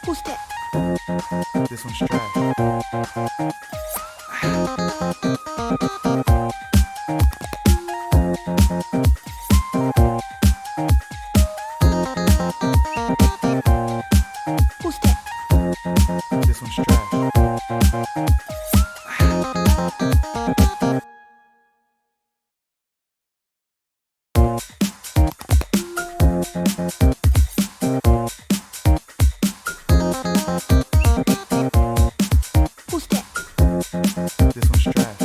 Who's that? This one's trash. Who's that? This one's trash. Who's that? This one's trash.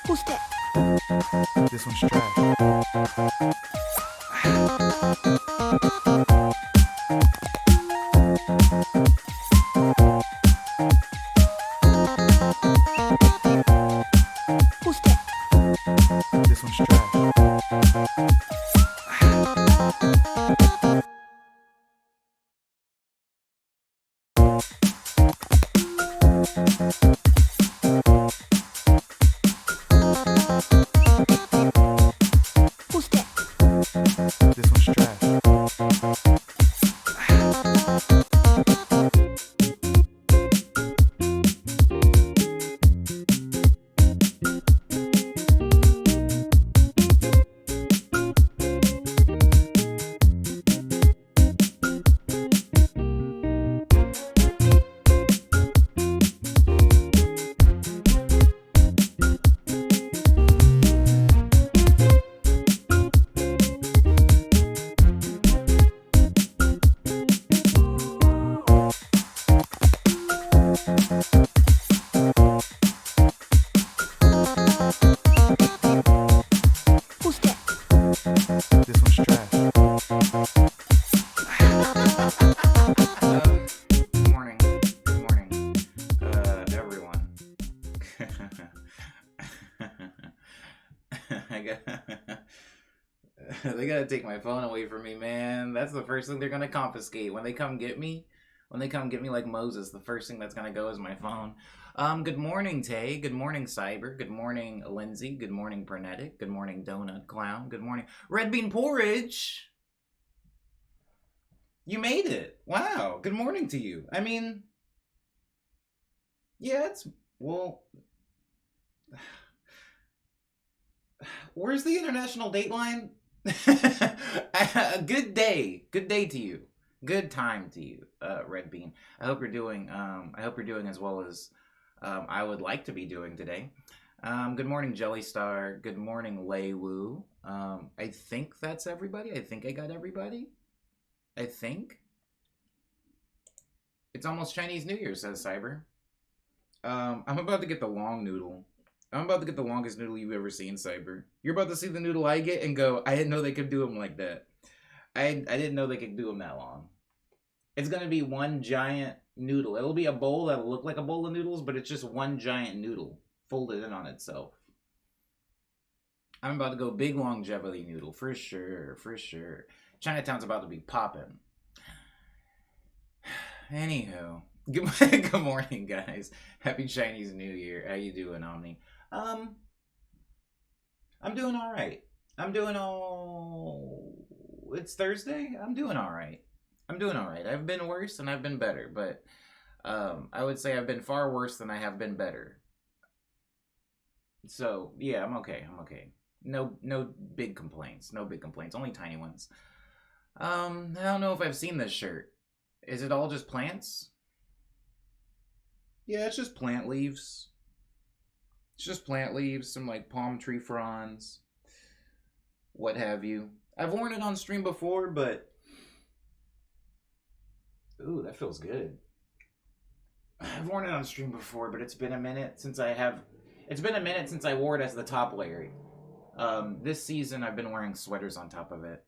Who's that? This one's trash. Who's that? This one's trash. Who's that? This one's trash. Who's that? This one's trash. Who's that? This one's trash. Good morning. Good morning, everyone. They gotta take my phone away from me, man. That's the first thing they're gonna confiscate when they come get me. When they come get me like Moses, the first thing that's gonna go is my phone. Good morning, Tay. Good morning, Cyber. Good morning, Lindsay. Good morning, Bernetic. Good morning, Donut Clown. Good morning, Red Bean Porridge. You made it. Wow. Good morning to you. I mean, yeah, well, where's the international dateline? Good day. Good day to you. Good time to you, Red Bean. I hope you're doing as well as I would like to be doing today. Good morning, Jelly Star. Good morning, Lei Wu. I think that's everybody. I think I got everybody. I think. It's almost Chinese New Year, says Cyber. I'm about to get the long noodle. I'm about to get the longest noodle you've ever seen, Cyber. You're about to see the noodle I get and go, I didn't know they could do them like that. I didn't know they could do them that long. It's going to be one giant noodle. It'll be a bowl that'll look like a bowl of noodles, but it's just one giant noodle folded in on itself. I'm about to go big longevity noodle, for sure, for sure. Chinatown's about to be popping. Anywho, good morning, guys. Happy Chinese New Year. How you doing, Omni? I'm doing all right. It's Thursday. I'm doing all right. I've been worse and I've been better, but I would say I've been far worse than I have been better. So yeah, I'm okay. No big complaints. Only tiny ones. I don't know if I've seen this shirt. Is it all just plants? Yeah, it's just plant leaves. Some like palm tree fronds, what have you. I've worn it on stream before, but ooh, that feels good. I've worn it on stream before, but it's been a minute since I wore it as the top layer. This season I've been wearing sweaters on top of it.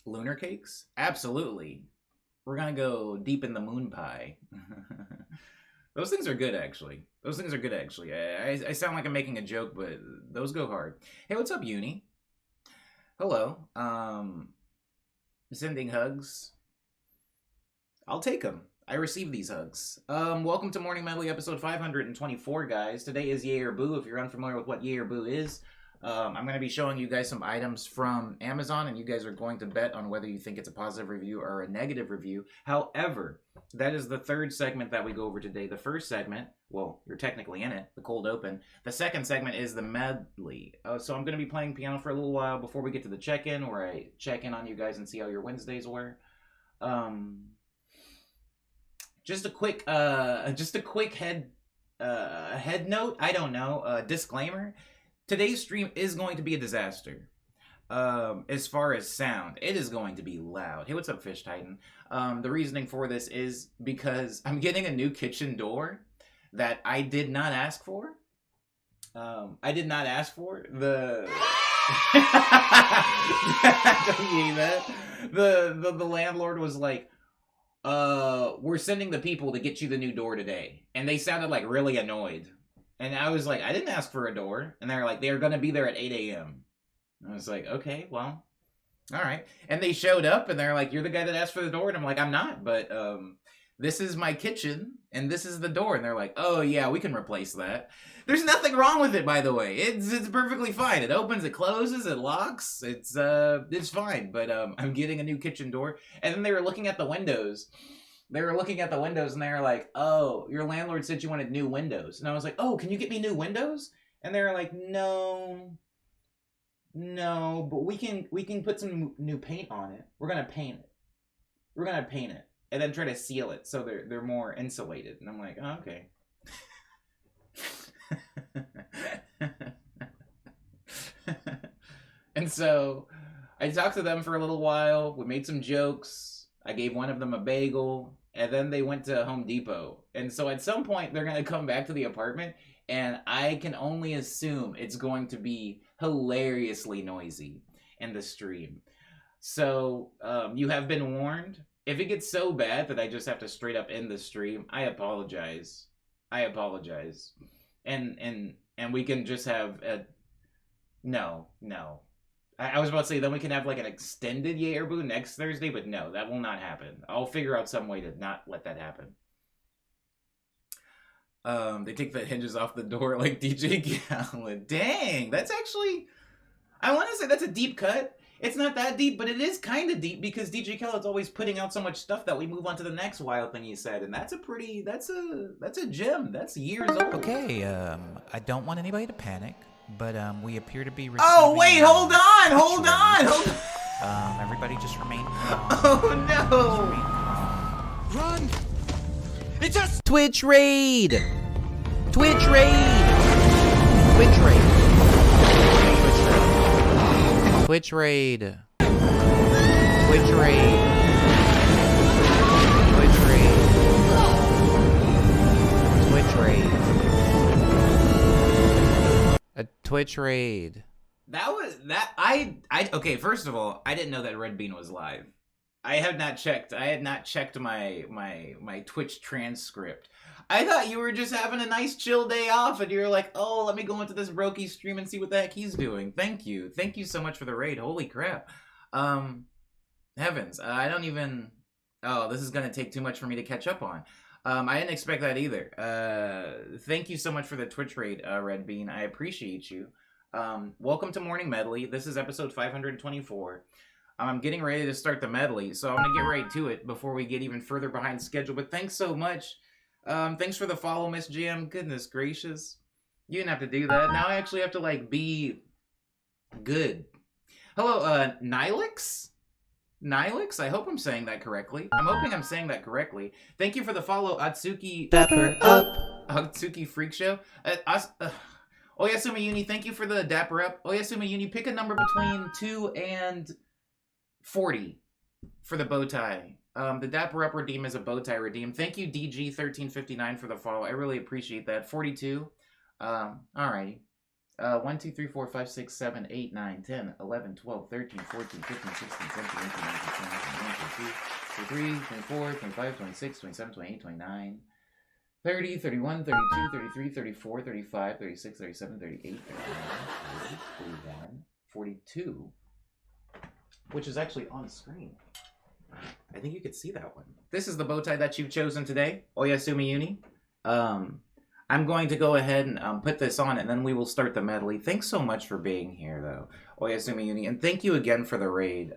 Lunar cakes? Absolutely. We're gonna go deep in the moon pie. Those things are good, actually. I sound like I'm making a joke, but those go hard. Hey, what's up, Uni? Hello. Sending hugs. I'll take them. I receive these hugs. Welcome to Morning Medley episode 524, guys. Today is Yay or Boo. If you're unfamiliar with what Yay or Boo is, I'm going to be showing you guys some items from Amazon, and you guys are going to bet on whether you think it's a positive review or a negative review. However, that is the third segment that we go over today. The first segment, well, you're technically in it, the cold open. The second segment is the medley. So I'm going to be playing piano for a little while before we get to the check-in, where I check in on you guys and see how your Wednesdays were. Just a quick head note. I don't know. Disclaimer. Today's stream is going to be a disaster. As far as sound, it is going to be loud. Hey, what's up, Fish Titan? The reasoning for this is because I'm getting a new kitchen door that I did not ask for. The the landlord was like, we're sending the people to get you the new door today. And they sounded like really annoyed. And I was like, I didn't ask for a door. And they're like, they're going to be there at 8 a.m. I was like, okay, well, all right. And they showed up and they're like, you're the guy that asked for the door. And I'm like, I'm not, but this is my kitchen and this is the door. And they're like, oh yeah, we can replace that. There's nothing wrong with it, by the way. It's perfectly fine. It opens, it closes, it locks. It's fine. But I'm getting a new kitchen door. And then they were looking at the windows. And they were like, oh, your landlord said you wanted new windows. And I was like, oh, can you get me new windows? And they were like, no, but we can put some new paint on it. We're going to paint it. And then try to seal it so they're more insulated. And I'm like, oh, okay. And so I talked to them for a little while. We made some jokes. I gave one of them a bagel. And then they went to Home Depot. And so at some point, they're going to come back to the apartment. And I can only assume it's going to be hilariously noisy in the stream. So you have been warned. If it gets so bad that I just have to straight up end the stream, I apologize. And we can just have a... No. I was about to say, then we can have like an extended Yay or Boo next Thursday, but no, that will not happen. I'll figure out some way to not let that happen. They take the hinges off the door like DJ Khaled. Dang, that's actually... I want to say that's a deep cut. It's not that deep, but it is kind of deep because DJ Khaled's always putting out so much stuff that we move on to the next wild thing he said, and that's a gem. That's years old. Okay, I don't want anybody to panic, but we appear to be receiving... Oh, wait, hold on! Everybody just remain calm. Oh, no! Run! It's a Twitch raid! Twitch raid! Twitch raid! Twitch raid! Twitch raid! Twitch Twitch raid. That was that okay, first of all, I didn't know that Red Bean was live. I had not checked my Twitch transcript. I thought you were just having a nice chill day off and you're like, oh, let me go into this Brokey stream and see what the heck he's doing. Thank you. Thank you so much for the raid. Holy crap. Heavens. I don't even... Oh, this is going to take too much for me to catch up on. I didn't expect that either. Thank you so much for the Twitch raid, Red Bean. I appreciate you. Welcome to Morning Medley. This is episode 524. I'm getting ready to start the medley, so I'm going to get right to it before we get even further behind schedule. But thanks so much. Thanks for the follow, Miss GM. Goodness gracious. You didn't have to do that. Now I actually have to, like, be good. Hello, Nilix? Nilix? I hope I'm saying that correctly. I'm hoping I'm saying that correctly. Thank you for the follow, Atsuki... Dapper up. Atsuki Freak Show. Oyasumi Uni, thank you for the Dapper Up. Oyasumi Uni, pick a number between 2 and 40 for the bow tie. The Dapper Up redeem is a bow tie redeem. Thank you, DG1359, for the follow. I really appreciate that. 42. Alrighty. 1, 2, 3, 4, 5, 6, 7, 8, 9, 10, 11, 12, 13, 14, 15, 16, 17, 18, 19, 20, 21, 22, 23, 24, 25, 26, 27, 28, 29, 30, 31, 32, 33, 34, 35, 36, 37, 38, 39, 40, 41, 42, which is actually on screen. I think you could see that one. This is the bow tie that you've chosen today, Oyasumi Uni. I'm going to go ahead and put this on, and then we will start the medley. Thanks so much for being here, though, Oyasumi Uni, and thank you again for the raid,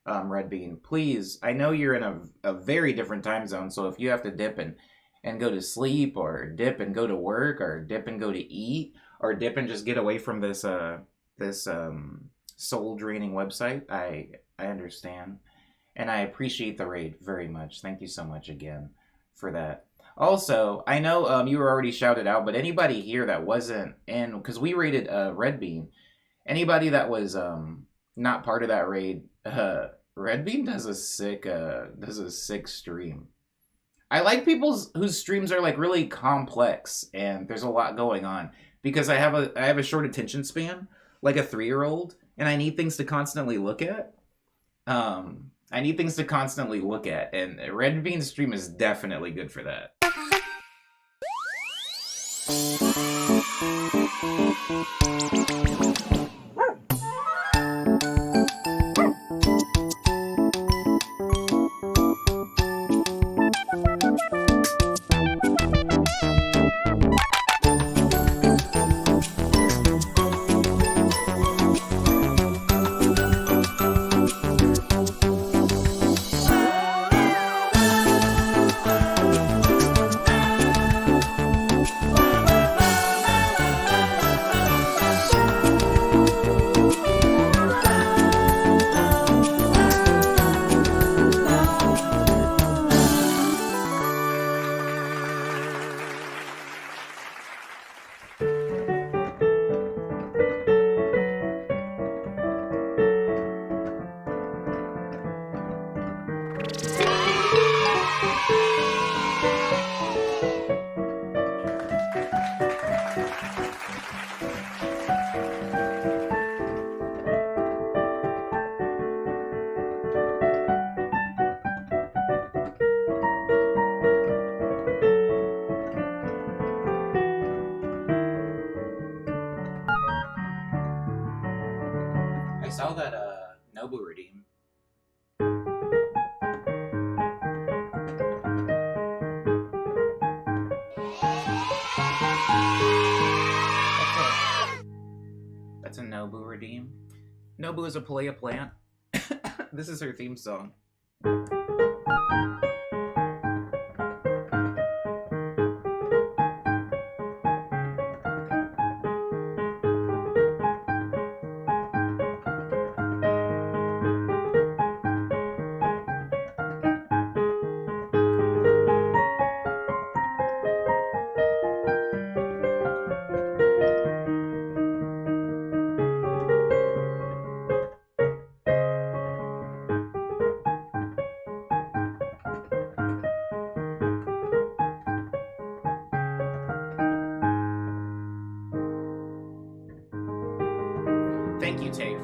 Red Bean. Please, I know you're in a very different time zone, so if you have to dip and go to sleep, or dip and go to work, or dip and go to eat, or dip and just get away from this soul-draining website, I understand. And I appreciate the raid very much. Thank you so much again for that. Also, I know you were already shouted out, but anybody here that wasn't in, because we raided Red Bean, anybody that was not part of that raid, Red Bean does a sick stream. I like people whose streams are like really complex and there's a lot going on, because I have a short attention span, like a 3-year-old, and I need things to constantly look at. And Red Bean's stream is definitely good for that. I saw that Nobu redeem. That's a Nobu redeem. Nobu is a Palea plant. This is her theme song.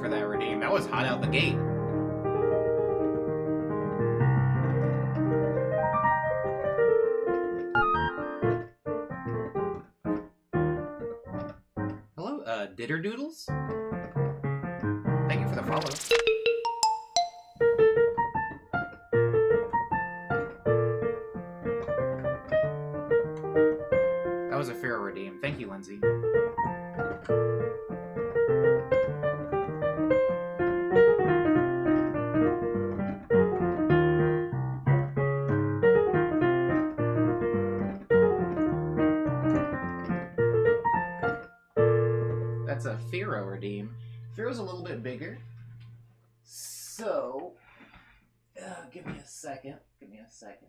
for that redeem. That was hot out the gate. Hello, Ditterdoodles? Thank you for the follow. That was a fair redeem. Thank you, Lindsay. That's a Firo redeem. Firo's a little bit bigger. So, give me a second. Give me a second.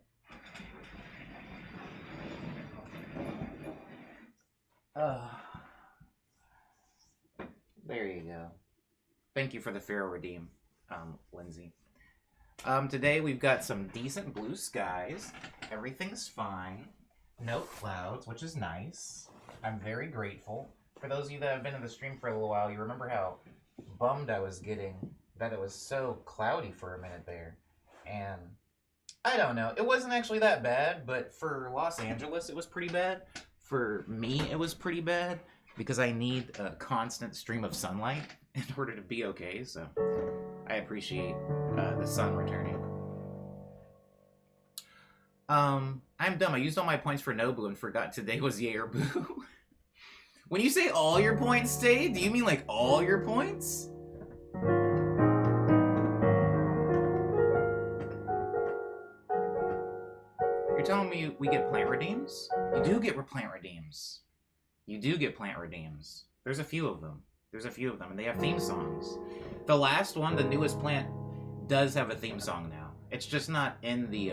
There you go. Thank you for the Firo redeem, Lindsay. Today we've got some decent blue skies. Everything's fine. No clouds, which is nice. I'm very grateful. For those of you that have been in the stream for a little while, you remember how bummed I was getting that it was so cloudy for a minute there. And I don't know. It wasn't actually that bad, but for Los Angeles, it was pretty bad. For me, it was pretty bad because I need a constant stream of sunlight in order to be okay. So I appreciate the sun returning. I'm dumb. I used all my points for Nobu and forgot today was yay or boo. When you say all your points stayed, do you mean like all your points? You're telling me we get plant redeems? You do get plant redeems. You do get plant redeems. There's a few of them. There's a few of them, and they have theme songs. The last one, the newest plant, does have a theme song now. It's just not in the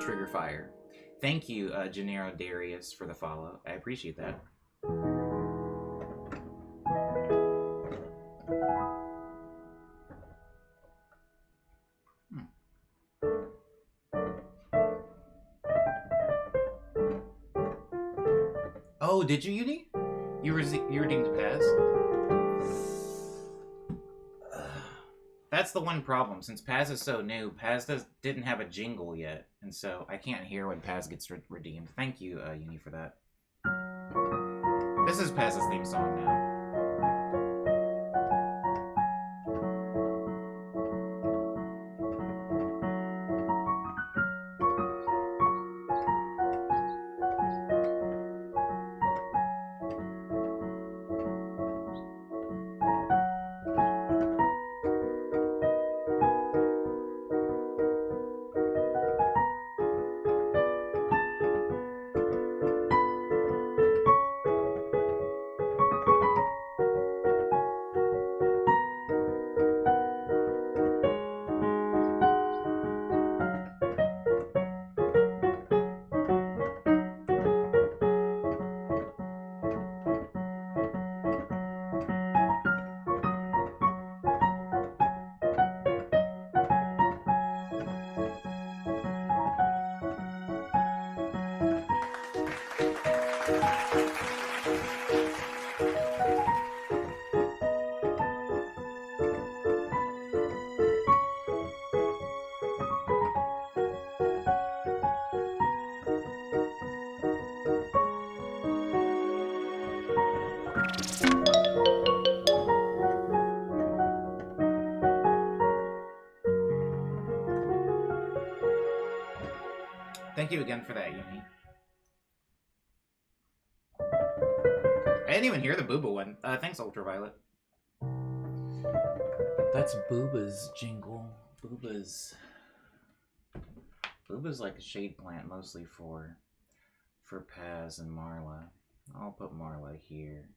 trigger fire. Thank you, Gennaro Darius, for the follow. I appreciate that. Oh, did you, Uni? You redeemed Paz? That's the one problem. Since Paz is so new, Paz didn't have a jingle yet, and so I can't hear when Paz gets redeemed. Thank you, Uni, for that. This is Paz's theme song now. Thank you again for that, Uni. I didn't even hear the Booba one. Thanks, Ultraviolet. That's Booba's jingle. Booba's like a shade plant, mostly for Paz and Marla. I'll put Marla here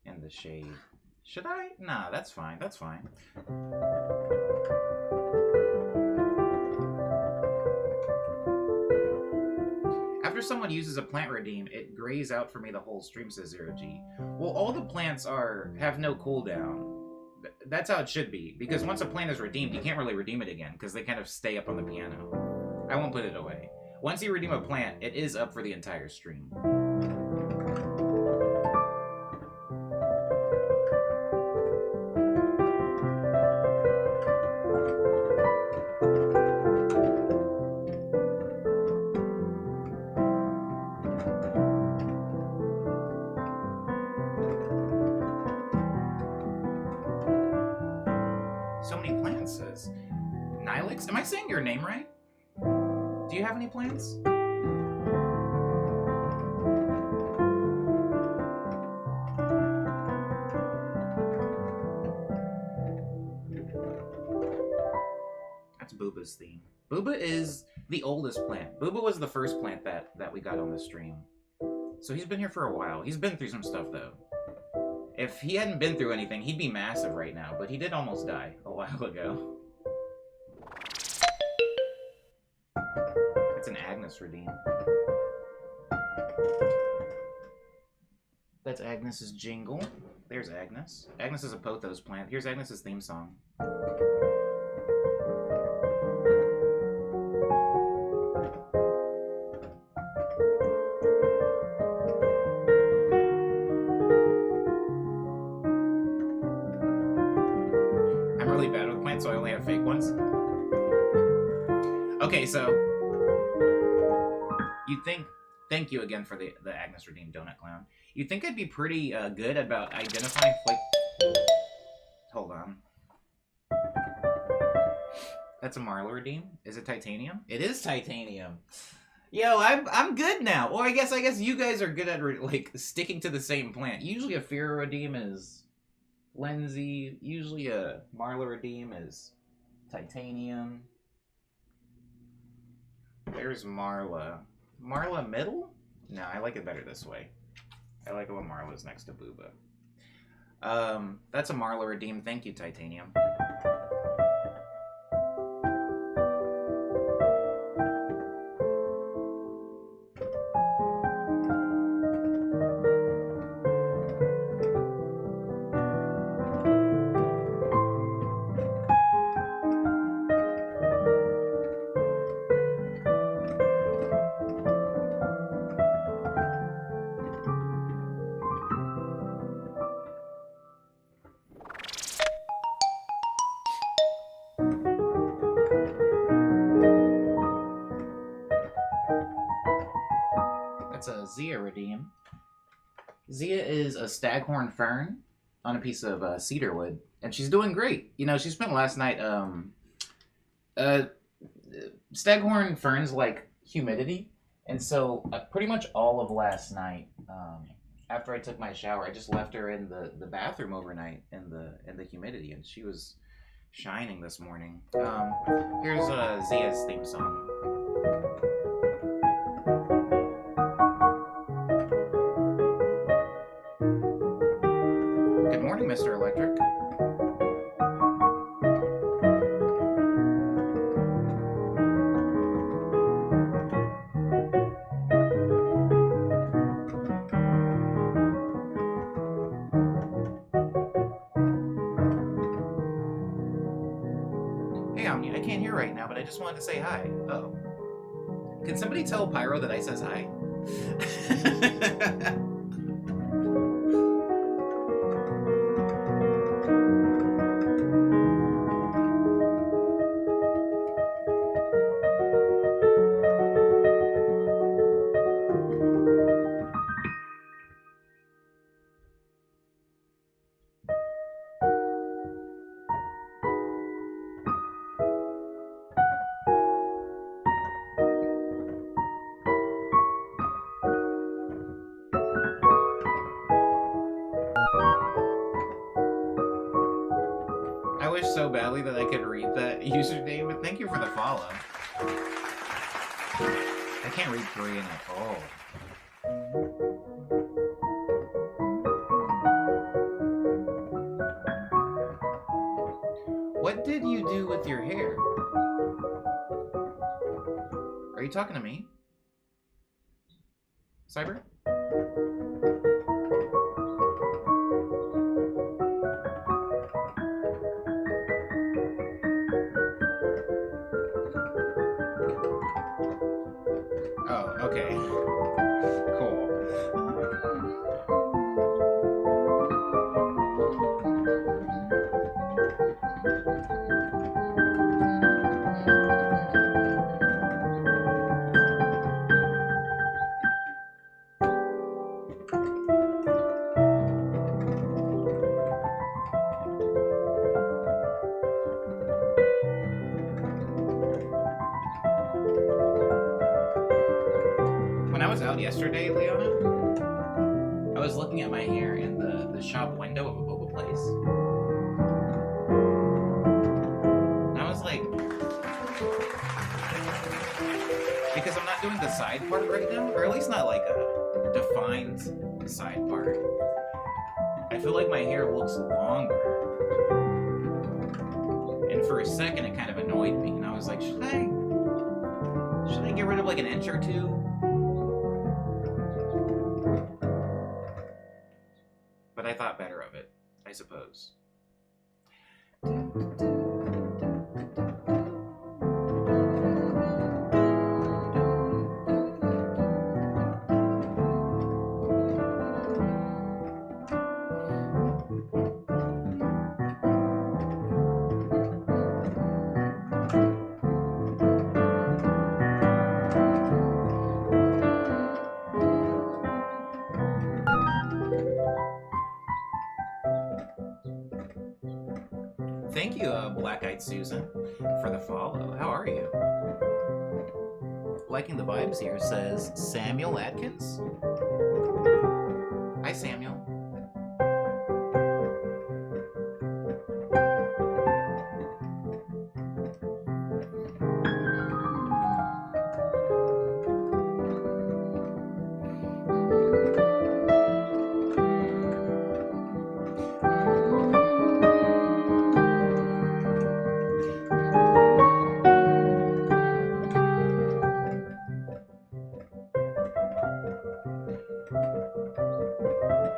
in the shade. Should I? Nah, that's fine. That's fine. After someone uses a plant redeem, it grays out for me the whole stream, says Zero G. Well, all the plants have no cooldown. That's how it should be, because once a plant is redeemed, you can't really redeem it again, because they kind of stay up on the piano. I won't put it away. Once you redeem a plant, it is up for the entire stream. Alex? Am I saying your name right? Do you have any plans? That's Booba's theme. Booba is the oldest plant. Booba was the first plant that we got on the stream. So he's been here for a while. He's been through some stuff, though. If he hadn't been through anything, he'd be massive right now, but he did almost die a while ago. That's an Agnes redeem. That's Agnes's jingle. There's Agnes. Agnes is a pothos plant. Here's Agnes's theme song. I'm really bad with plants, so I only have fake ones. Okay, so you think... Thank you again for the Agnes Redeemed Donut Clown. You think I'd be pretty good about identifying, like... Hold on. That's a Marla Redeem? Is it titanium? It is titanium. Yo, I'm good now. Or I guess you guys are good at like sticking to the same plant. Usually a Fira Redeem is Lindsay. Usually a Marla Redeem is titanium. There's Marla. Marla middle? No, I like it better this way. I like it when Marla's next to Booba. That's a Marla Redeem. Thank you, Titanium. That's a Zia Redeem. Zia is a staghorn fern on a piece of cedar wood, and she's doing great. You know, she spent last night, staghorn ferns like humidity, and so pretty much all of last night, after I took my shower, I just left her in the bathroom overnight in the humidity, and she was shining this morning. Here's Zia's theme song. Good morning, Mr. Electric. Hey, Omni, I can't hear right now, but I just wanted to say hi. Oh. Can somebody tell Pyro that I says hi? I wish so badly that I could read that username, but thank you for the follow. I can't read Korean at all. What did you do with your hair? Are you talking to me? Cyber? Oh, okay. Cool. was out yesterday, Leona, I was looking at my hair in the shop window of a boba place. And I was like, because I'm not doing the side part right now, or at least not like a defined side part. I feel like my hair looks longer. And for a second it kind of annoyed me, and I was like, should I get rid of like an inch or two? But I thought better of it, I suppose. Thank you, Black-Eyed Susan, for the follow. How are you? Liking the vibes here, says Samuel Atkins. Hi, Samuel.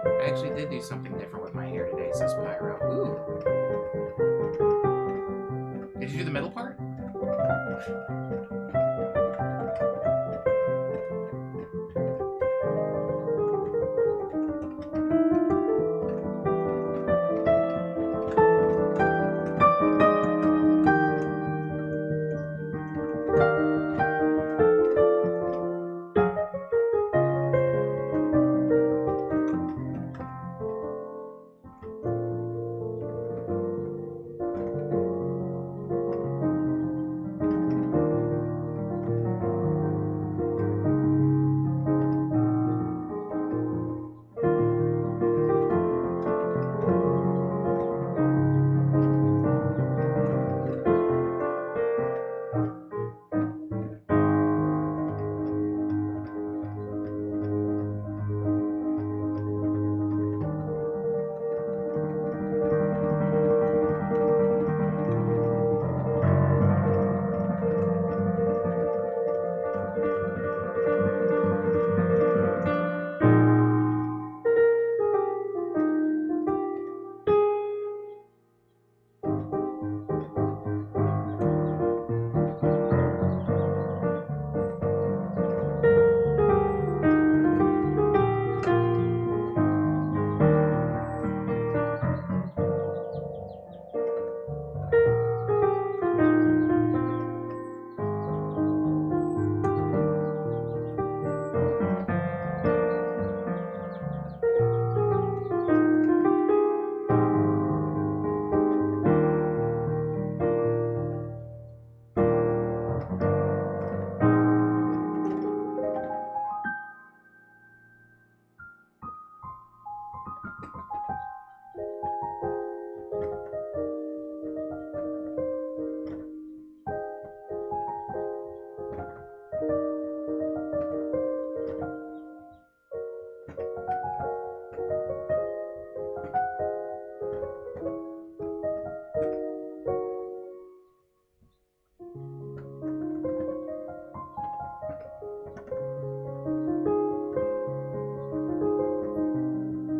I actually did do something different with my hair today, says Pyro. Ooh. Did you do the middle part?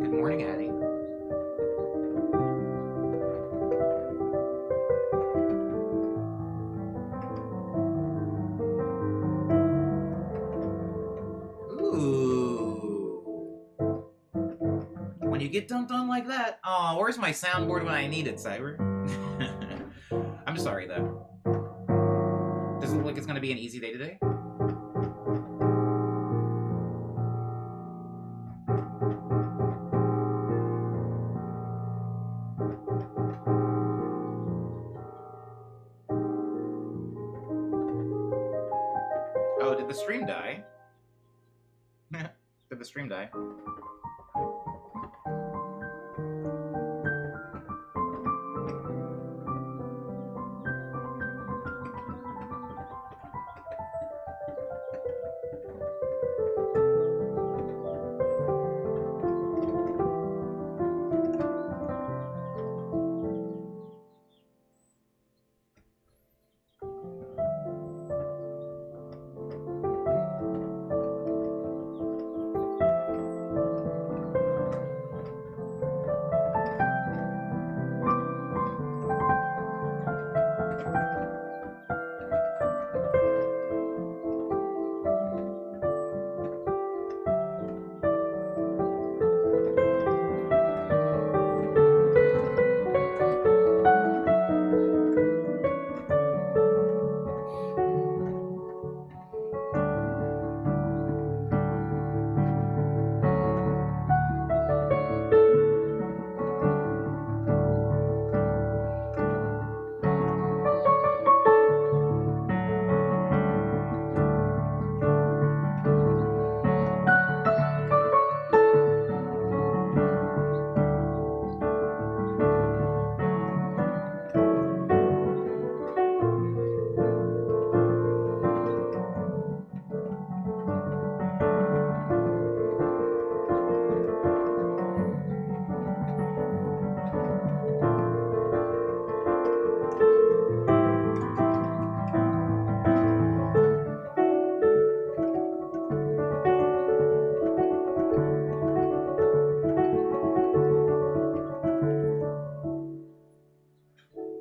Good morning, Addie. Ooh. When you get dumped on like that, oh, where's my soundboard when I need it, Cyber? I'm sorry, though. Does it look like it's gonna be an easy day today? Oh, did the stream die? Did the stream die?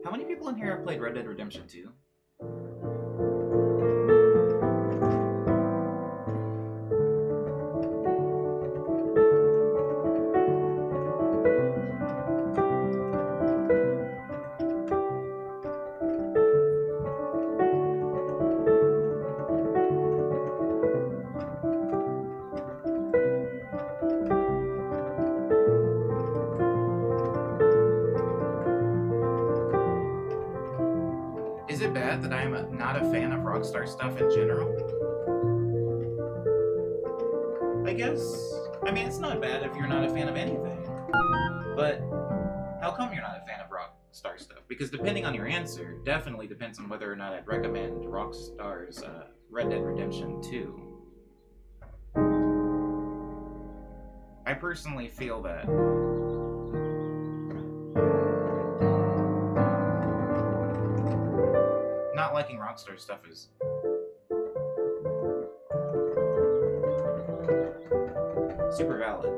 How many people in here have played Red Dead Redemption 2? Is it bad that I'm not a fan of Rockstar stuff in general? I guess. I mean, it's not bad if you're not a fan of anything. But how come you're not a fan of Rockstar stuff? Because depending on your answer, definitely depends on whether or not I'd recommend Rockstar's Red Dead Redemption 2. I personally feel that not liking Rockstar stuff is super valid.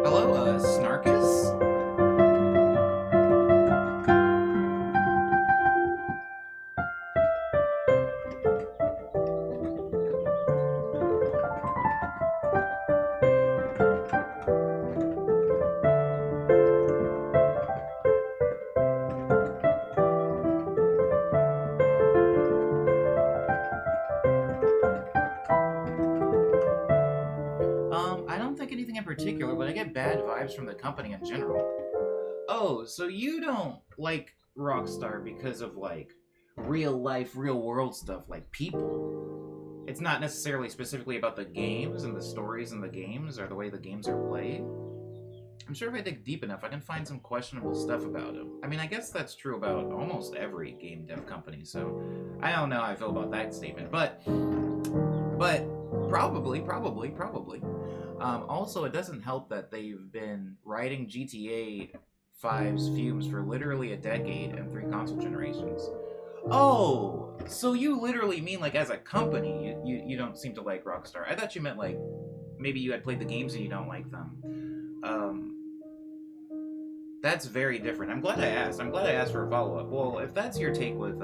Hello, Snarkus? I don't think anything in particular, but I get bad vibes from the company in general. Oh, so you don't like Rockstar because of, like, real life, real world stuff, like people. It's not necessarily specifically about the games and the stories in the games or the way the games are played. I'm sure if I dig deep enough, I can find some questionable stuff about them. I mean, I guess that's true about almost every game dev company, so I don't know how I feel about that statement, but probably. Also, it doesn't help that they've been riding GTA 5's fumes for literally a decade and 3 console generations. Oh, so you literally mean, like, as a company, you don't seem to like Rockstar. I thought you meant, like, maybe you had played the games and you don't like them. That's very different. I'm glad I asked. I'm glad I asked for a follow-up. Well, if that's your take with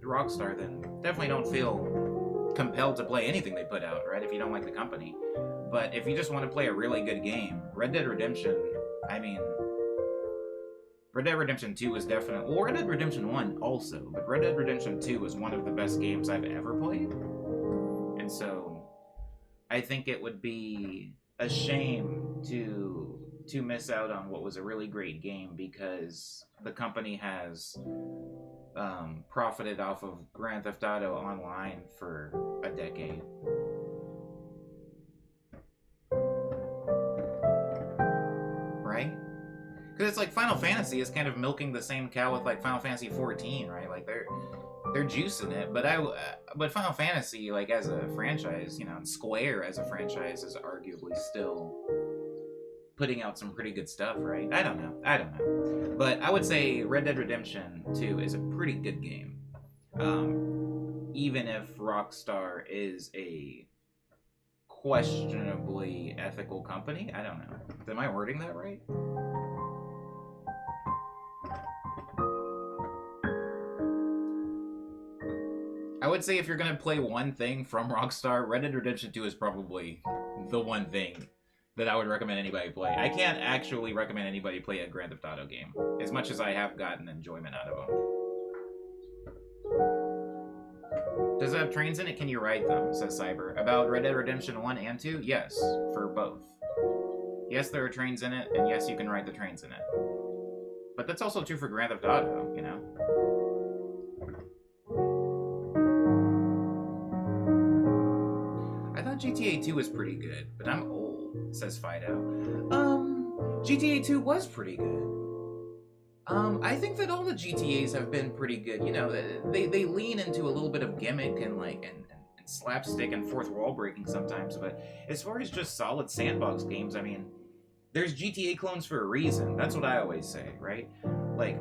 Rockstar, then definitely don't feel compelled to play anything they put out, right, if you don't like the company. But if you just want to play a really good game, Red Dead Redemption, I mean, Red Dead Redemption 2 was definitely... Well, Red Dead Redemption 1 also, but Red Dead Redemption 2 was one of the best games I've ever played. And so, I think it would be a shame to miss out on what was a really great game because the company has profited off of Grand Theft Auto Online for a decade. Right? Because it's like Final Fantasy is kind of milking the same cow with like Final Fantasy 14, right? Like they're juicing it, but Final Fantasy, like as a franchise, you know, and Square as a franchise is arguably still putting out some pretty good stuff, right? I don't know. But I would say Red Dead Redemption 2 is a pretty good game. Even if Rockstar is a questionably ethical company. I don't know. Am I wording that right? I would say if you're going to play one thing from Rockstar, Red Dead Redemption 2 is probably the one thing that I would recommend anybody play. I can't actually recommend anybody play a Grand Theft Auto game, as much as I have gotten enjoyment out of them. Does it have trains in it? Can you ride them? Says Cyber. About Red Dead Redemption 1 and 2? Yes, for both. Yes, there are trains in it, and yes, you can ride the trains in it. But that's also true for Grand Theft Auto, you know? I thought GTA 2 was pretty good, but I'm old, says Fido. GTA 2 was pretty good. I think that all the GTAs have been pretty good. You know, they lean into a little bit of gimmick and and slapstick and fourth wall breaking sometimes, but as far as just solid sandbox games, I mean, there's GTA clones for a reason. That's what I always say, right? Like,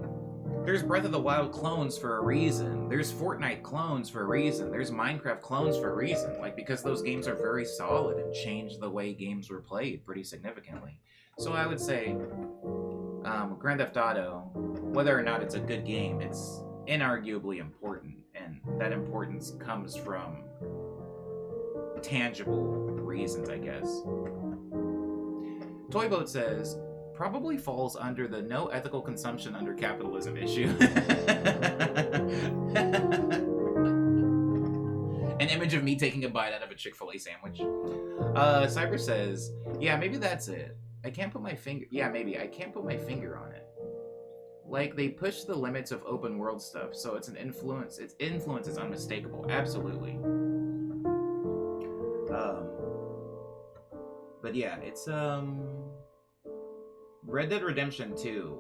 there's Breath of the Wild clones for a reason. There's Fortnite clones for a reason. There's Minecraft clones for a reason. Like, because those games are very solid and changed the way games were played pretty significantly. So I would say Grand Theft Auto, whether or not it's a good game, it's inarguably important. And that importance comes from tangible reasons, I guess. Toyboat says, probably falls under the no ethical consumption under capitalism issue. An image of me taking a bite out of a Chick-fil-A sandwich. Cyber says, yeah, maybe that's it. I can't put my finger... Yeah, maybe. I can't put my finger on it. Like, they push the limits of open world stuff, so it's an influence. Its influence is unmistakable. Absolutely. But yeah, it's, Red Dead Redemption 2,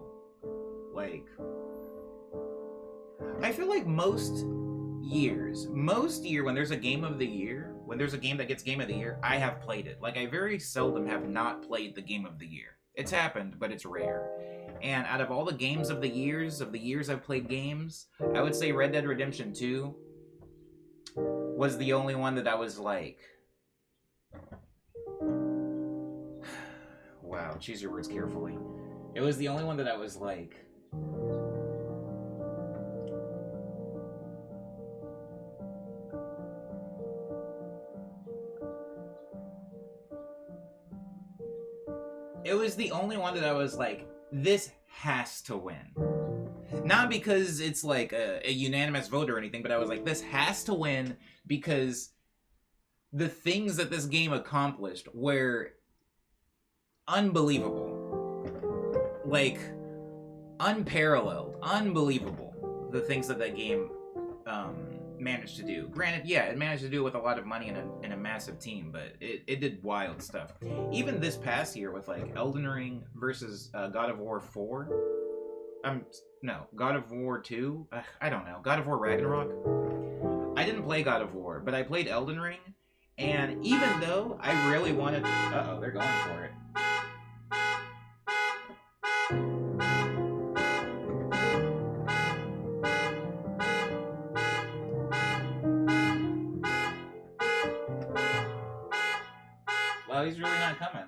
like, I feel like most year, when there's a game of the year, when there's a game that gets game of the year, I have played it. Like, I very seldom have not played the game of the year. It's happened, but it's rare. And out of all the games of the years I've played games, I would say Red Dead Redemption 2 was the only one that I was like, wow, choose your words carefully. It was the only one that I was like, it was the only one that I was like, this has to win. Not because it's like a unanimous vote or anything, but I was like, this has to win because the things that this game accomplished were unbelievable. Like, unparalleled, unbelievable, the things that game managed to do. Granted, yeah, it managed to do it with a lot of money and a massive team, but it did wild stuff. Even this past year with, like, Elden Ring versus God of War 4. No, God of War 2? I don't know. God of War Ragnarok? I didn't play God of War, but I played Elden Ring, and even though I really wanted... Uh-oh, they're going for it. Well, he's really not coming.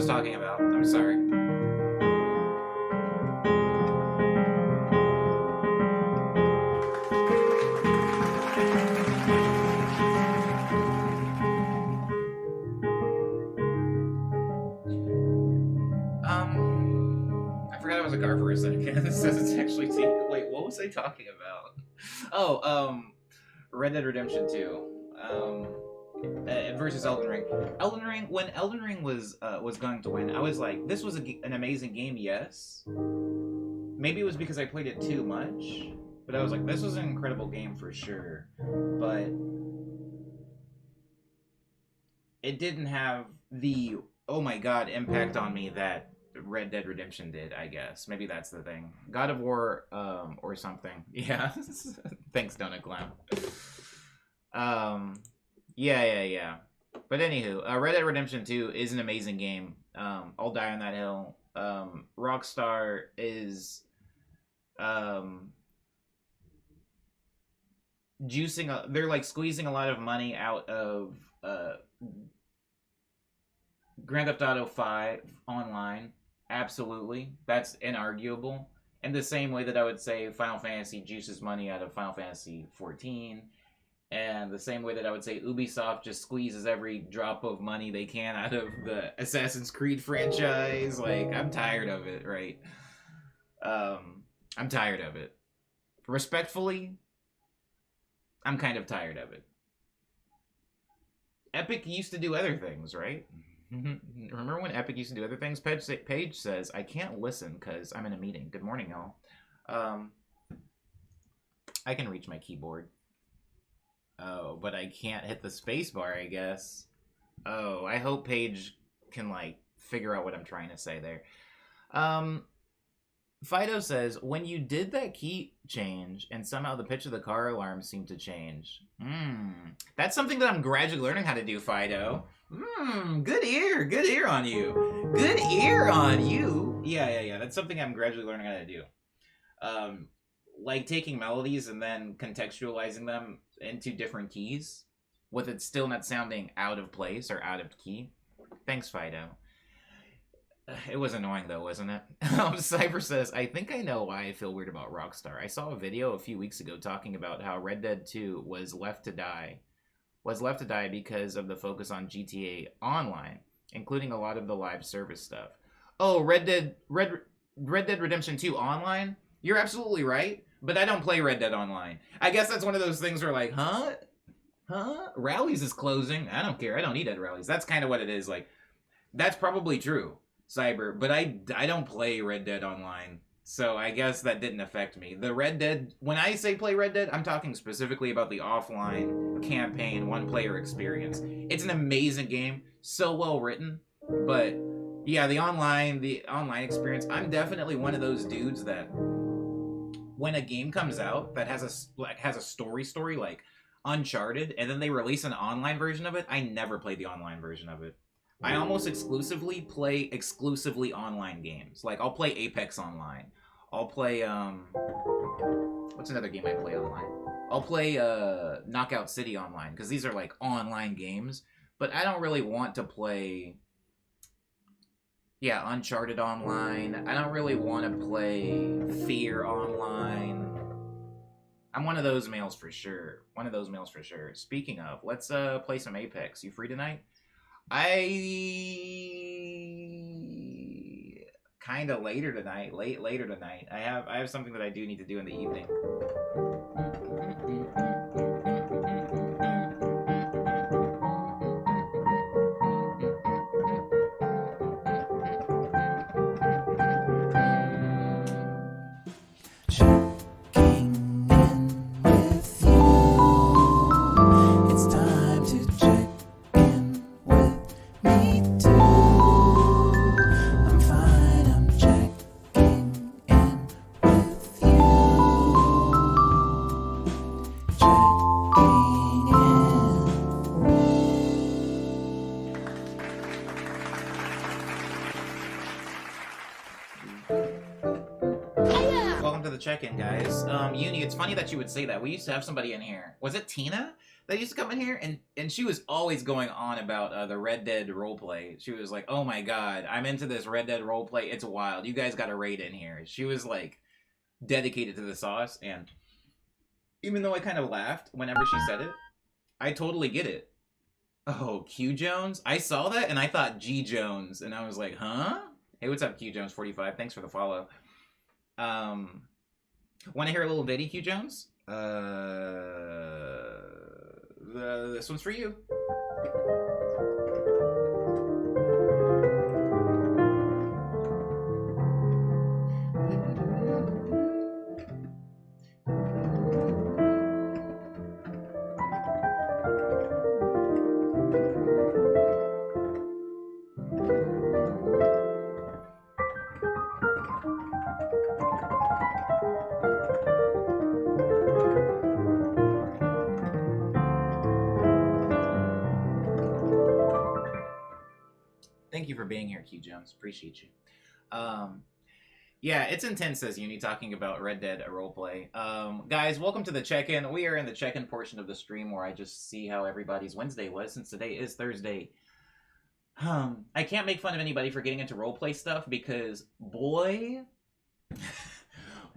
was talking about. I'm sorry. I forgot I was a car for a second. It says it's actually wait, what was I talking about? Oh, Red Dead Redemption 2. Versus Elden Ring. When Elden Ring was going to win, I was like, this was an amazing game, yes. Maybe it was because I played it too much, but I was like, this was an incredible game for sure. But it didn't have the, oh my god, impact on me that Red Dead Redemption did, I guess. Maybe that's the thing. God of War, or something. Yeah. Thanks, Donut Clown. Yeah. But anywho, Red Dead Redemption 2 is an amazing game. I'll die on that hill. Rockstar is they're like squeezing a lot of money out of Grand Theft Auto 5 online. Absolutely. That's inarguable. In the same way that I would say Final Fantasy juices money out of Final Fantasy 14. And the same way that I would say Ubisoft just squeezes every drop of money they can out of the Assassin's Creed franchise. Like, I'm tired of it, right? I'm tired of it. Respectfully, I'm kind of tired of it. Epic used to do other things, right? Remember when Epic used to do other things? Paige says, I can't listen because I'm in a meeting. Good morning, y'all. I can reach my keyboard. Oh, but I can't hit the space bar, I guess. Oh, I hope Paige can, like, figure out what I'm trying to say there. Fido says, when you did that key change, and somehow the pitch of the car alarm seemed to change. That's something that I'm gradually learning how to do, Fido. Good ear on you. Good ear on you. Yeah. That's something I'm gradually learning how to do. Like taking melodies and then contextualizing them into different keys, with it still not sounding out of place or out of key. Thanks, Fido. It was annoying though, wasn't it? Cypher says, I think I know why I feel weird about Rockstar. I saw a video a few weeks ago talking about how Red Dead 2 was left to die because of the focus on GTA Online, including a lot of the live service stuff. Oh, Red Dead Redemption 2 Online? You're absolutely right, but I don't play Red Dead Online. I guess that's one of those things where like, huh? Rallies is closing. I don't care. I don't need Ed Rallies. That's kind of what it is. Like, that's probably true, Cyber, but I don't play Red Dead Online, so I guess that didn't affect me. The Red Dead, when I say play Red Dead, I'm talking specifically about the offline campaign, one-player experience. It's an amazing game, so well written, but yeah, the online experience, I'm definitely one of those dudes that when a game comes out that has a story like Uncharted, and then they release an online version of it, I never play the online version of it. I almost exclusively play online games. Like, I'll play Apex online. I'll play, what's another game I play online? I'll play, Knockout City online, because these are, like, online games. But I don't really want to play, Uncharted online. I don't really want to play Fear online. I'm one of those males for sure. Speaking of, let's, play some Apex. You free tonight? Kind of later tonight. I have something that I do need to do in the evening. Check-in, guys. Uni, it's funny that you would say that. We used to have somebody in here. Was it Tina? that used to come in here, and she was always going on about the Red Dead roleplay. She was like, "Oh my god, I'm into this Red Dead roleplay. It's wild. You guys got to raid in here." She was like dedicated to the sauce, and even though I kind of laughed whenever she said it, I totally get it. Oh, Q Jones? I saw that and I thought G Jones, and I was like, huh? Hey, what's up, Q Jones 45? Thanks for the follow. Want to hear a little ditty, Q Jones? This one's for you. Thank you for being here, Q Jones. Appreciate you. Yeah, it's intense, says Uni, talking about Red Dead roleplay. Guys, welcome to the check-in. We are in the check-in portion of the stream where I just see how everybody's Wednesday was, since today is Thursday. I can't make fun of anybody for getting into roleplay stuff because, boy,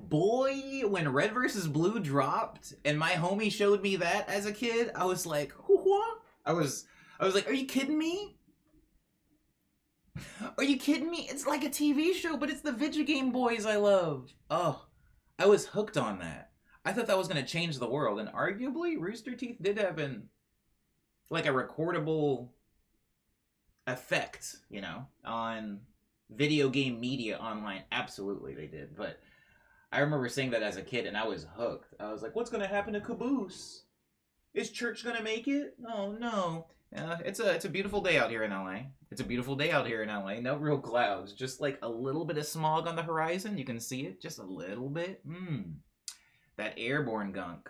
when Red vs. Blue dropped and my homie showed me that as a kid, I was like, what? I was like, are you kidding me? Are you kidding me? It's like a TV show, but it's the video game boys I love. Oh, I was hooked on that. I thought that was going to change the world, and arguably, Rooster Teeth did have a recordable effect, you know, on video game media online. Absolutely, they did. But I remember seeing that as a kid, and I was hooked. I was like, what's going to happen to Caboose? Is Church going to make it? Oh, no. It's a beautiful day out here in LA. It's a beautiful day out here in LA. No real clouds, just like a little bit of smog on the horizon. You can see it, just a little bit. That airborne gunk.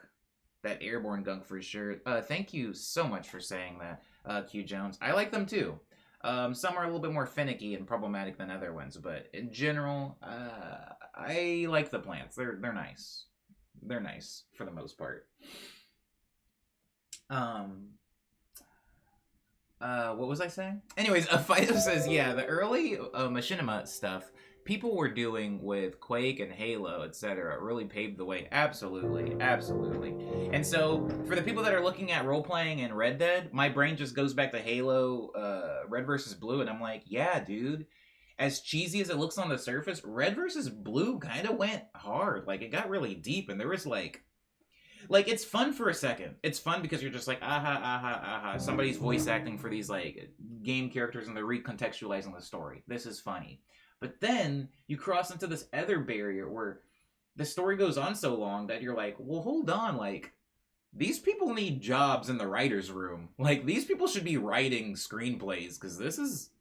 That airborne gunk for sure. Thank you so much for saying that, Q Jones. I like them too. Some are a little bit more finicky and problematic than other ones, but in general, I like the plants. They're nice. They're nice for the most part. What was I saying? Anyways, Fido says, yeah, the early machinima stuff people were doing with Quake and Halo, etc., really paved the way. Absolutely, absolutely. And so, for the people that are looking at role-playing in Red Dead, my brain just goes back to Halo, Red vs. Blue, and I'm like, yeah, dude. As cheesy as it looks on the surface, Red vs. Blue kind of went hard. Like, it got really deep, and there was, like, it's fun for a second. It's fun because you're just like, aha, aha, aha. Somebody's voice acting for these, like, game characters, and they're recontextualizing the story. This is funny. But then you cross into this other barrier where the story goes on so long that you're like, well, hold on, like, these people need jobs in the writer's room. Like, these people should be writing screenplays, because this is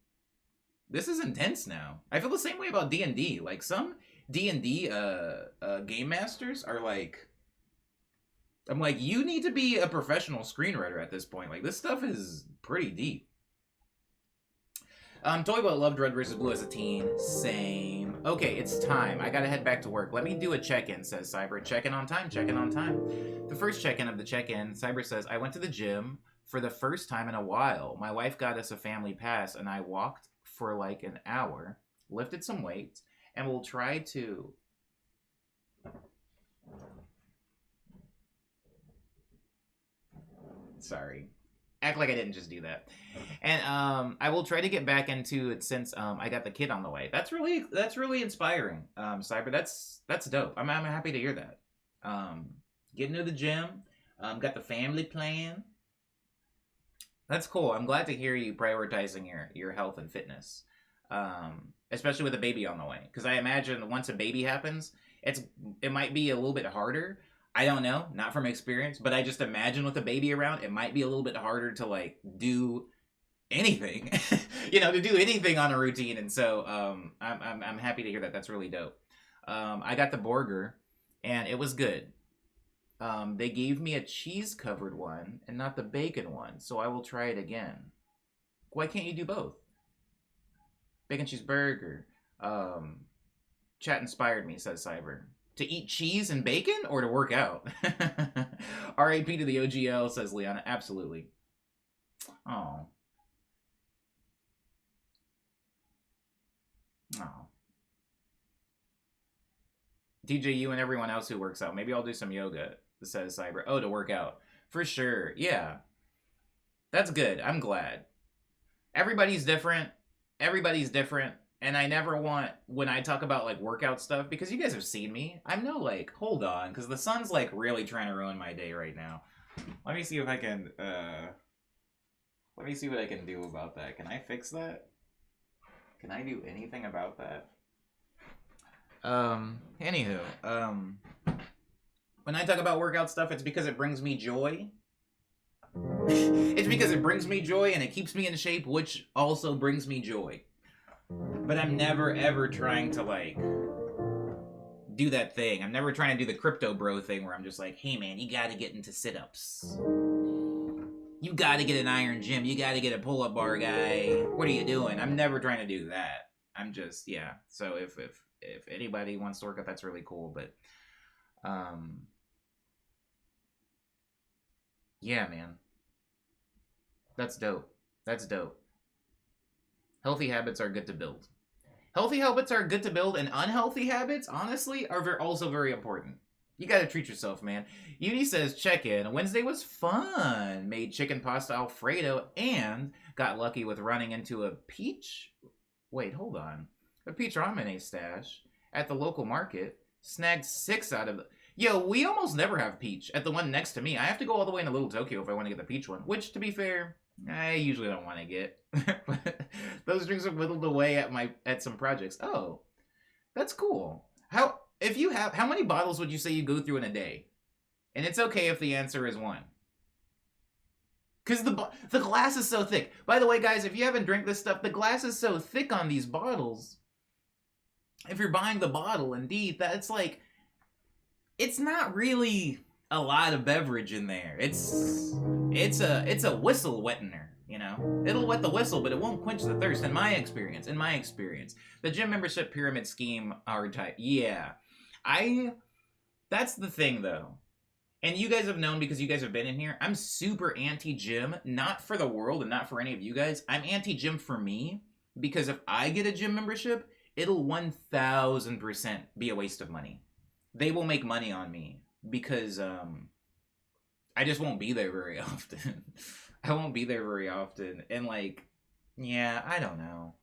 intense now. I feel the same way about D&D. Like, some D&D game masters are like, I'm like, you need to be a professional screenwriter at this point. Like, this stuff is pretty deep. Toyboy loved Red vs. Blue as a teen. Same. Okay, it's time. I gotta head back to work. Let me do a check-in, says Cyber. Check-in on time, check-in on time. The first check-in of the check-in, Cyber says, I went to the gym for the first time in a while. My wife got us a family pass, and I walked for like an hour, lifted some weights, and we'll try to... Sorry. Act like I didn't just do that. And I will try to get back into it since I got the kid on the way. That's really inspiring, Cyber. That's dope. I'm happy to hear that. Getting to the gym, got the family plan. That's cool. I'm glad to hear you prioritizing your health and fitness, especially with a baby on the way. Because I imagine once a baby happens, it might be a little bit harder. I don't know, not from experience, but I just imagine with a baby around, it might be a little bit harder to like do anything, to do anything on a routine. And so I'm happy to hear that. That's really dope. I got the burger, and it was good. They gave me a cheese covered one and not the bacon one, so I will try it again. Why can't you do both? Bacon cheeseburger. Chat inspired me, says Cyber. To eat cheese and bacon or to work out? R.A.P. to the OGL, says Liana. Absolutely. Oh. Oh. DJU and everyone else who works out. Maybe I'll do some yoga, says Cyber. Oh, to work out. For sure. Yeah. That's good. I'm glad. Everybody's different. Everybody's different. And I never want, when I talk about, like, workout stuff, because you guys have seen me, I'm no, like, hold on, because the sun's, like, really trying to ruin my day right now. Let me see if I can, let me see what I can do about that. Can I fix that? Can I do anything about that? Anywho, when I talk about workout stuff, it's because it brings me joy. It's because it brings me joy and it keeps me in shape, which also brings me joy. But I'm never ever trying to, like, do that thing. I'm never trying to do the crypto bro thing where I'm just like, hey man, you gotta get into sit-ups. You gotta get an iron gym. You gotta get a pull-up bar guy. What are you doing? I'm never trying to do that. I'm just, yeah. So if anybody wants to work out, that's really cool. But, yeah, man. That's dope. That's dope. Healthy habits are good to build. Healthy habits are good to build, and unhealthy habits, honestly, are also very important. You gotta treat yourself, man. Uni says, check in. Wednesday was fun. Made chicken pasta Alfredo and got lucky with running into a peach... Wait, hold on. A peach ramen stash at the local market. Snagged 6 out of... Yo, we almost never have peach at the one next to me. I have to go all the way into Little Tokyo if I want to get the peach one, which, to be fair... I usually don't want to get. Those drinks are whittled away at some projects. Oh, that's cool. How many bottles would you say you go through in a day? And it's okay if the answer is 1. Because the glass is so thick. By the way, guys, if you haven't drank this stuff, the glass is so thick on these bottles. If you're buying the bottle, indeed, that's like, it's not really a lot of beverage in there. It's a whistle wettener, you know? It'll wet the whistle, but it won't quench the thirst, in my experience. The gym membership pyramid scheme are type. Yeah. That's the thing, though. And you guys have known because you guys have been in here, I'm super anti-gym, not for the world and not for any of you guys. I'm anti-gym for me, because if I get a gym membership, it'll 1000% be a waste of money. They will make money on me. Because I just won't be there very often. I won't be there very often. And, like, yeah, I don't know.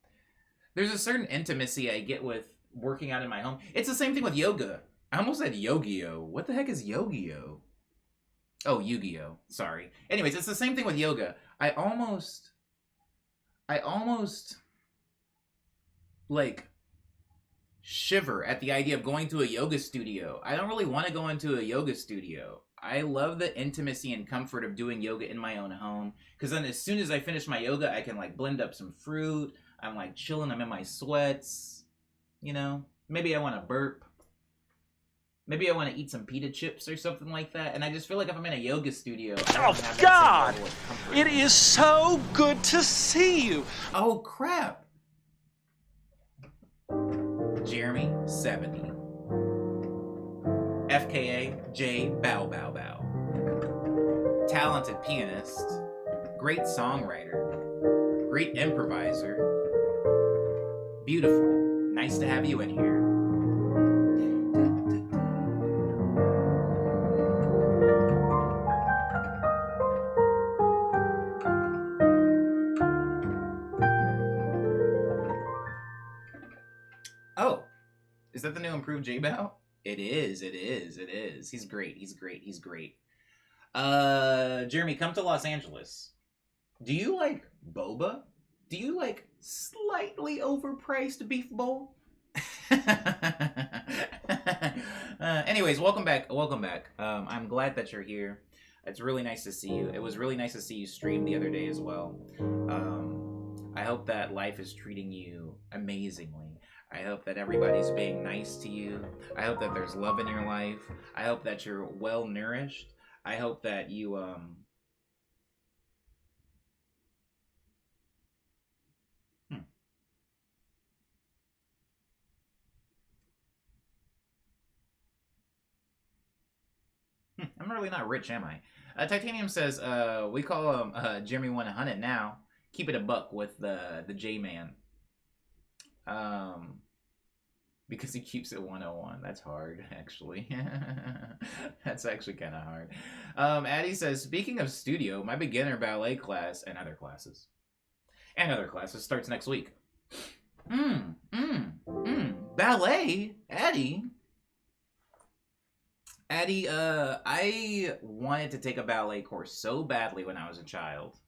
There's a certain intimacy I get with working out in my home. It's the same thing with yoga. I almost said Yogi-Oh. What the heck is Yogi-Oh? Oh, Yu-Gi-Oh. Sorry. Anyways, it's the same thing with yoga. I almost, like... shiver at the idea of going to a yoga studio. I don't really want to go into a yoga studio. I love the intimacy and comfort of doing yoga in my own home. Because then as soon as I finish my yoga, I can, like, blend up some fruit. I'm, like, chilling. I'm in my sweats. You know? Maybe I want to burp. Maybe I want to eat some pita chips or something like that. And I just feel like if I'm in a yoga studio, I don't have that God! same level of comfort. It is so good to see you. Oh, crap. Jeremy, 70. FKA, J, Bow Bow Bow. Talented pianist. Great songwriter. Great improviser. Beautiful. Nice to have you in here. Oh, is that the new improved J-Bow? It is. He's great. Jeremy, come to Los Angeles. Do you like boba? Do you like slightly overpriced beef bowl? Anyways, welcome back. I'm glad that you're here. It's really nice to see you. It was really nice to see you stream the other day as well. I hope that life is treating you amazingly. I hope that everybody's being nice to you. I hope that there's love in your life. I hope that you're well nourished. I hope that you I'm really not rich, am I? Titanium says, we call him Jeremy 100 now. Keep it a buck with the J-Man. Because he keeps it 101. That's hard, actually. That's actually kind of hard. Addie says, speaking of studio, my beginner ballet class and other classes starts next week. Ballet? Addie, I wanted to take a ballet course so badly when I was a child,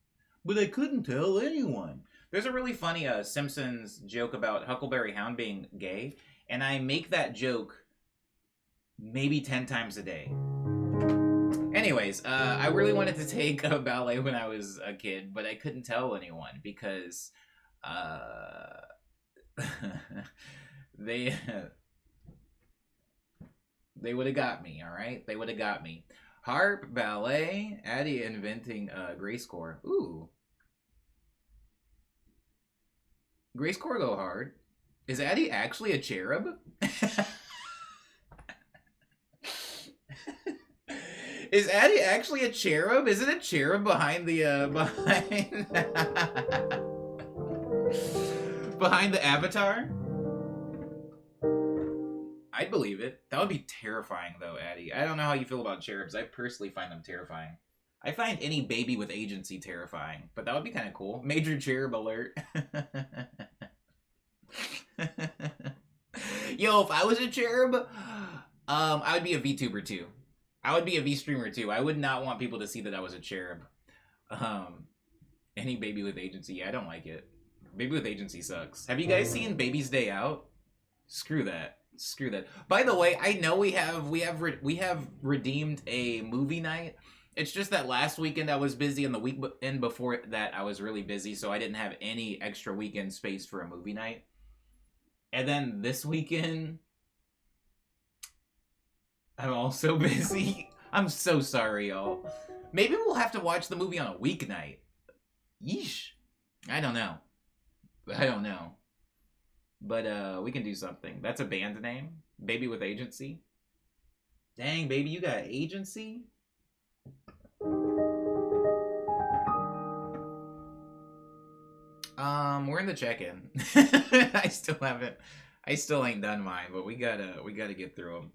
but I couldn't tell anyone. There's a really funny Simpsons joke about Huckleberry Hound being gay, and I make that joke maybe 10 times a day. Anyways, I really wanted to take a ballet when I was a kid, but I couldn't tell anyone because they would have got me, all right? They would have got me. Harp, ballet, Addie inventing Grace Corps. Ooh. Grace Corps go hard. Is Addie actually a cherub? Is Addie actually a cherub? Is it a cherub behind the behind the avatar? I'd believe it. That would be terrifying, though, Addie. I don't know how you feel about cherubs. I personally find them terrifying. I find any baby with agency terrifying, but that would be kind of cool. Major cherub alert. Yo, if I was a cherub, I would be a VTuber too. I would be a V-streamer too. I would not want people to see that I was a cherub. Any baby with agency, I don't like it. Baby with agency sucks. Have you guys seen Baby's Day Out? Screw that. Screw that. By the way, I know we have redeemed a movie night. It's just that last weekend I was busy, and the weekend before that I was really busy, so I didn't have any extra weekend space for a movie night. And then this weekend, I'm also busy. I'm so sorry, y'all. Maybe we'll have to watch the movie on a weeknight. Yeesh. I don't know. But we can do something. That's a band name. Baby with agency. Dang, baby, you got agency? We're in the check-in. I still ain't done mine, but we gotta get through them.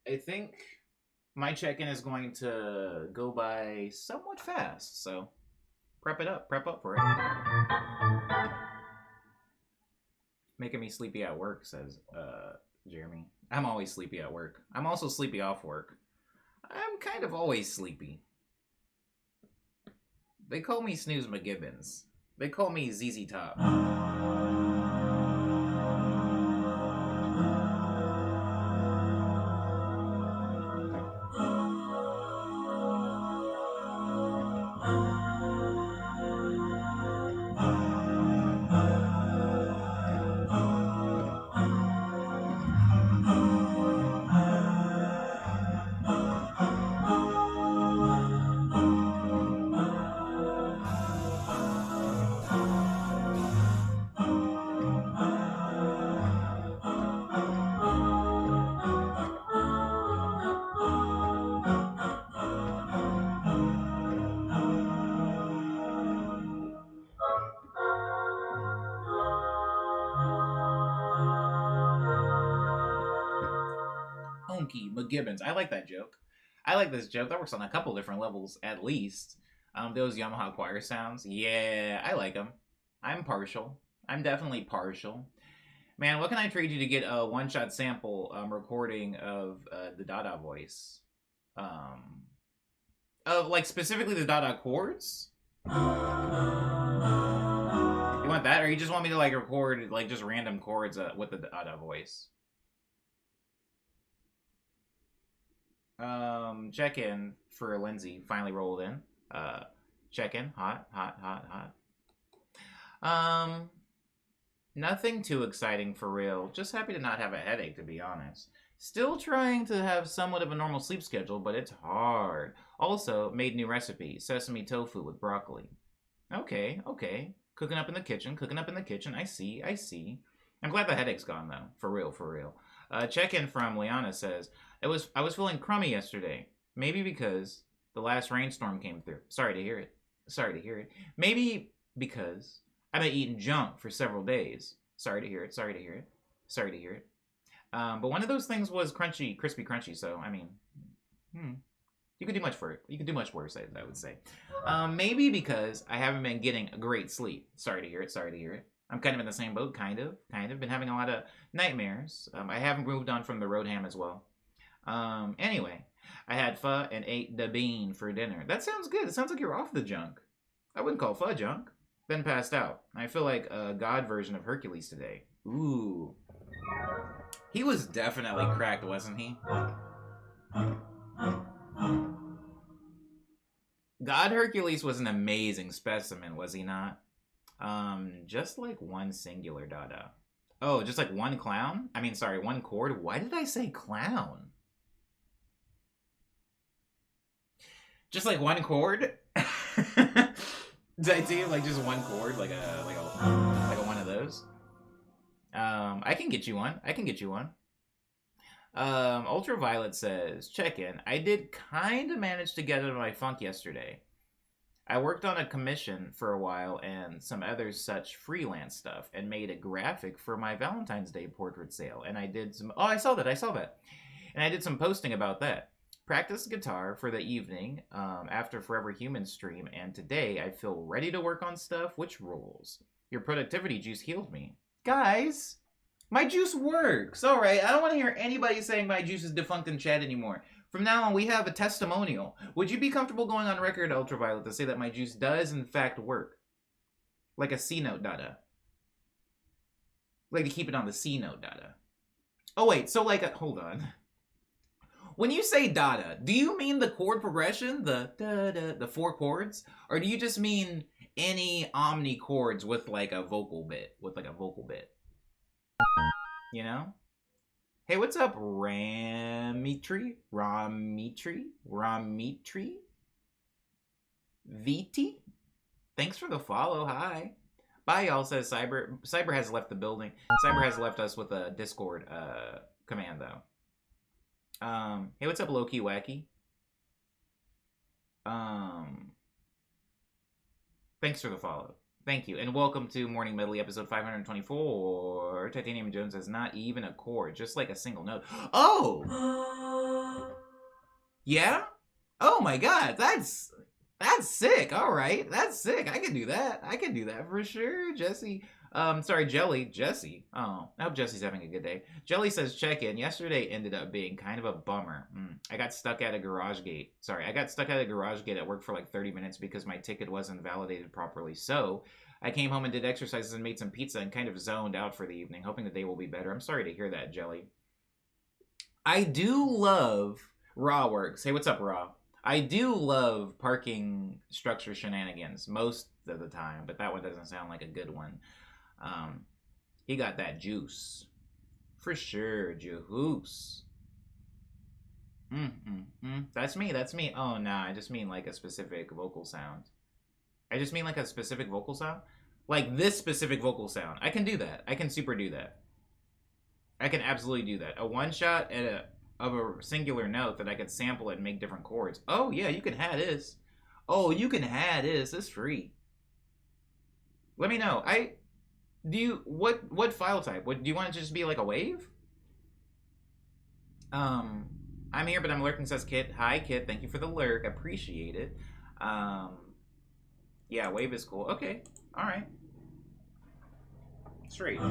I think my check-in is going to go by somewhat fast, so prep up for it. Making me sleepy at work, says Jeremy. I'm always sleepy at work. I'm also sleepy off work. I'm kind of always sleepy. They call me Snooze McGibbons. They call me ZZ Top. McGibbons. I like that joke. I like this joke. That works on a couple different levels, at least. Those Yamaha choir sounds. Yeah, I like them. I'm partial. I'm definitely partial. Man, what can I trade you to get a one-shot sample recording of the Dada voice? Of, like, specifically the Dada chords? You want that? Or you just want me to, like, record, like, just random chords with the Dada voice? Check in for Lindsay. Finally rolled in. Check in. Hot, hot, hot, hot. Nothing too exciting for real. Just happy to not have a headache, to be honest. Still trying to have somewhat of a normal sleep schedule, but it's hard. Also, made new recipe. Sesame tofu with broccoli. Okay, okay. Cooking up in the kitchen, cooking up in the kitchen. I see, I see. I'm glad the headache's gone, though. For real, for real. Check-in from Liana says, I was feeling crummy yesterday. Maybe because the last rainstorm came through. Sorry to hear it. Sorry to hear it. Maybe because I've been eating junk for several days. Sorry to hear it. Sorry to hear it. Sorry to hear it. But one of those things was crunchy, crispy crunchy. So, I mean, you could do much for it. You could do much worse, I would say. Maybe because I haven't been getting a great sleep. Sorry to hear it. Sorry to hear it. I'm kind of in the same boat, kind of. Been having a lot of nightmares. I haven't moved on from the road ham as well. Anyway, I had pho and ate the bean for dinner. That sounds good. It sounds like you're off the junk. I wouldn't call pho junk. Then passed out. I feel like a god version of Hercules today. Ooh. He was definitely cracked, wasn't he? God Hercules was an amazing specimen, was he not? Just like one singular Dada. Oh, just like one clown? I mean, sorry, one chord? Why did I say clown? Just like one chord? Did I see like just one chord? Like a one of those? I can get you one. I can get you one. Ultraviolet says, check in. I did kind of manage to get out of my funk yesterday. I worked on a commission for a while and some other such freelance stuff and made a graphic for my Valentine's Day portrait sale. And I did some... Oh, I saw that. And I did some posting about that. Practiced guitar for the evening after Forever Human stream. And today I feel ready to work on stuff, which rules. Your productivity juice healed me. Guys, my juice works. All right. I don't want to hear anybody saying my juice is defunct in chat anymore. From now on, we have a testimonial. Would you be comfortable going on record, Ultraviolet, to say that my juice does, in fact, work? Like a C-note Dada. Like to keep it on the C-note Dada. Oh, wait. So, like, hold on. When you say Dada, do you mean the chord progression? The da-da, the 4 chords? Or do you just mean any omni chords with, like, a vocal bit? You know? Hey, what's up, Ramitri? VT? Thanks for the follow. Hi. Bye, y'all, says Cyber. Cyber has left the building. Cyber has left us with a Discord command, though. Hey, what's up, Low-Key Wacky? Thanks for the follow. Thank you, and welcome to Morning Medley, episode 524. Titanium Jones has not even a chord, just like a single note. Oh! Yeah? Oh my god, that's sick. All right, that's sick. I can do that. I can do that for sure, Jesse. Sorry, Jesse. Oh, I hope Jesse's having a good day. Jelly says, check in. Yesterday ended up being kind of a bummer. I got stuck at a garage gate. I got stuck at a garage gate at work for like 30 minutes because my ticket wasn't validated properly. So I came home and did exercises and made some pizza and kind of zoned out for the evening, hoping the day will be better. I'm sorry to hear that, Jelly. I do love Raw Works. Hey, what's up, Raw? I do love parking structure shenanigans most of the time, but that one doesn't sound like a good one. He got that juice. For sure, juice. That's me. Oh, nah, I just mean like a specific vocal sound. Like this specific vocal sound. I can do that. I can super do that. I can absolutely do that. A one shot of a singular note that I could sample it and make different chords. Oh, yeah, you can have this. Oh, you can have this. It's free. Let me know. What file type? Do you want it to just be like a wave? I'm here, but I'm lurking, says Kit. Hi, Kit. Thank you for the lurk. Appreciate it. Yeah, wave is cool. Okay. All right. Straight.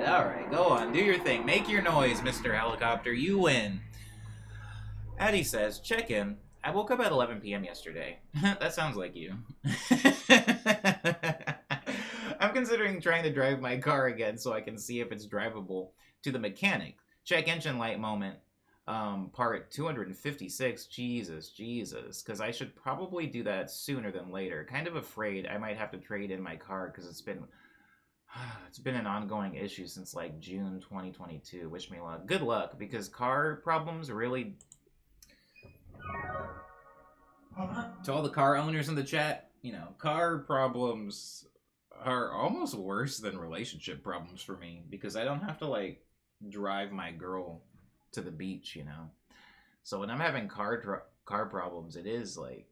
All right. Go on. Do your thing. Make your noise, Mr. Helicopter. You win. Addie says, check in. I woke up at 11 p.m. yesterday. That sounds like you. I'm considering trying to drive my car again so I can see if it's drivable to the mechanic. Check engine light moment. Part 256. Jesus. Because I should probably do that sooner than later. Kind of afraid I might have to trade in my car because it's been an ongoing issue since like June 2022. Wish me luck. Good luck, because car problems really... To all the car owners in the chat, you know, car problems are almost worse than relationship problems for me, because I don't have to, like, drive my girl to the beach, you know? So when I'm having car problems, it is, like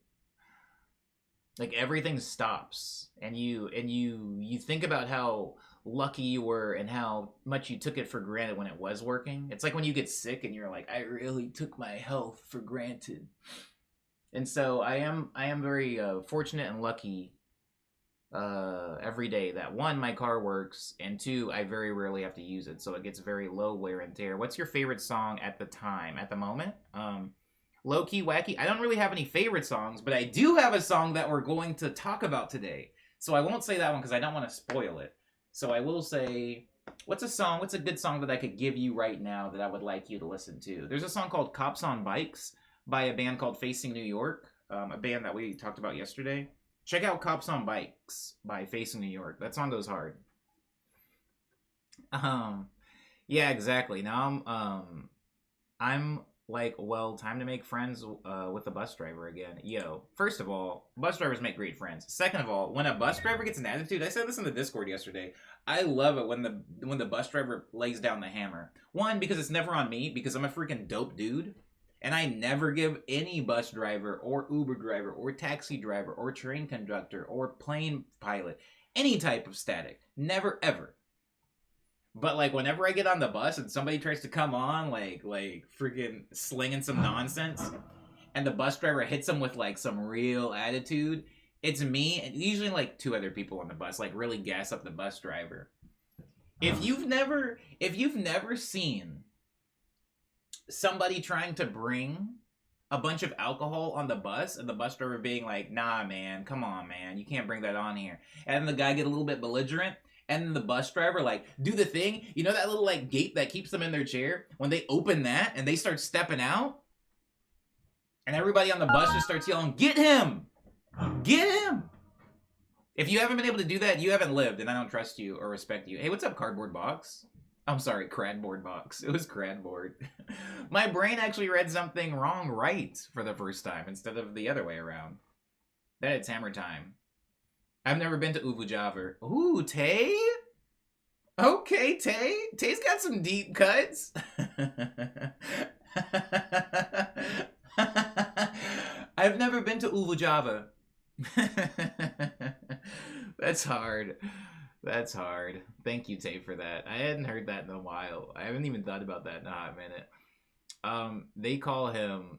everything stops, and you think about how lucky you were and how much you took it for granted when it was working. It's like when you get sick and you're like, I really took my health for granted. And so I am very fortunate and lucky every day that, one, my car works, and two, I very rarely have to use it, so it gets very low wear and tear. What's your favorite song at the moment? Low-key, wacky. I don't really have any favorite songs, but I do have a song that we're going to talk about today. So I won't say that one because I don't want to spoil it. So I will say, what's a good song that I could give you right now that I would like you to listen to? There's a song called Cops on Bikes by a band called Facing New York, a band that we talked about yesterday. Check out Cops on Bikes by Facing New York. That song goes hard. Yeah, exactly. Now I'm like, well, time to make friends with a bus driver again. Yo, first of all, bus drivers make great friends. Second of all, when a bus driver gets an attitude, I said this in the Discord yesterday, I love it when the bus driver lays down the hammer. One, because it's never on me, because I'm a freaking dope dude, and I never give any bus driver or Uber driver or taxi driver or train conductor or plane pilot any type of static. Never, ever. But, like, whenever I get on the bus and somebody tries to come on, like freaking slinging some nonsense, and the bus driver hits them with, like, some real attitude, it's me and usually, like, two other people on the bus, like, really gas up the bus driver. If you've never seen somebody trying to bring a bunch of alcohol on the bus, and the bus driver being like, nah, man, come on, man, you can't bring that on here, and then the guy get a little bit belligerent, and then the bus driver, like, do the thing. You know that little, like, gate that keeps them in their chair? When they open that and they start stepping out, and everybody on the bus just starts yelling, get him! Get him! If you haven't been able to do that, you haven't lived, and I don't trust you or respect you. Hey, what's up, Cardboard Box? I'm sorry, Cradboard Box. It was Cradboard. My brain actually read something wrong right for the first time instead of the other way around. That it's hammer time. I've never been to Uvujavir. Ooh, Tay? Okay, Tay. Tay's got some deep cuts. I've never been to Uvujavir. That's hard. That's hard. Thank you, Tay, for that. I hadn't heard that in a while. I haven't even thought about that in a hot minute. They call him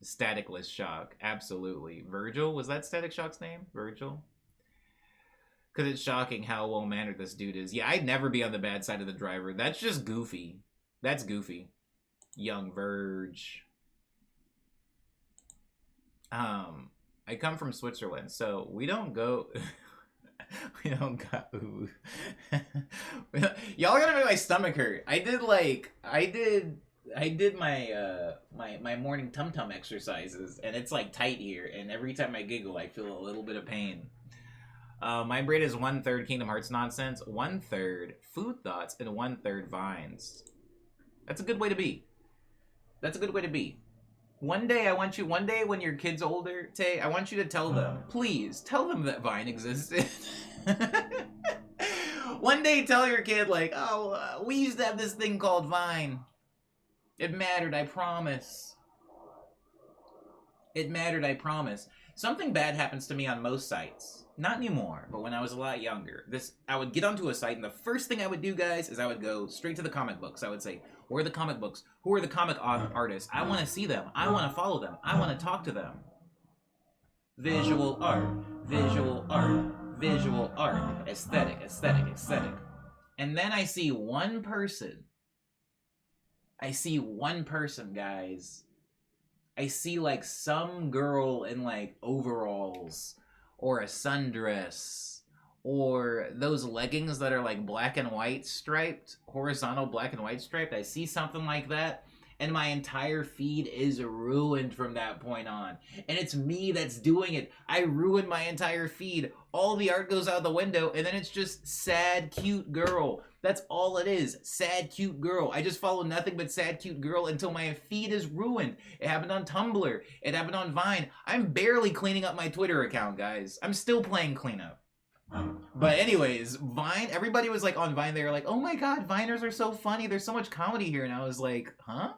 Staticless Shock. Absolutely. Virgil? Was that Static Shock's name? Virgil? Because it's shocking how well-mannered this dude is. Yeah, I'd never be on the bad side of the driver. That's just goofy. That's goofy. Young Verge. I come from Switzerland, so we don't go... we don't got... Ooh. Y'all are gonna make my stomach hurt. I did my my morning tum-tum exercises, and it's like tight here, and every time I giggle, I feel a little bit of pain. My braid is 1/3 Kingdom Hearts nonsense, 1/3 food thoughts, and 1/3 vines. That's a good way to be. That's a good way to be. One day when your kid's older, Tay, I want you to tell them, please, tell them that Vine existed. One day tell your kid, like, oh, we used to have this thing called Vine. It mattered, I promise. It mattered, I promise. Something bad happens to me on most sites. Not anymore, but when I was a lot younger. I would get onto a site, and the first thing I would do, guys, is I would go straight to the comic books. I would say, where are the comic books? Who are the comic artists? I want to see them. I want to follow them. I want to talk to them. Visual art. Visual art. Visual art. Aesthetic. Aesthetic. Aesthetic. And then I see one person. I see one person, guys. I see like some girl in like overalls or a sundress or those leggings that are like black and white striped, horizontal black and white striped. I see something like that, and my entire feed is ruined from that point on. And it's me that's doing it. I ruin my entire feed. All the art goes out the window, and then it's just sad, cute girl. That's all it is. Sad, cute girl. I just follow nothing but sad, cute girl until my feed is ruined. It happened on Tumblr. It happened on Vine. I'm barely cleaning up my Twitter account, guys. I'm still playing cleanup. But anyways, Vine, everybody was like on Vine, they were like, oh my god, Viners are so funny, there's so much comedy here, and I was like, huh?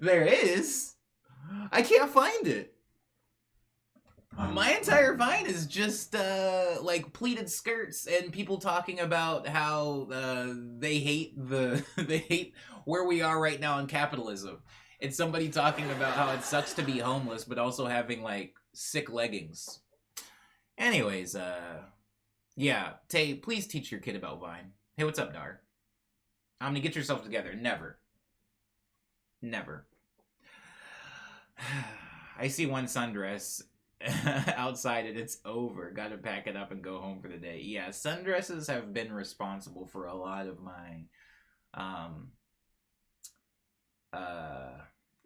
There is? I can't find it. My entire Vine is just like pleated skirts and people talking about how they hate they hate where we are right now in capitalism. It's somebody talking about how it sucks to be homeless, but also having, like, sick leggings. Anyways, yeah. Tay, please teach your kid about Vine. Hey, what's up, Dar? I'm gonna get yourself together. Never. Never. I see one sundress outside and it's over. Gotta pack it up and go home for the day. Yeah, sundresses have been responsible for a lot of my,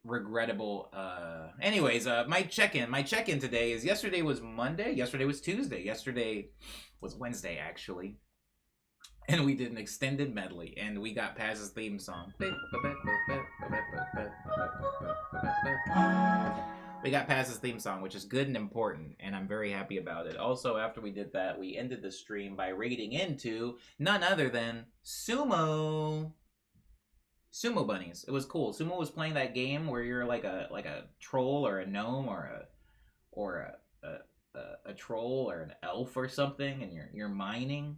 regrettable anyways, my check-in today is yesterday was Monday, yesterday was Tuesday, yesterday was Wednesday actually, and we did an extended medley and we got Paz's theme song. We got Paz's theme song, which is good and important, and I'm very happy about it. Also, after we did that, we ended the stream by raiding into none other than Sumo Bunnies. It was cool. Sumo was playing that game where you're like a troll or a gnome or a troll or an elf or something, and you're mining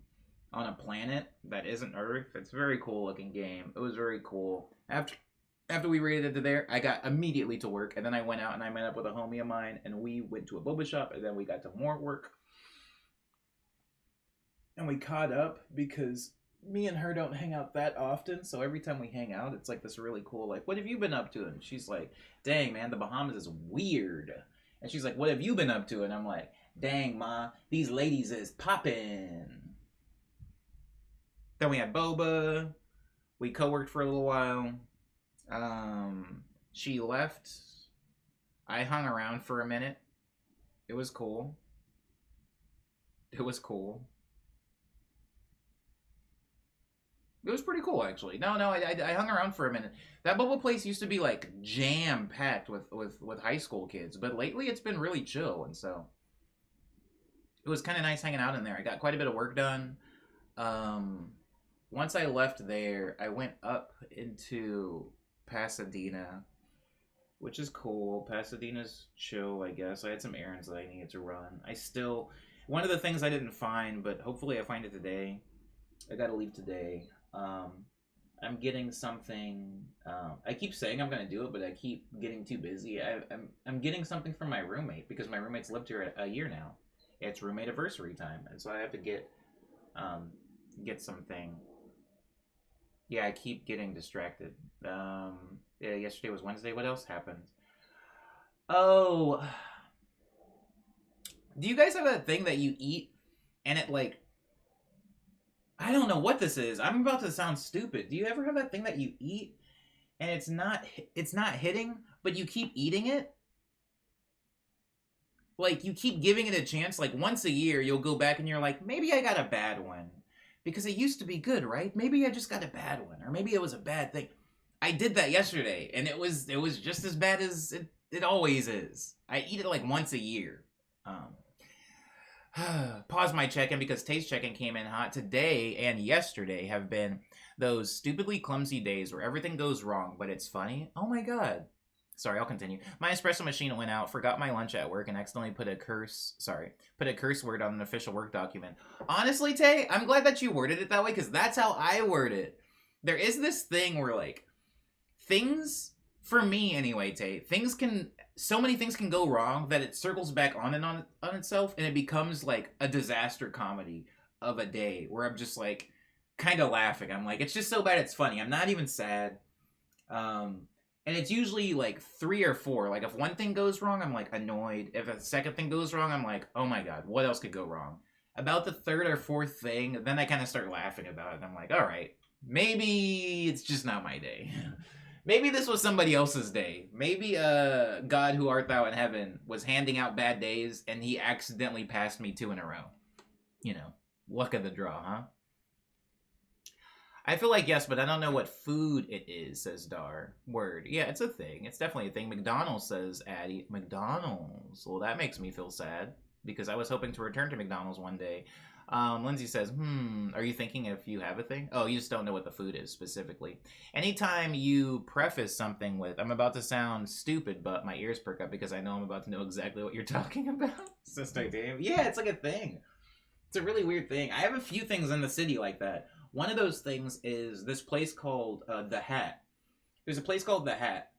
on a planet that isn't Earth. It's a very cool looking game. It was very cool. After we raided it there, I got immediately to work, and then I went out and I met up with a homie of mine, and we went to a boba shop, and then we got to more work, and we caught up because me and her don't hang out that often, so every time we hang out, it's like this really cool, like, what have you been up to? And she's like, dang, man, the Bahamas is weird. And she's like, what have you been up to? And I'm like, dang, ma, these ladies is poppin'. Then we had boba. We co-worked for a little while. She left. I hung around for a minute. It was cool. It was cool. It was pretty cool, actually. No, I hung around for a minute. That boba place used to be, like, jam-packed with high school kids, but lately it's been really chill, and so it was kind of nice hanging out in there. I got quite a bit of work done. Once I left there, I went up into Pasadena, which is cool. Pasadena's chill, I guess. I had some errands that I needed to run. One of the things I didn't find, but hopefully I find it today. I gotta leave today. I'm getting something. I keep saying I'm gonna do it, but I keep getting too busy. I'm getting something from my roommate because my roommate's lived here a year now. It's roommate anniversary time, and so I have to get something. Yeah, I keep getting distracted. Yeah, yesterday was Wednesday. What else happened? Oh, do you guys have that thing that you eat and it like? I don't know what this is. I'm about to sound stupid. Do you ever have that thing that you eat and it's not hitting, but you keep eating it? Like, you keep giving it a chance. Like, once a year, you'll go back and you're like, maybe I got a bad one. Because it used to be good, right? Maybe I just got a bad one. Or maybe it was a bad thing. I did that yesterday, and it was just as bad as it always is. I eat it like once a year. Pause my check-in because Taste check-in came in hot. Today and yesterday have been those stupidly clumsy days where everything goes wrong, but it's funny. Oh my god. Sorry, I'll continue. My espresso machine went out, forgot my lunch at work, and accidentally put a curse word on an official work document. Honestly, Tay, I'm glad that you worded it that way, because that's how I word it. There is this thing where, like, things, for me anyway, Tay, so many things can go wrong that it circles back on itself, and it becomes, like, a disaster comedy of a day, where I'm just like, kind of laughing. I'm like, it's just so bad it's funny. I'm not even sad. And it's usually like 3 or 4. Like if one thing goes wrong, I'm like annoyed. If a second thing goes wrong, I'm like, oh my god, what else could go wrong? About the 3rd or 4th thing, then I kind of start laughing about it. And I'm like, all right, maybe it's just not my day. Maybe this was somebody else's day. Maybe God who art thou in heaven was handing out bad days and he accidentally passed me 2 in a row. You know, luck of the draw, huh? I feel like yes, but I don't know what food it is, says Dar. Word. Yeah, it's a thing. It's definitely a thing. McDonald's, says Addie. McDonald's. Well, that makes me feel sad because I was hoping to return to McDonald's one day. Lindsay says, are you thinking if you have a thing? Oh, you just don't know what the food is specifically. Anytime you preface something with, I'm about to sound stupid, but my ears perk up because I know I'm about to know exactly what you're talking about. Sister Dave. Yeah, it's like a thing. It's a really weird thing. I have a few things in the city like that. One of those things is this place called The Hat. There's a place called The Hat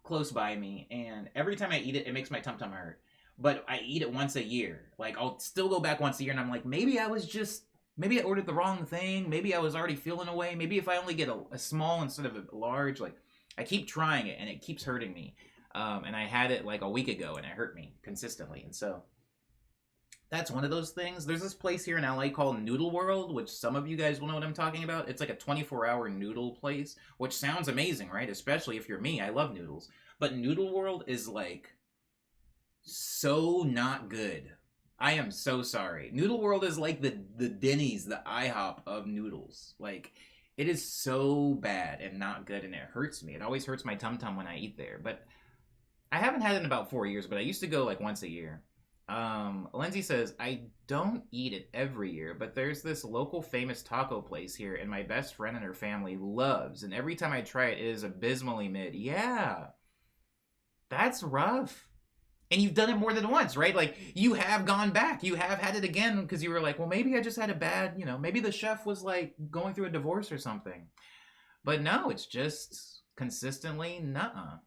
close by me, and every time I eat it, it makes my tum-tum hurt. But I eat it once a year. Like, I'll still go back once a year, and I'm like, maybe I ordered the wrong thing. Maybe I was already feeling away. Maybe if I only get a small instead of a large, like, I keep trying it, and it keeps hurting me. And I had it, like, a week ago, and it hurt me consistently, and so that's one of those things. There's this place here in LA called Noodle World, which some of you guys will know what I'm talking about. It's like a 24-hour noodle place, which sounds amazing, right? Especially if you're me. I love noodles. But Noodle World is like so not good. I am so sorry. Noodle World is like the Denny's, the IHOP of noodles. Like, it is so bad and not good, and it hurts me. It always hurts my tum-tum when I eat there. But I haven't had it in about 4 years, but I used to go like once a year. Lindsay says, I don't eat it every year, but there's this local famous taco place here, and my best friend and her family loves, and every time I try it, it is abysmally mid. Yeah. That's rough. And you've done it more than once, right? Like, you have gone back. You have had it again because you were like, well, maybe I just had a bad, maybe the chef was, like, going through a divorce or something. But no, it's just consistently nuh-uh.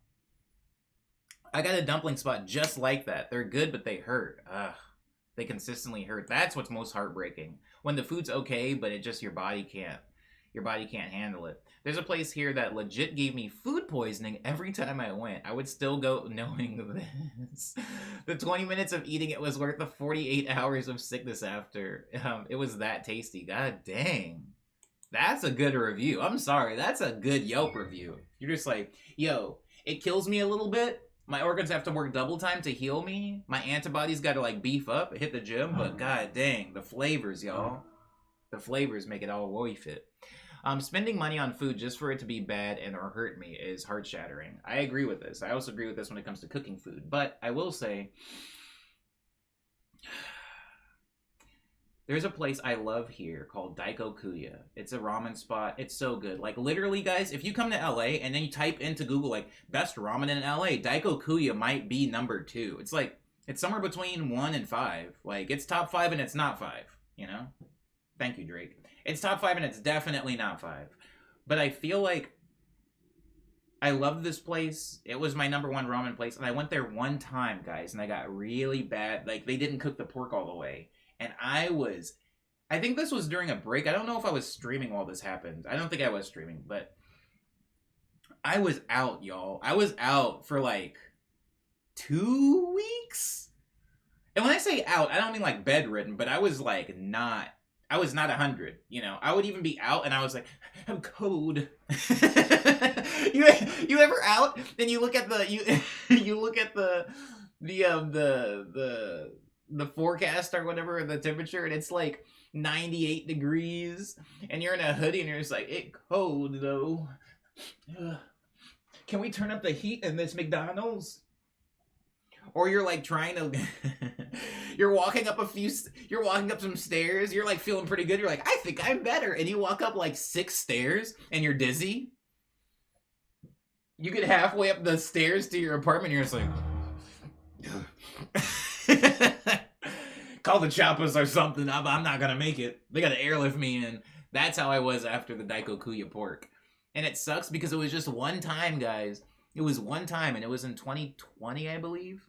I got a dumpling spot just like that. They're good, but they hurt. Ugh. They consistently hurt. That's what's most heartbreaking. When the food's okay, but it just, your body can't handle it. There's a place here that legit gave me food poisoning every time I went. I would still go knowing this. The 20 minutes of eating it was worth the 48 hours of sickness after. It was that tasty. God dang. That's a good review. I'm sorry. That's a good Yelp review. You're just like, yo, it kills me a little bit. My organs have to work double time to heal me. My antibodies got to, like, beef up, hit the gym. But god dang, the flavors, y'all. The flavors make it all worth it. Spending money on food just for it to be bad and or hurt me is heart-shattering. I agree with this. I also agree with this when it comes to cooking food. But I will say, there's a place I love here called Daikokuya. It's a ramen spot. It's so good. Like, literally, guys, if you come to LA and then you type into Google, like, best ramen in LA, Daikokuya might be number 2. It's like, it's somewhere between 1 and 5. Like, it's top 5 and it's not 5, you know? Thank you, Drake. It's top 5 and it's definitely not 5. But I feel like I love this place. It was my number 1 ramen place. And I went there one time, guys, and I got really bad. Like, they didn't cook the pork all the way. And I think this was during a break. I don't know if I was streaming while this happened. I don't think I was streaming, but I was out, y'all. I was out for like 2 weeks. And when I say out, I don't mean like bedridden, but I was like not 100, I would even be out and I was like, I'm cold. you ever out and you look at you look at the forecast or whatever, the temperature, and it's like 98 degrees and you're in a hoodie and you're just like, it cold though. Can we turn up the heat in this McDonald's? Or you're like trying to you're walking up some stairs, you're like feeling pretty good, you're like, I think I'm better, and you walk up like 6 stairs and you're dizzy. You get halfway up the stairs to your apartment and you're just like call the choppers or something. I'm not gonna make it. They gotta airlift me in. That's how I was after the Daikokuya pork. And it sucks because it was just one time, guys. It was one time, and it was in 2020, I believe.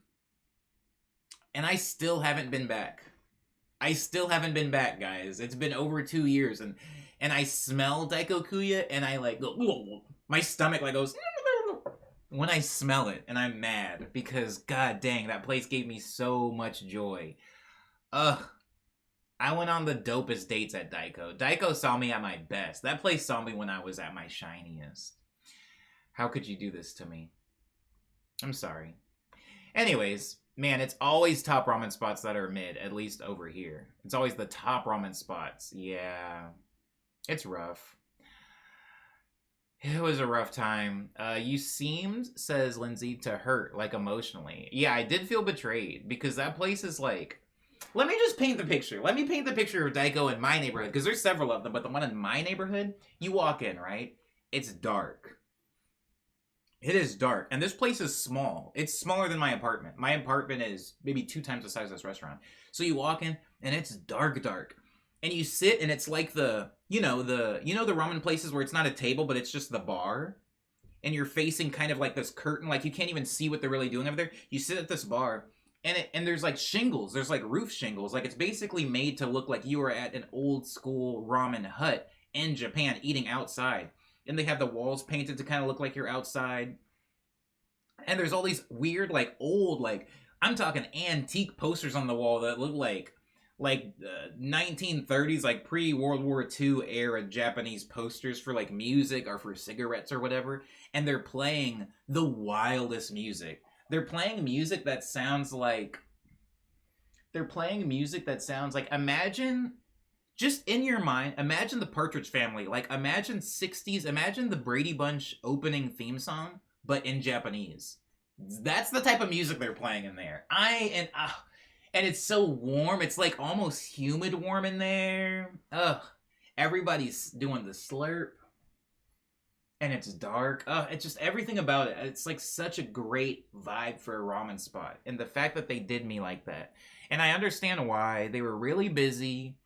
And I still haven't been back. I still haven't been back, guys. It's been over 2 years, and I smell Daikokuya, and I like go, my stomach like goes when I smell it, and I'm mad because god dang, that place gave me so much joy. Ugh. I went on the dopest dates at Daiko. Daiko saw me at my best. That place saw me when I was at my shiniest. How could you do this to me? I'm sorry. Anyways, man, it's always top ramen spots that are mid, at least over here. It's always the top ramen spots. Yeah. It's rough. It was a rough time. You seemed, says Lindsay, to hurt, like emotionally. Yeah, I did feel betrayed because that place is like... Let me just paint the picture. Let me paint the picture of Daiko in my neighborhood, because there's several of them, but the one in my neighborhood, you walk in, right? It's dark. It is dark, and this place is small. It's smaller than my apartment. My apartment is maybe 2 times the size of this restaurant. So you walk in, and it's dark. And you sit, and it's like the ramen places where it's not a table, but it's just the bar, and you're facing kind of like this curtain, like you can't even see what they're really doing over there. You sit at this bar, and there's like shingles, there's like roof shingles, like it's basically made to look like you are at an old school ramen hut in Japan eating outside. And they have the walls painted to kind of look like you're outside. And there's all these weird, like old, like I'm talking antique posters on the wall that look like 1930s, like pre-World War II era Japanese posters for like music or for cigarettes or whatever. And they're playing the wildest music. They're playing music that sounds like... Imagine, just in your mind, imagine the Partridge Family. Like, imagine 60s, imagine the Brady Bunch opening theme song, but in Japanese. That's the type of music they're playing in there. And it's so warm. It's like almost humid warm in there. Ugh. Everybody's doing the slurp. And it's dark. It's just everything about it. It's like such a great vibe for a ramen spot. And the fact that they did me like that. And I understand why. They were really busy.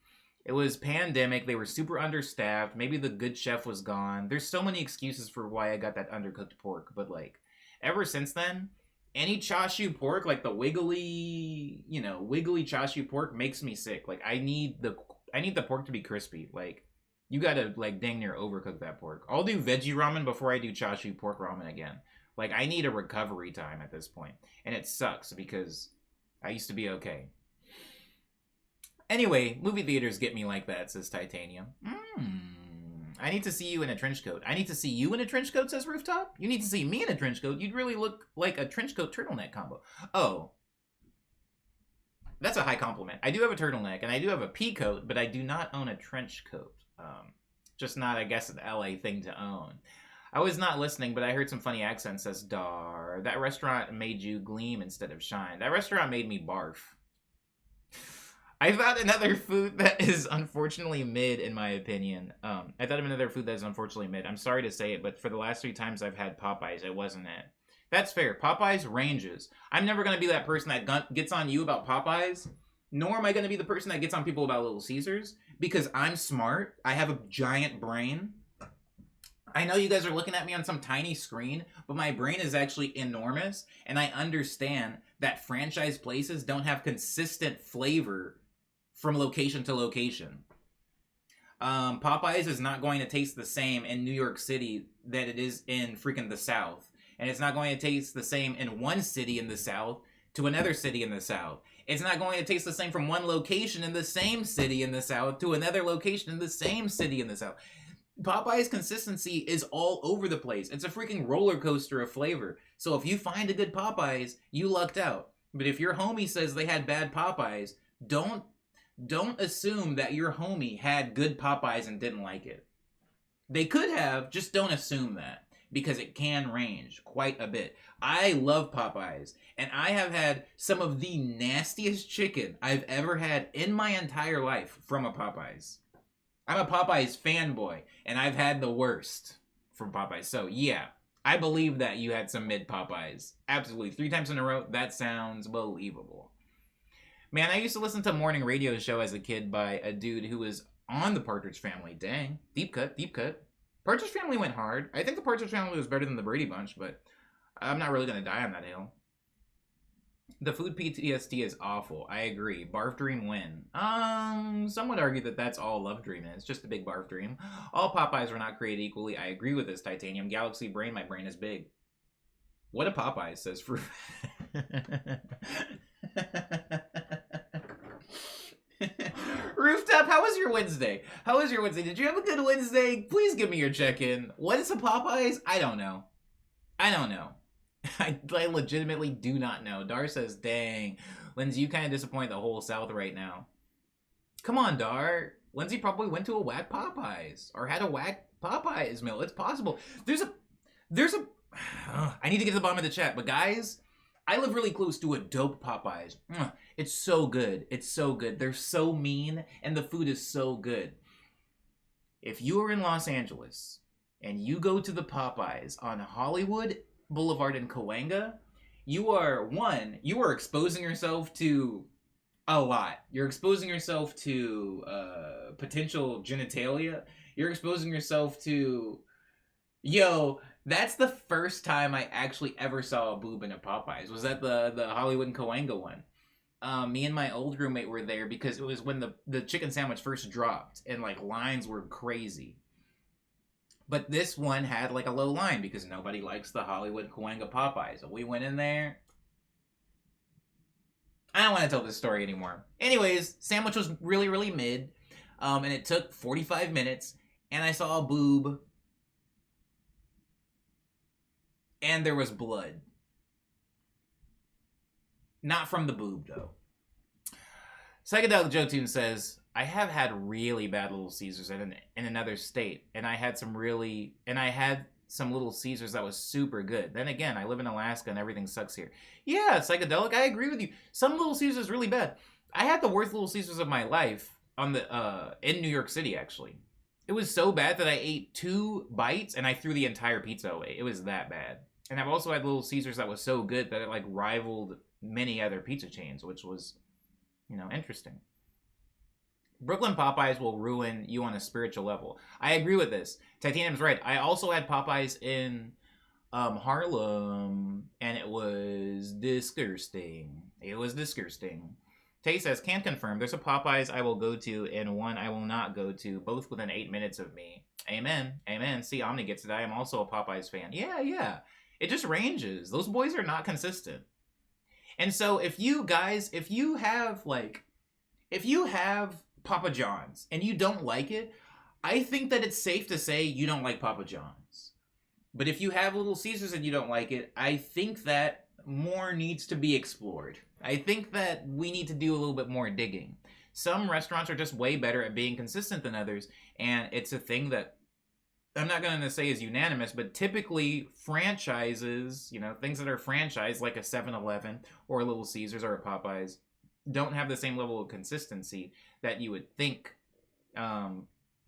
It was pandemic. They were super understaffed. Maybe the good chef was gone. There's so many excuses for why I got that undercooked pork. But like, ever since then, any chashu pork, like the wiggly chashu pork makes me sick. Like I need the pork to be crispy. Like, you gotta, like, dang near overcook that pork. I'll do veggie ramen before I do chashu pork ramen again. Like, I need a recovery time at this point. And it sucks because I used to be okay. Anyway, movie theaters get me like that, says Titanium. I need to see you in a trench coat. I need to see you in a trench coat, says Rooftop. You need to see me in a trench coat. You'd really look like a trench coat turtleneck combo. Oh. That's a high compliment. I do have a turtleneck, and I do have a pea coat, but I do not own a trench coat. Just not, I guess, an LA thing to own. I was not listening, but I heard some funny accents, says Dar. That restaurant made you gleam instead of shine. That restaurant made me barf. I thought another food that is unfortunately mid, in my opinion. I'm sorry to say it, but for the last 3 times I've had Popeyes, it wasn't it. That's fair. Popeyes ranges. I'm never going to be that person that gets on you about Popeyes, nor am I going to be the person that gets on people about Little Caesars, because I'm smart. I have a giant brain. I know you guys are looking at me on some tiny screen, but my brain is actually enormous, and I understand that franchise places don't have consistent flavor from location to location. Popeyes is not going to taste the same in New York City that it is in freaking the South. And it's not going to taste the same in one city in the South to another city in the South. It's not going to taste the same from one location in the same city in the South to another location in the same city in the South. Popeye's consistency is all over the place. It's a freaking roller coaster of flavor. So if you find a good Popeyes, you lucked out. But if your homie says they had bad Popeyes, don't assume that your homie had good Popeyes and didn't like it. They could have, just don't assume that, because it can range quite a bit. I love Popeyes, and I have had some of the nastiest chicken I've ever had in my entire life from a Popeyes. I'm a Popeyes fanboy, and I've had the worst from Popeyes. So yeah, I believe that you had some mid Popeyes. Absolutely. 3 times in a row, that sounds believable. Man, I used to listen to a morning radio show as a kid by a dude who was on the Partridge Family. Dang. Deep cut. Partridge Family went hard. I think the Partridge Family was better than the Brady Bunch, but I'm not really going to die on that hill. The food PTSD is awful. I agree. Barf dream win. Some would argue that that's all Love Dream is. Just a big barf dream. All Popeyes were not created equally. I agree with this, Titanium. Galaxy Brain, my brain is big. What a Popeyes, says Fruit. Rooftop, how was your Wednesday? How was your Wednesday? Did you have a good Wednesday? Please give me your check-in. What is a Popeyes? I don't know. I don't know. I legitimately do not know. Dar says, dang. Lindsay, you kind of disappoint the whole South right now. Come on, Dar. Lindsay probably went to a whack Popeyes. Or had a whack Popeyes meal. It's possible. There's a... I need to get to the bottom of the chat. But guys, I live really close to a dope Popeyes. It's so good. It's so good. They're so mean. And the food is so good. If you are in Los Angeles and you go to the Popeyes on Hollywood Boulevard in Cahuenga, you are exposing yourself to a lot. You're exposing yourself to potential genitalia. You're exposing yourself to, that's the first time I actually ever saw a boob in a Popeyes. Was that the Hollywood and Cahuenga one? Me and my old roommate were there because it was when the chicken sandwich first dropped and like lines were crazy. But this one had like a low line because nobody likes the Hollywood Cahuenga Popeyes. So we went in there. I don't want to tell this story anymore. Anyways, sandwich was really, really mid. And it took 45 minutes. And I saw a boob. And there was blood. Not from the boob, though. Psychedelic Jotun says, I have had really bad Little Caesars in another state, and I had some Little Caesars that was super good. Then again, I live in Alaska and everything sucks here. Yeah, Psychedelic, I agree with you. Some Little Caesars really bad. I had the worst Little Caesars of my life in New York City, actually. It was so bad that I ate 2 bites and I threw the entire pizza away. It was that bad. And I've also had Little Caesars that was so good that it like rivaled many other pizza chains, which was, interesting. Brooklyn Popeyes will ruin you on a spiritual level. I agree with this. Titanium's right. I also had Popeyes in Harlem, and it was disgusting. It was disgusting. Tay says, can't confirm. There's a Popeyes I will go to and one I will not go to, both within 8 minutes of me. Amen. Amen. See, Omni gets it. I am also a Popeyes fan. Yeah. It just ranges. Those boys are not consistent. And so if you have Papa John's and you don't like it, I think that it's safe to say you don't like Papa John's. But if you have Little Caesars and you don't like it, I think that more needs to be explored. I think that we need to do a little bit more digging. Some restaurants are just way better at being consistent than others, and it's a thing that I'm not going to say is unanimous, but typically franchises, things that are franchised like a 7-Eleven or a Little Caesars or a Popeyes, don't have the same level of consistency that you would think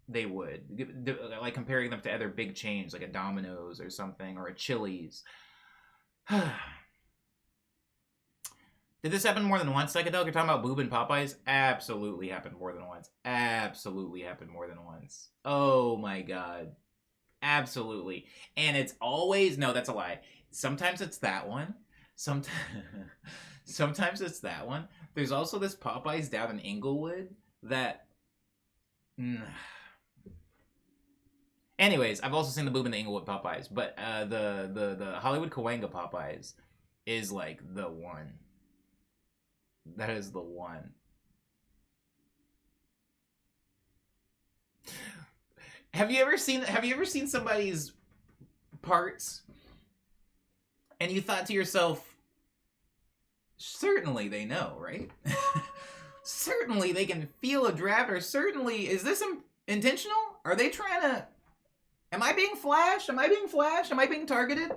they would. Like comparing them to other big chains like a Domino's or something, or a Chili's. Did this happen more than once, Psychedelic? You're talking about boob and Popeyes? Absolutely happened more than once. Absolutely happened more than once. Oh my god. Absolutely. And it's always... No, that's a lie. Sometimes it's that one. Sometimes it's that one. There's also this Popeyes down in Inglewood that... Anyways, I've also seen the boob in the Inglewood Popeyes, but the Hollywood Cahuenga Popeyes is like the one. That is the one. Have you ever seen somebody's parts and you thought to yourself, certainly they know, right? Certainly they can feel a draft, or certainly, is this intentional? Are they trying to... Am I being flashed? Am I being flashed? Am I being targeted?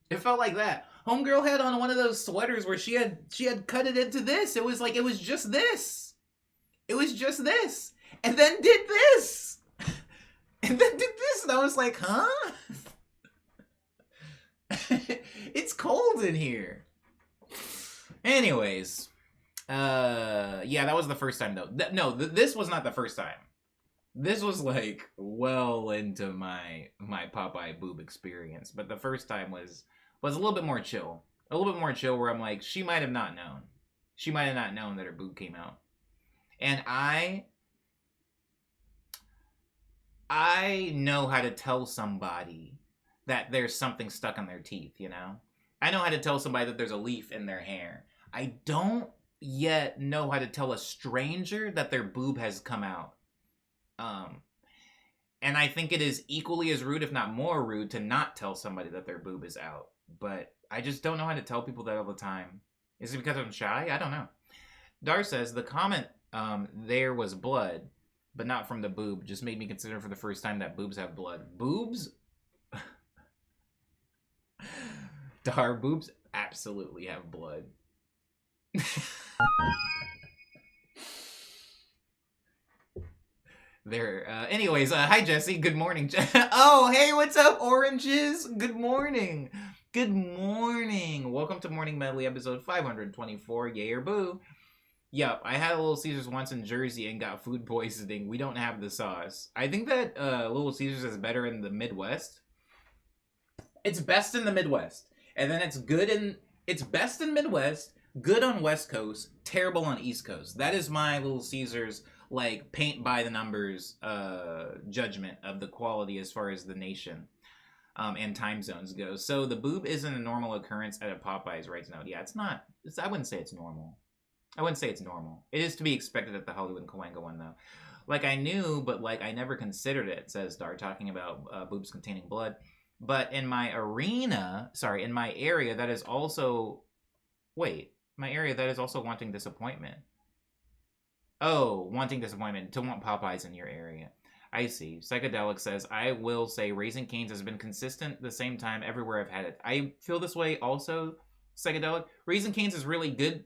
It felt like that. Homegirl had on one of those sweaters where she had cut it into this. It was just this. It was just this. And then did this. And then did this. And I was like, huh? It's cold in here. Anyways. Yeah, that was the first time though. This was not the first time. This was like well into my Popeye boob experience. But the first time was a little bit more chill. A little bit more chill where I'm like, she might have not known. She might have not known that her boob came out. And I know how to tell somebody that there's something stuck on their teeth, you know? I know how to tell somebody that there's a leaf in their hair. I don't yet know how to tell a stranger that their boob has come out. And I think it is equally as rude, if not more rude, to not tell somebody that their boob is out. But I just don't know how to tell people that all the time. Is it because I'm shy? I don't know. Dar says, the comment there was blood, but not from the boob. Just made me consider for the first time that boobs have blood. Boobs? Dar, boobs absolutely have blood. There. Anyways, hi Jesse. Good morning. Oh, hey, what's up, oranges? Good morning. Good morning. Welcome to Morning Medley, episode 524. Yay or boo? Yep, I had a Little Caesars once in Jersey and got food poisoning. We don't have the sauce. I think that Little Caesars is better in the Midwest. It's best in the Midwest, and then it's best in Midwest, good on West Coast, terrible on East Coast. That is my Little Caesars, like, paint by the numbers judgment of the quality as far as the nation and time zones go. So the boob isn't a normal occurrence at a Popeyes right now. Yeah, it's not. I wouldn't say it's normal. I wouldn't say it's normal. It is to be expected at the Hollywood and Cahuenga one, though. Like, I knew, but, like, I never considered it, says Dar, talking about boobs containing blood. But in my in my area, that is also... Wait, my area, that is also wanting disappointment. Oh, wanting disappointment. To want Popeyes in your area. I see. Psychedelic says, I will say Raising Cane's has been consistent the same time everywhere I've had it. I feel this way also, Psychedelic. Raising Cane's is really good.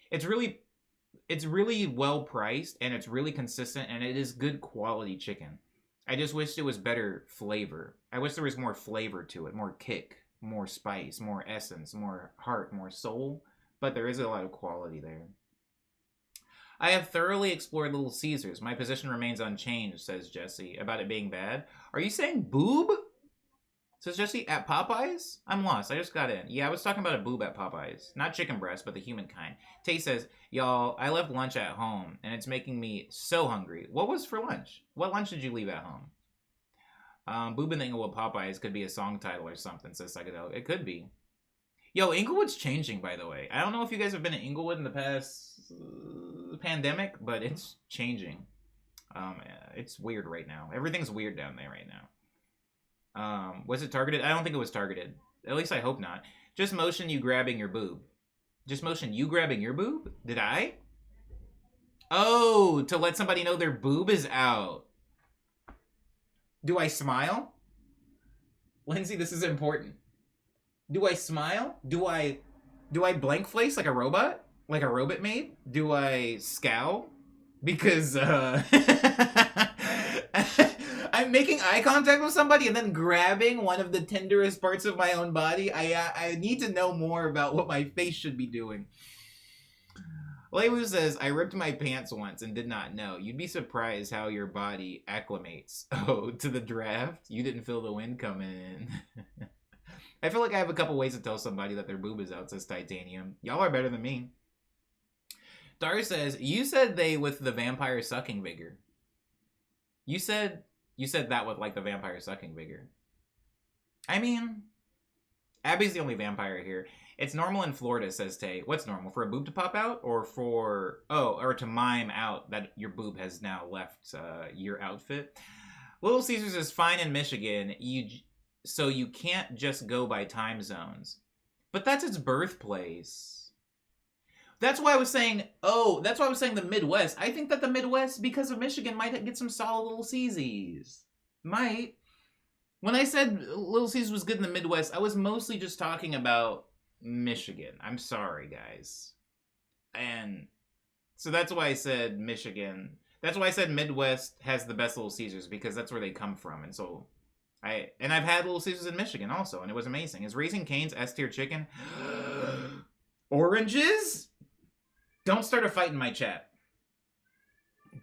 It's really well priced, and it's really consistent, and it is good quality chicken. I just wish it was better flavor. I wish there was more flavor to it, more kick, more spice, more essence, more heart, more soul. But there is a lot of quality there. I have thoroughly explored Little Caesars. My position remains unchanged, says Jesse, about it being bad. Are you saying boob? Says Jesse, at Popeyes? I'm lost. I just got in. Yeah, I was talking about a boob at Popeyes. Not chicken breast, but the human kind. Tay says, y'all, I left lunch at home, and it's making me so hungry. What was for lunch? What lunch did you leave at home? Boob in the Inglewood Popeyes could be a song title or something, says Psychedelic. It could be. Yo, Inglewood's changing, by the way. I don't know if you guys have been to Inglewood in the past pandemic, but it's changing. It's weird right now. Everything's weird down there right now. Was it targeted? I don't think it was targeted. At least I hope not. Just motion you grabbing your boob. Just motion you grabbing your boob? Did I? Oh, to let somebody know their boob is out. Do I smile? Lindsay, this is important. Do I smile? Do I blank face like a robot? Like a robot maid? Do I scowl? Because, I'm making eye contact with somebody and then grabbing one of the tenderest parts of my own body. I need to know more about what my face should be doing. Leiwu says, I ripped my pants once and did not know. You'd be surprised how your body acclimates. Oh, to the draft? You didn't feel the wind coming in. I feel like I have a couple ways to tell somebody that their boob is out, says Titanium. Y'all are better than me. Dar says, you said they with the vampire sucking vigor. You said that with, like, the vampire sucking vigor. I mean, Abby's the only vampire here. It's normal in Florida, says Tay. What's normal? For a boob to pop out? Or or to mime out that your boob has now left your outfit? Little Caesars is fine in Michigan, so you can't just go by time zones. But that's its birthplace. That's why I was saying, the Midwest. I think that the Midwest, because of Michigan, might get some solid Little Caesars. Might. When I said Little Caesars was good in the Midwest, I was mostly just talking about Michigan. I'm sorry, guys. And so that's why I said Michigan. That's why I said Midwest has the best Little Caesars, because that's where they come from. And so I've had Little Caesars in Michigan also, and it was amazing. Is Raising Cane's S-tier chicken? Oranges? Don't start a fight in my chat.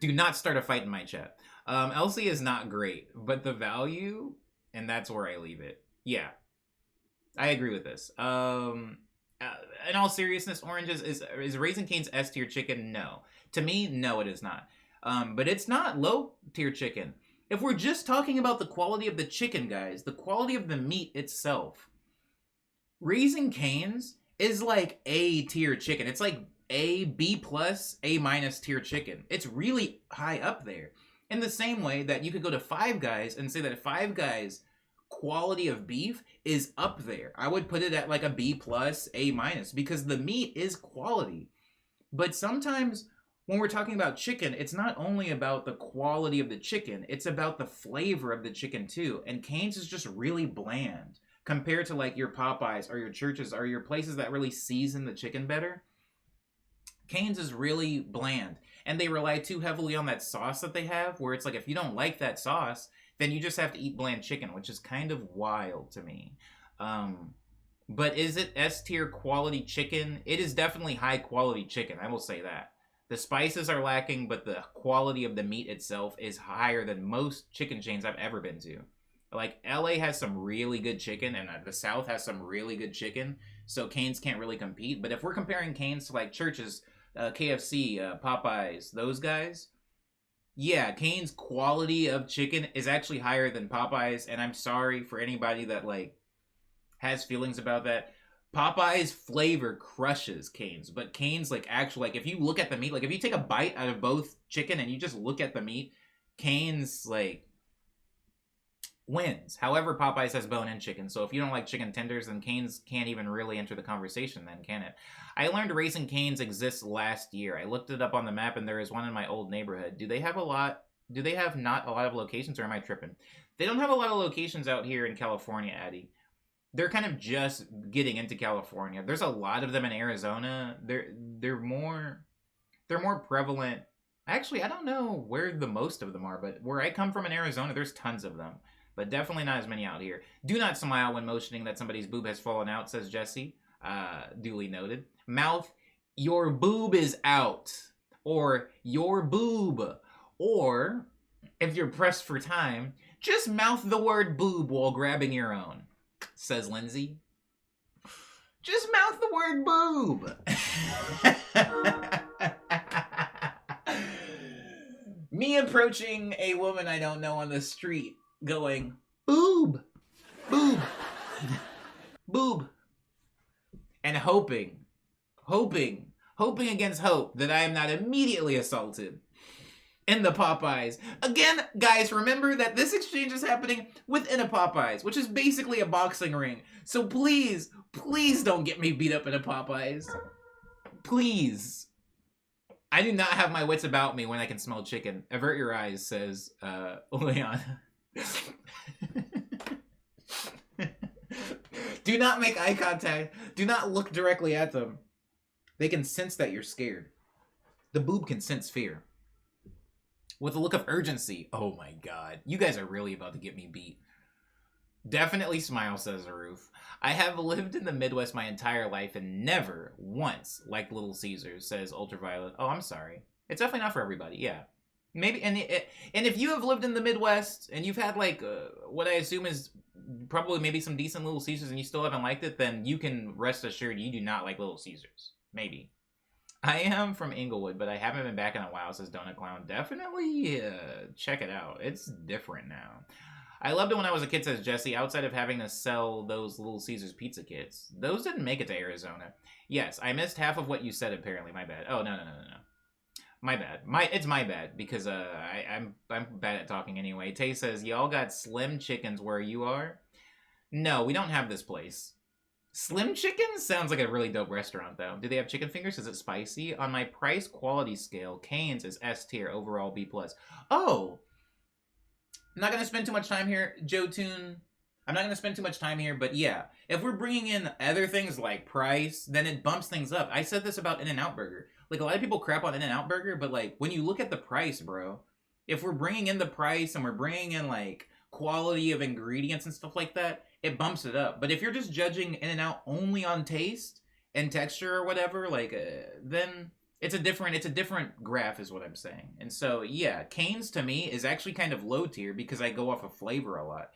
Do not start a fight in my chat. Elsie is not great, but the value, and that's where I leave it. Yeah, I agree with this. in all seriousness, Oranges, is Raising Cane's S tier chicken? No. To me, no, it is not. But it's not low tier chicken. If we're just talking about the quality of the chicken, guys, the quality of the meat itself, Raising Cane's is like A tier chicken. It's like A, B plus, A minus tier chicken. It's really high up there. In the same way that you could go to Five Guys and say that Five Guys quality of beef is up there. I would put it at like a B plus, A minus, because the meat is quality. But sometimes when we're talking about chicken, it's not only about the quality of the chicken, it's about the flavor of the chicken too. And Cane's is just really bland compared to like your Popeyes or your Churches or your places that really season the chicken better. Cane's is really bland, and they rely too heavily on that sauce that they have, where it's like if you don't like that sauce, then you just have to eat bland chicken, which is kind of wild to me. But is it S tier quality chicken? It is definitely high quality chicken, I will say that. The spices are lacking, but the quality of the meat itself is higher than most chicken chains I've ever been to. Like, LA has some really good chicken, and the South has some really good chicken, so Cane's can't really compete. But if we're comparing Cane's to, like, Churches, KFC, Popeyes, those guys, yeah, Cane's quality of chicken is actually higher than Popeyes, and I'm sorry for anybody that, like, has feelings about that. Popeye's flavor crushes Cane's, but Cane's, like, actually, like, if you look at the meat, like, if you take a bite out of both chicken and you just look at the meat, Cane's, like, wins. However, Popeyes has bone-in chicken, so if you don't like chicken tenders, then Cane's can't even really enter the conversation then, can it? I learned Raising Cane's exists last year. I looked it up on the map, and there is one in my old neighborhood. Do they have not a lot of locations, or am I tripping? They don't have a lot of locations out here in California, Addy. They're kind of just getting into California. There's a lot of them in Arizona. They're more prevalent. Actually, I don't know where the most of them are, but where I come from in Arizona, there's tons of them. But definitely not as many out here. Do not smile when motioning that somebody's boob has fallen out, says Jesse. Duly noted. Mouth, your boob is out. Or, your boob. Or, if you're pressed for time, just mouth the word boob while grabbing your own, says Lindsay. Just mouth the word boob. Me approaching a woman I don't know on the street, going, boob, boob, boob, and hoping against hope that I am not immediately assaulted in the Popeyes. Again, guys, remember that this exchange is happening within a Popeyes, which is basically a boxing ring. So please, please don't get me beat up in a Popeyes. Please. I do not have my wits about me when I can smell chicken. Avert your eyes, says Leon. Do not make eye contact. Do not look directly at them. They can sense that you're scared. The boob can sense fear. With a look of urgency. Oh my god. You guys are really about to get me beat. Definitely smile, says Aruf. I have lived in the Midwest my entire life and never once liked Little Caesars, says Ultraviolet. Oh, I'm sorry. It's definitely not for everybody, yeah. Maybe, and if you have lived in the Midwest and you've had like what I assume is probably maybe some decent Little Caesars and you still haven't liked it, then you can rest assured you do not like Little Caesars. Maybe. I am from Inglewood, but I haven't been back in a while, says Donut Clown. Definitely check it out. It's different now. I loved it when I was a kid, says Jesse, outside of having to sell those Little Caesars pizza kits. Those didn't make it to Arizona. Yes, I missed half of what you said, apparently. My bad. Oh, no. My bad. It's my bad, because I'm bad at talking anyway. Tay says, y'all got Slim Chickens where you are? No, we don't have this place. Slim Chickens sounds like a really dope restaurant, though. Do they have chicken fingers? Is it spicy? On my price quality scale, Cane's is S tier, overall B+. Oh! I'm not going to spend too much time here, Joe Toon. I'm not going to spend too much time here, but yeah. If we're bringing in other things like price, then it bumps things up. I said this about In-N-Out Burger. Like, a lot of people crap on In-N-Out Burger, but, like, when you look at the price, bro, if we're bringing in the price and we're bringing in, like, quality of ingredients and stuff like that, it bumps it up. But if you're just judging In-N-Out only on taste and texture or whatever, like, then it's a different graph is what I'm saying. And so, yeah, Cane's to me is actually kind of low tier because I go off of flavor a lot.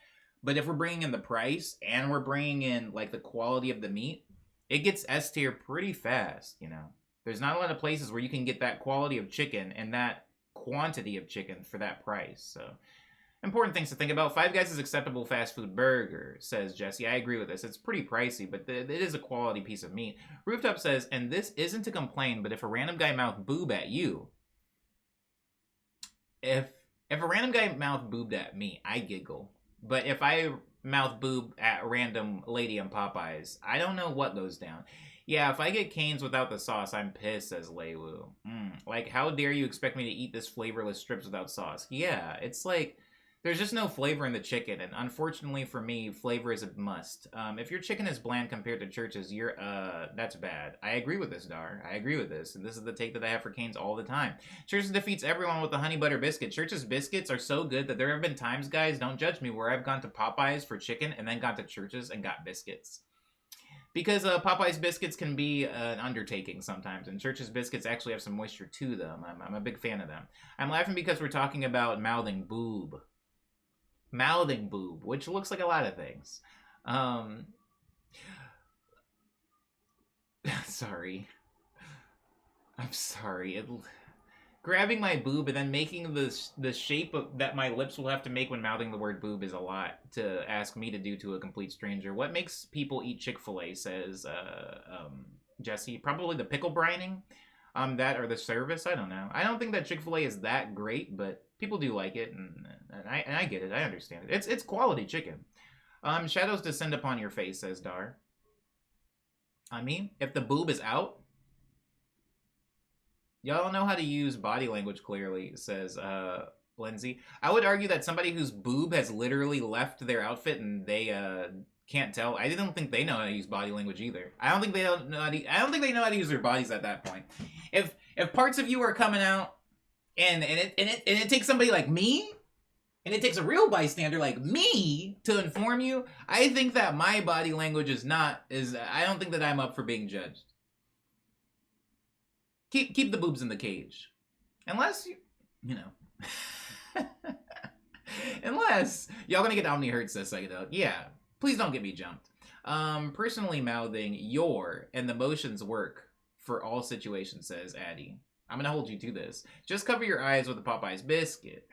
But if we're bringing in the price and we're bringing in, like, the quality of the meat, it gets S tier pretty fast, you know. There's not a lot of places where you can get that quality of chicken and that quantity of chicken for that price. So, important things to think about. Five Guys is acceptable fast food burger, says Jesse. I agree with this. It's pretty pricey, but it is a quality piece of meat. Rooftop says, and this isn't to complain, but if a random guy mouth boob at you, if a random guy mouth boobed at me, I giggle. But if I mouth boob at a random lady in Popeyes, I don't know what goes down. Yeah, if I get Cane's without the sauce, I'm pissed, says Leiwu. Like, how dare you expect me to eat this flavorless strips without sauce? Yeah, it's like, there's just no flavor in the chicken, and unfortunately for me, flavor is a must. If your chicken is bland compared to Church's, that's bad. I agree with this, Dar. I agree with this, and this is the take that I have for Cane's all the time. Church's defeats everyone with the honey butter biscuit. Church's biscuits are so good that there have been times, guys, don't judge me, where I've gone to Popeyes for chicken and then gone to Church's and got biscuits. Because Popeye's biscuits can be an undertaking sometimes, and Church's biscuits actually have some moisture to them. I'm a big fan of them. I'm laughing because we're talking about mouthing boob. Mouthing boob, which looks like a lot of things. Sorry. I'm sorry. Grabbing my boob and then making the shape that my lips will have to make when mouthing the word boob is a lot to ask me to do to a complete stranger. What makes people eat Chick-fil-A, says Jesse. Probably the pickle brining. That or the service. I don't know. I don't think that Chick-fil-A is that great, but people do like it, and I get it. I understand it. It's quality chicken. Shadows descend upon your face, says Dar. I mean, if the boob is out, y'all know how to use body language clearly, says Lindsay. I would argue that somebody whose boob has literally left their outfit and they can't tell. I don't think they know how to use body language either. I don't think they know how to use their bodies at that point. If parts of you are coming out and it takes somebody like me, and it takes a real bystander like me to inform you, I think that my body language I don't think that I'm up for being judged. Keep the boobs in the cage. Unless you know. Unless y'all gonna get Omni Hertz this second out. Yeah. Please don't get me jumped. Personally mouthing your and the motions work for all situations, says Addy. I'm gonna hold you to this. Just cover your eyes with a Popeye's biscuit,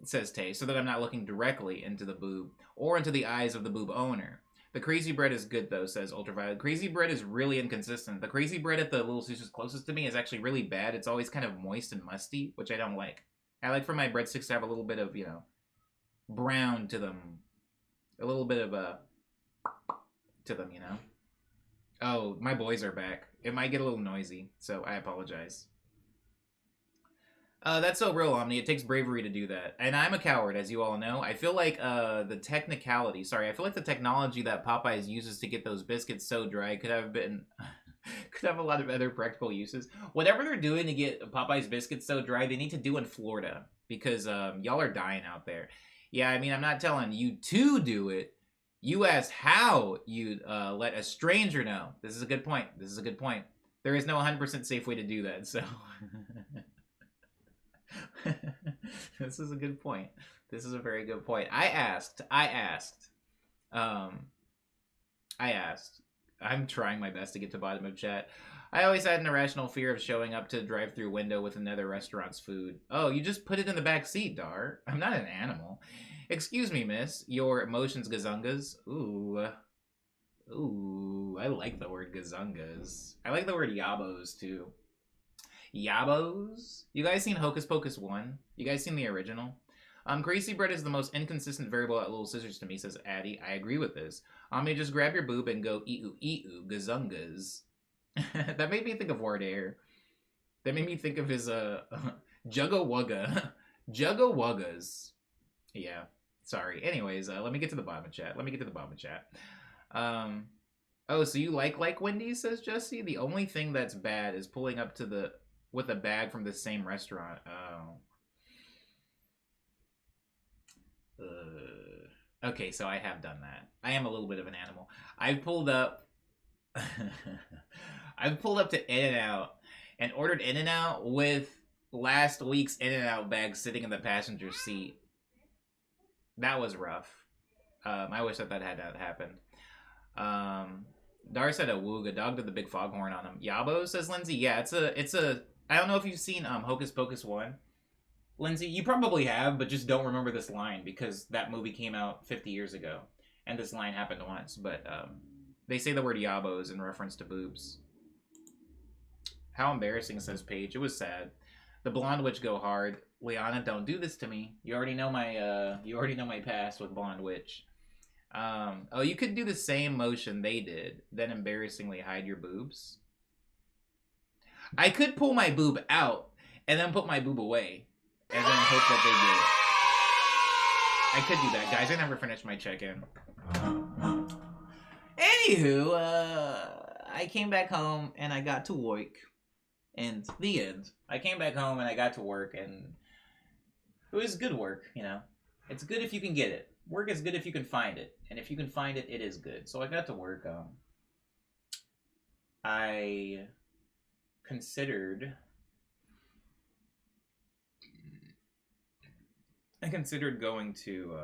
says Tay, so that I'm not looking directly into the boob or into the eyes of the boob owner. The crazy bread is good though, says Ultraviolet. Crazy bread is really inconsistent. The crazy bread at the Little Caesars closest to me is actually really bad. It's always kind of moist and musty, which I don't like. I like for my breadsticks to have a little bit of, brown to them. A little bit of to them, Oh, my boys are back. It might get a little noisy, so I apologize. That's so real, Omni. It takes bravery to do that. And I'm a coward, as you all know. I feel like the technology that Popeyes uses to get those biscuits so dry could have a lot of other practical uses. Whatever they're doing to get Popeyes biscuits so dry, they need to do in Florida. Because y'all are dying out there. Yeah, I mean, I'm not telling you to do it. You asked how you'd let a stranger know. This is a good point. There is no 100% safe way to do that, so... This is a good point. This is a very good point. I asked. I'm trying my best to get to bottom of chat. I always had an irrational fear of showing up to the drive-through window with another restaurant's food. Oh, you just put it in the back seat, Dar. I'm not an animal. Excuse me, miss. Your emotions gazungas. Ooh, I like the word gazungas. I like the word yabos, too. Yabos? You guys seen Hocus Pocus 1? You guys seen the original? Crazy bread is the most inconsistent variable at Little Scissors to me, says Addy. I agree with this. You just grab your boob and go ee-oo, gazungas. That made me think of Wardair. That made me think of his, Jugga Wugga. Jugga Wuggas. Yeah, sorry. Anyways, let me get to the bottom of chat. Oh, so you like Wendy's, says Jesse? The only thing that's bad is pulling up with a bag from the same restaurant. Okay, so I have done that. I am a little bit of an animal. I've pulled up to In-N-Out and ordered In-N-Out with last week's In-N-Out bag sitting in the passenger seat. That was rough. I wish that had not happened. Dar said a wooga dog with the big foghorn on him. Yabo, says Lindsay. Yeah, it's a. I don't know if you've seen Hocus Pocus 1. Lindsay, you probably have, but just don't remember this line because that movie came out 50 years ago, and this line happened once. But they say the word yabos in reference to boobs. How embarrassing, says Paige. It was sad. The blonde witch go hard. Liana, don't do this to me. You already know my past with blonde witch. Oh, you could do the same motion they did, then embarrassingly hide your boobs. I could pull my boob out and then put my boob away and then hope that they get it. I could do that, guys. I never finished my check-in. Anywho, I came back home and I got to work. And the end. I came back home and I got to work and it was good work, you know. It's good if you can get it. Work is good if you can find it. And if you can find it, it is good. So I got to work. I considered going to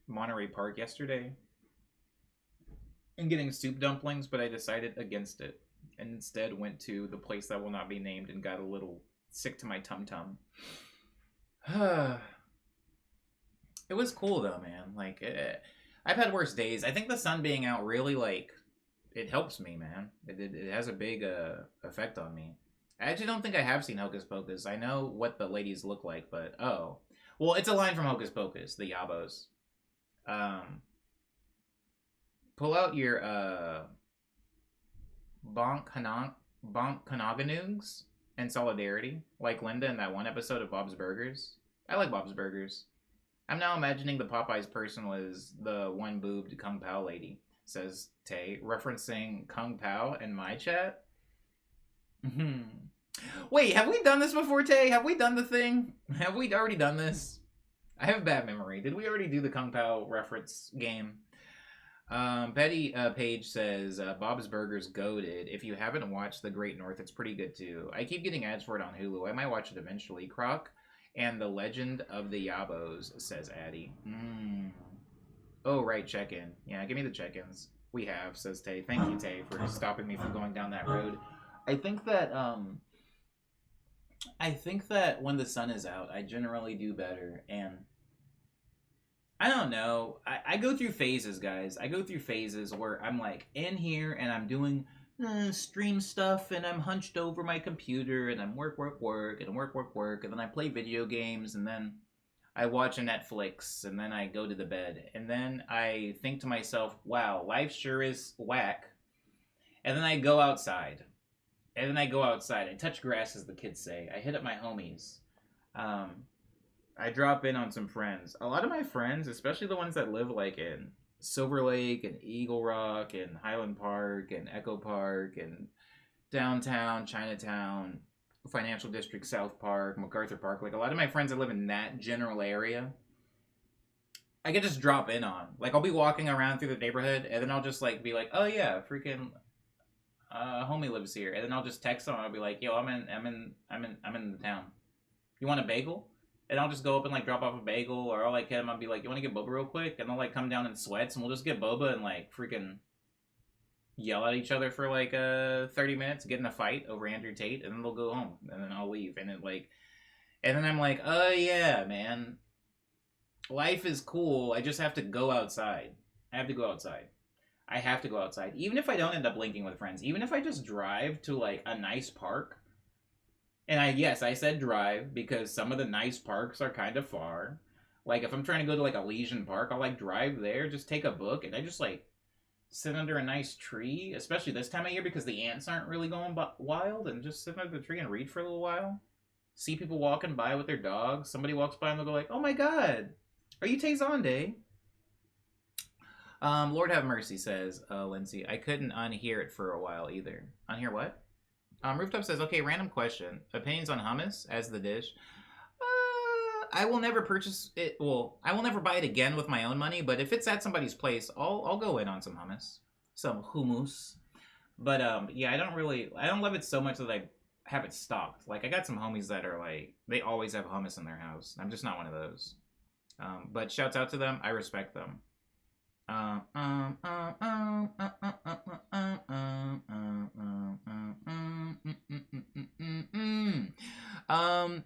Monterey Park yesterday and getting soup dumplings, but I decided against it. And instead went to the place that will not be named and got a little sick to my tum-tum. It was cool though, man. Like, I've had worse days. I think the sun being out really, like, it helps me, man. It has a big effect on me. I actually don't think I have seen Hocus Pocus. I know what the ladies look like, but, oh. Well, it's a line from Hocus Pocus, the Yabos. Pull out your, Bonk-Kanoganoons and Solidarity, like Linda in that one episode of Bob's Burgers. I like Bob's Burgers. I'm now imagining the Popeyes person was the one-boobed Kung Pao lady, says Tay, referencing Kung Pao in my chat. Wait, have we done this before, Tay? Have we done the thing? Have we already done this? I have a bad memory. Did we already do the Kung Pao reference game? Betty Page says, Bob's Burgers goated. If you haven't watched The Great North, it's pretty good too. I keep getting ads for it on Hulu. I might watch it eventually. Croc and the Legend of the Yabos, says Addie. Oh, right, check-in. Yeah, give me the check-ins. We have, says Tay. Thank you, Tay, for stopping me from going down that road. I think that when the sun is out, I generally do better, and I don't know. I go through phases, guys. I go through phases where I'm like in here and I'm doing stream stuff and I'm hunched over my computer and I'm work, and then I play video games and then I watch a Netflix and then I go to the bed and then I think to myself, wow, life sure is whack. And then I go outside. I touch grass, as the kids say. I hit up my homies. I drop in on some friends. A lot of my friends, especially the ones that live like in Silver Lake and Eagle Rock and Highland Park and Echo Park and downtown, Chinatown, Financial District, South Park, MacArthur Park. Like a lot of my friends that live in that general area, I could just drop in on. Like I'll be walking around through the neighborhood and then I'll just like be like, oh yeah, freaking homie lives here. And then I'll just text them. I'll be like, yo, I'm in the town. You want a bagel? And I'll just go up and like drop off a bagel, or I'll like hit him. I'll be like, "You want to get boba real quick?" And they'll like come down in sweats, and we'll just get boba and like freaking yell at each other for like 30 minutes, get in a fight over Andrew Tate, and then they'll go home, and then I'll leave, and then I'm like, "Oh yeah, man, life is cool. I just have to go outside. I have to go outside. Even if I don't end up linking with friends, even if I just drive to like a nice park." And I said drive because some of the nice parks are kind of far. Like if I'm trying to go to like Elysian Park, I'll like drive there, just take a book, and I just like sit under a nice tree, especially this time of year because the ants aren't really going wild, and just sit under the tree and read for a little while. See people walking by with their dogs. Somebody walks by and they'll go like, "Oh my God, are you Tay-Zonde?" Lord have mercy, says Lindsay. I couldn't unhear it for a while either. Unhear what? Rooftop says, okay, random question. Opinions on hummus as the dish? I will never purchase it. Well, I will never buy it again with my own money, but if it's at somebody's place, I'll go in on some hummus. Some hummus. But, yeah, I don't love it so much that I have it stocked. Like, I got some homies that are like, they always have hummus in their house. I'm just not one of those. But shouts out to them. I respect them.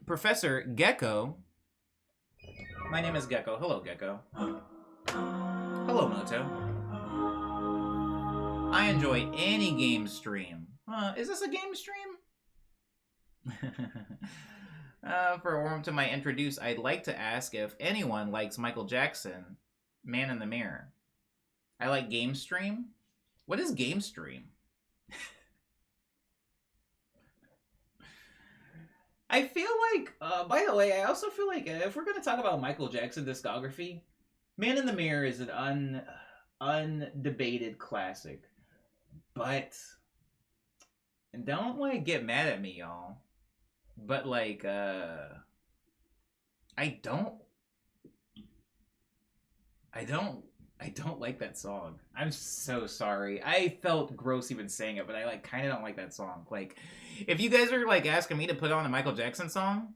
Professor Gecko. My name is Gecko. Hello, Gecko. Hello, Moto. I enjoy any game stream. Is this a game stream? For a warm to my introduce, I'd like to ask if anyone likes Michael Jackson, Man in the Mirror. I like game stream. What is game stream? I feel like, by the way, I also feel like if we're going to talk about Michael Jackson discography, Man in the Mirror is an undebated classic. But, and don't, like, get mad at me, y'all. But, like, I don't like that song. I'm so sorry. I felt gross even saying it, but I, like, kind of don't like that song. Like, if you guys are, like, asking me to put on a Michael Jackson song,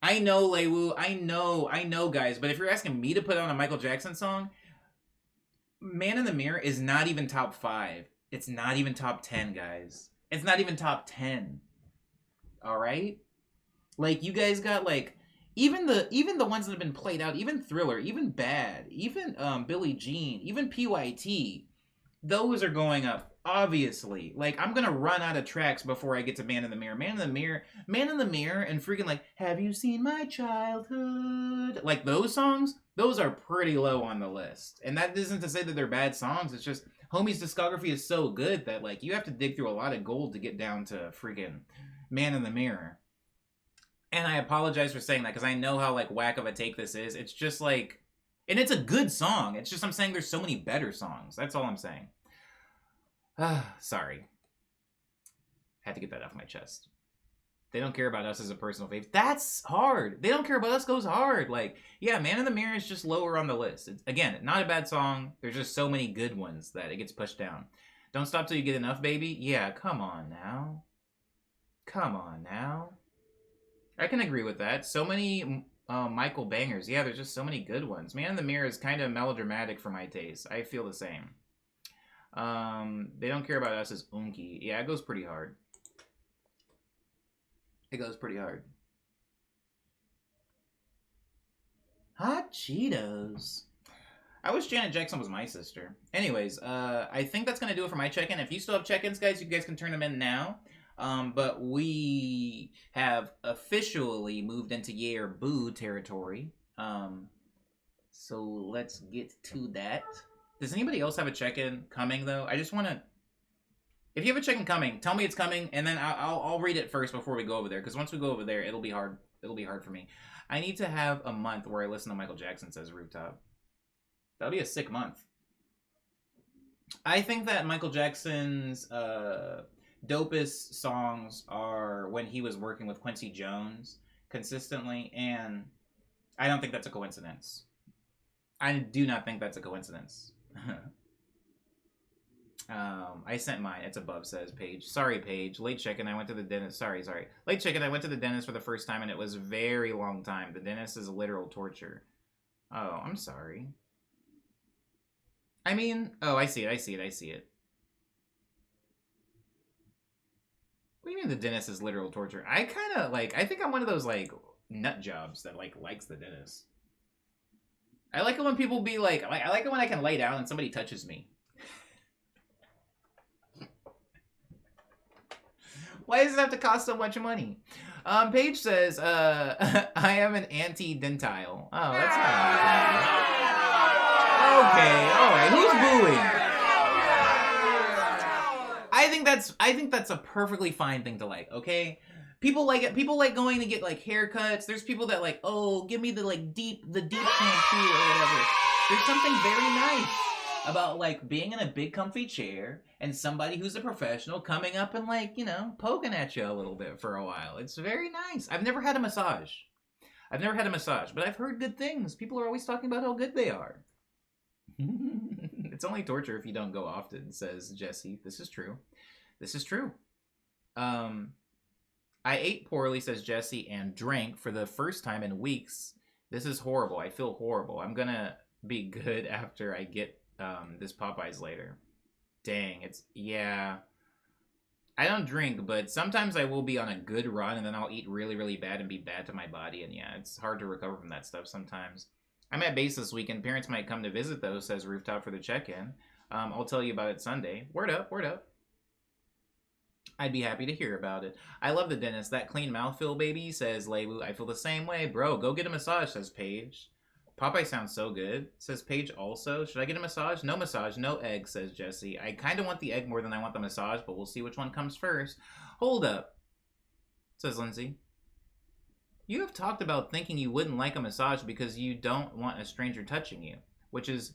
I know, Leiwu, I know, guys, but if you're asking me to put on a Michael Jackson song, Man in the Mirror is not even top 5. It's not even top 10, guys. It's not even top 10. Alright? Like, you guys got, like, even the ones that have been played out, even Thriller, even Bad, even Billie Jean, even PYT, those are going up, obviously. Like, I'm gonna run out of tracks before I get to Man in the Mirror. Man in the Mirror, and freaking, like, Have You Seen My Childhood? Like, those songs, those are pretty low on the list. And that isn't to say that they're bad songs, it's just, homie's discography is so good that, like, you have to dig through a lot of gold to get down to freaking Man in the Mirror. And I apologize for saying that, because I know how, like, whack of a take this is. It's just, like... And it's a good song. It's just I'm saying there's so many better songs. That's all I'm saying. Sorry. Had to get that off my chest. They don't care about us as a personal fave. That's hard. They don't care about us goes hard. Like, yeah, Man in the Mirror is just lower on the list. It's, again, not a bad song. There's just so many good ones that it gets pushed down. Don't Stop Till You Get Enough, Baby? Yeah, come on now. Come on now. I can agree with that. So many Michael bangers. Yeah, there's just so many good ones. Man in the Mirror is kind of melodramatic for my taste. I feel the same. They Don't Care About Us is Unky. Yeah, it goes pretty hard. It goes pretty hard. Hot Cheetos. I wish Janet Jackson was my sister. Anyways, I think that's going to do it for my check-in. If you still have check-ins, guys, you guys can turn them in now. But we have officially moved into yay or boo territory. So let's get to that. Does anybody else have a check-in coming, though? I just want to... If you have a check-in coming, tell me it's coming, and then I'll read it first before we go over there, because once we go over there, it'll be hard. It'll be hard for me. I need to have a month where I listen to Michael Jackson Says Rooftop. That'll be a sick month. I think that Michael Jackson's dopest songs are when he was working with Quincy Jones consistently, and I don't think that's a coincidence. I do not think that's a coincidence. I sent mine. It's above, says Paige. Sorry, Paige. Late check-in. I went to the dentist. Sorry. Late check-in. I went to the dentist for the first time, and it was a very long time. The dentist is literal torture. Oh, I'm sorry. I mean, oh, I see it. What do you mean the dentist is literal torture? I kind of, like, I think I'm one of those, like, nut jobs that, like, likes the dentist. I like it when people be like, I like it when I can lay down and somebody touches me. Why does it have to cost so much money? Paige says, I am an anti-dentile. Oh, that's not okay, alright, who's booing? I think that's a perfectly fine thing to like, okay? People like it. People like going to get like haircuts. There's people that like, oh, give me the deep shampoo or whatever. There's something very nice about like being in a big comfy chair and somebody who's a professional coming up and like, you know, poking at you a little bit for a while. It's very nice. I've never had a massage, but I've heard good things. People are always talking about how good they are. It's only torture if you don't go often, says Jesse. This is true. I ate poorly, says Jesse, and drank for the first time in weeks. This is horrible. I feel horrible. I'm gonna be good after I get this Popeyes later. Dang, yeah. I don't drink, but sometimes I will be on a good run and then I'll eat really, really bad and be bad to my body. And yeah, it's hard to recover from that stuff sometimes. I'm at base this weekend. Parents might come to visit though, says Rooftop for the check-in. I'll tell you about it Sunday. Word up, word up. I'd be happy to hear about it. I love the dentist. That clean mouthfeel, baby, says Lewu. I feel the same way. Bro, go get a massage, says Paige. Popeye sounds so good, says Paige also. Should I get a massage? No massage, no egg, says Jesse. I kind of want the egg more than I want the massage, but we'll see which one comes first. Hold up, says Lindsay. You have talked about thinking you wouldn't like a massage because you don't want a stranger touching you. Which is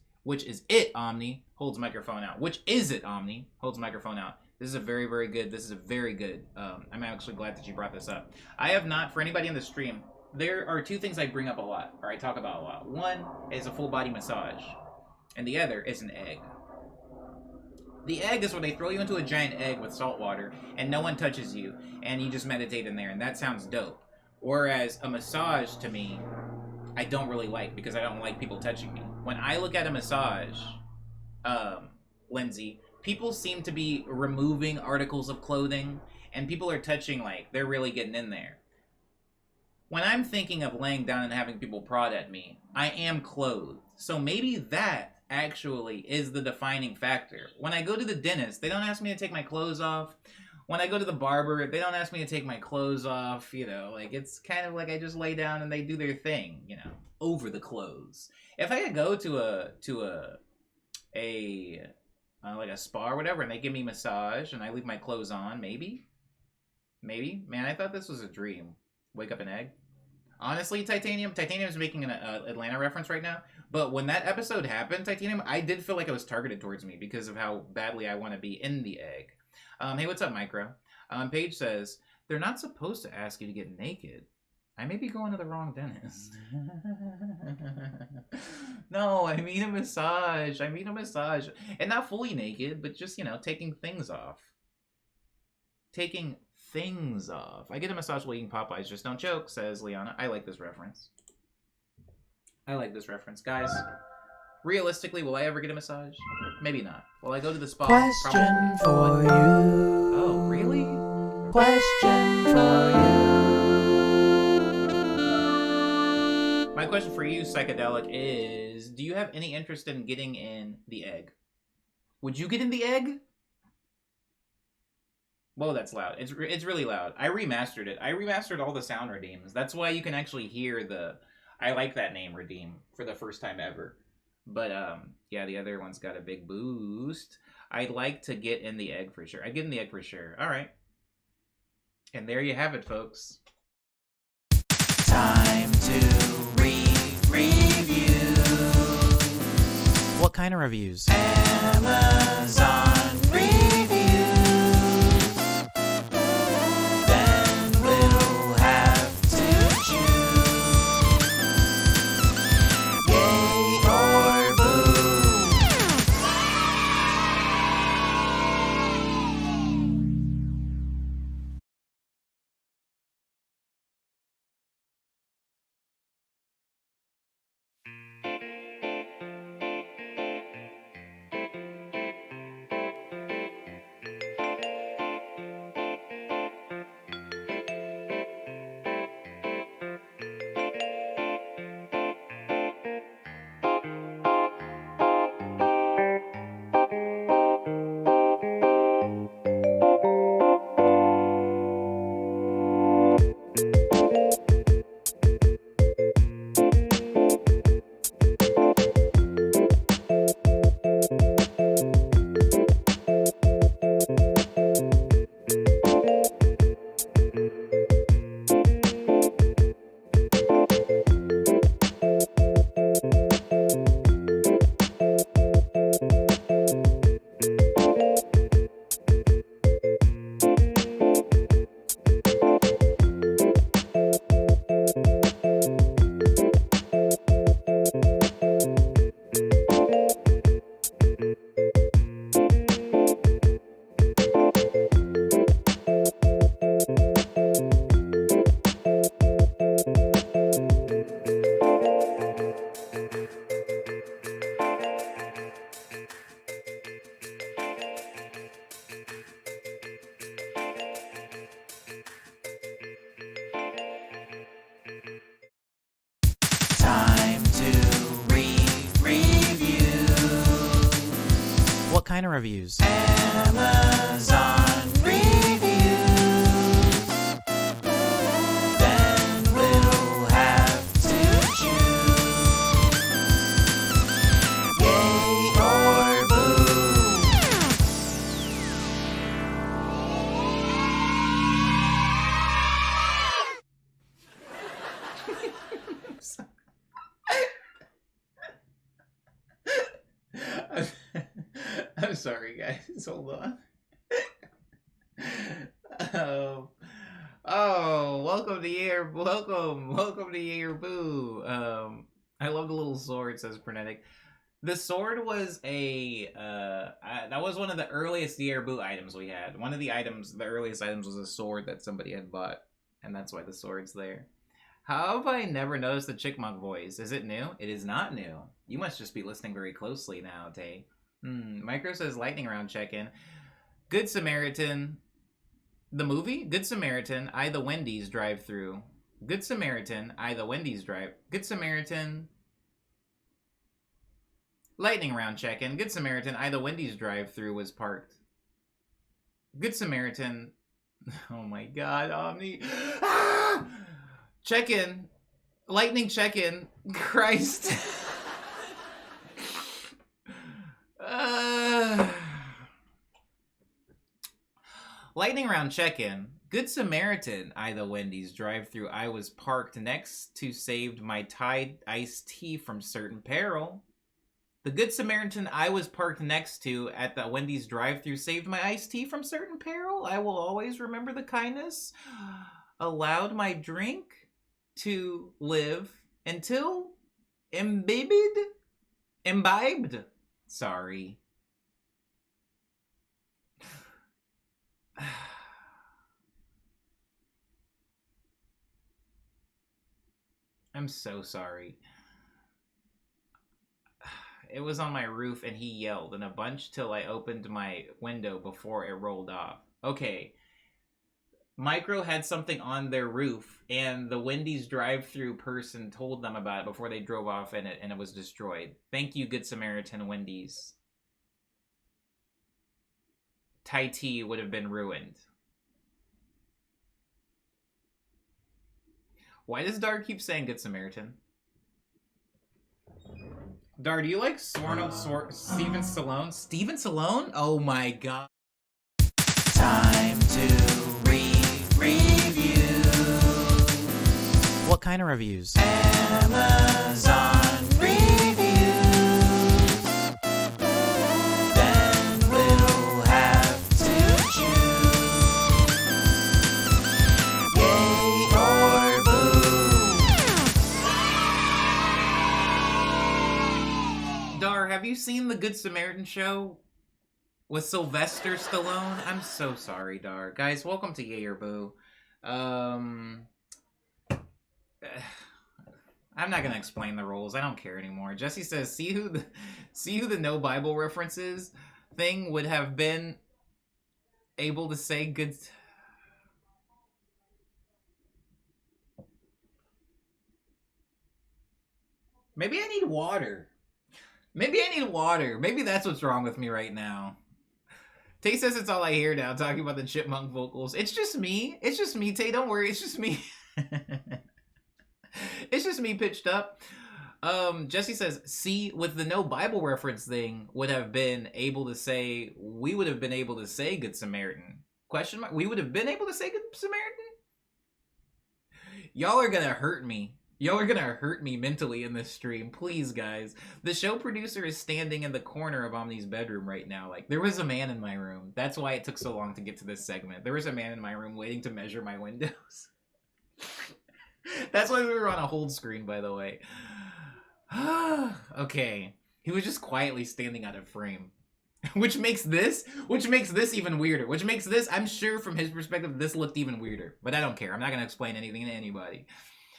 it, Omni? Holds microphone out. Which is it, Omni? Holds microphone out. This is a very, very good. This is a very good. I'm actually glad that you brought this up. I have not, for anybody in the stream, there are two things I bring up a lot, or I talk about a lot. One is a full body massage, and the other is an egg. The egg is where they throw you into a giant egg with salt water, and no one touches you, and you just meditate in there, and that sounds dope. Whereas a massage, to me, I don't really like, because I don't like people touching me. When I look at a massage, Lindsay, people seem to be removing articles of clothing, and people are touching like they're really getting in there. When I'm thinking of laying down and having people prod at me, I am clothed. So maybe that actually is the defining factor. When I go to the dentist, they don't ask me to take my clothes off. When I go to the barber, they don't ask me to take my clothes off. You know, like it's kind of like I just lay down and they do their thing, you know, over the clothes. If I could go to like a spa or whatever, and they give me massage and I leave my clothes on, maybe. Man, I thought this was a dream. Wake up an egg. Honestly, Titanium's making an Atlanta reference right now. But when that episode happened, Titanium, I did feel like it was targeted towards me because of how badly I want to be in the egg. Hey, what's up, Micro? Paige says, they're not supposed to ask you to get naked. I may be going to the wrong dentist. No, I mean a massage. And not fully naked, but just, you know, taking things off. I get a massage while eating Popeyes. Just don't choke, says Liana. I like this reference. Guys, realistically, will I ever get a massage? Maybe not. Will I go to the spa? Question Probably. for you. Oh, really? Question for you. My question for you, Psychedelic, is do you have any interest in getting in the egg? Would you get in the egg? Whoa, that's loud. It's really loud. I remastered it. I remastered all the sound redeems. That's why you can actually hear the... I like that name, Redeem, for the first time ever. But, yeah, the other one's got a big boost. I'd like to get in the egg for sure. I'd get in the egg for sure. All right. And there you have it, folks. Time to review. What kind of reviews? Amazon reviews. Then we'll have to choose. Yay or boo. kind of reviews? Amazon reviews. Then we'll have to choose. Yay or boo. I'm sorry, guys. Hold on. Welcome to Year. Welcome to Year Boo. I love the little sword. Says Frenetic. The sword was that was one of the earliest Year Boo items we had. One of the earliest items was a sword that somebody had bought, and that's why the sword's there. How have I never noticed the Chickmunk voice? Is it new? It is not new. You must just be listening very closely now, Tay. Micro says lightning round check-in. Good Samaritan. The movie? Good Samaritan. I the Wendy's drive-through. Good Samaritan. I the Wendy's drive. Good Samaritan. Lightning round check-in. Good Samaritan. I the Wendy's drive-through was parked. Good Samaritan. Oh my god, Omni. Ah! Check-in. Lightning check-in. Christ. Lightning round check-in. Good Samaritan. I the Wendy's drive-through. I was parked next to saved my Tide iced tea from certain peril. The Good Samaritan I was parked next to at the Wendy's drive-through saved my iced tea from certain peril. I will always remember the kindness. Allowed my drink to live until imbibed. Sorry. I'm so sorry. It was on my roof and he yelled and a bunch till I opened my window before it rolled off. Okay. Micro had something on their roof and the Wendy's drive-through person told them about it before they drove off in it and it was destroyed. Thank you, Good Samaritan Wendy's. Thai tea would have been ruined. Why does Dar keep saying Good Samaritan? Dar, do you like Steven Stallone? Steven Stallone? Oh my god. Time to review. What kind of reviews? Amazon reviews. Then we'll have to choose. Yay or boo. Dar, have you seen the Good Samaritan show with Sylvester Stallone? I'm so sorry, Dar. Guys, welcome to Yay or Boo. I'm not gonna explain the rules. I don't care anymore. Jesse says, see who the no Bible references thing would have been able to say good. Maybe I need water. Maybe that's what's wrong with me right now. Tay says it's all I hear now, talking about the chipmunk vocals. It's just me. Tay, don't worry. It's just me. It's just me pitched up. Jesse says, see, with the no Bible reference thing, we would have been able to say Good Samaritan. Question mark? We would have been able to say Good Samaritan? Y'all are gonna hurt me. Y'all are gonna hurt me mentally in this stream. Please, guys. The show producer is standing in the corner of Omni's bedroom right now. Like, there was a man in my room. That's why it took so long to get to this segment. There was a man in my room waiting to measure my windows. That's why we were on a hold screen, by the way. Okay. He was just quietly standing out of frame. Which makes this even weirder. Which makes this, I'm sure from his perspective, this looked even weirder. But I don't care. I'm not gonna explain anything to anybody.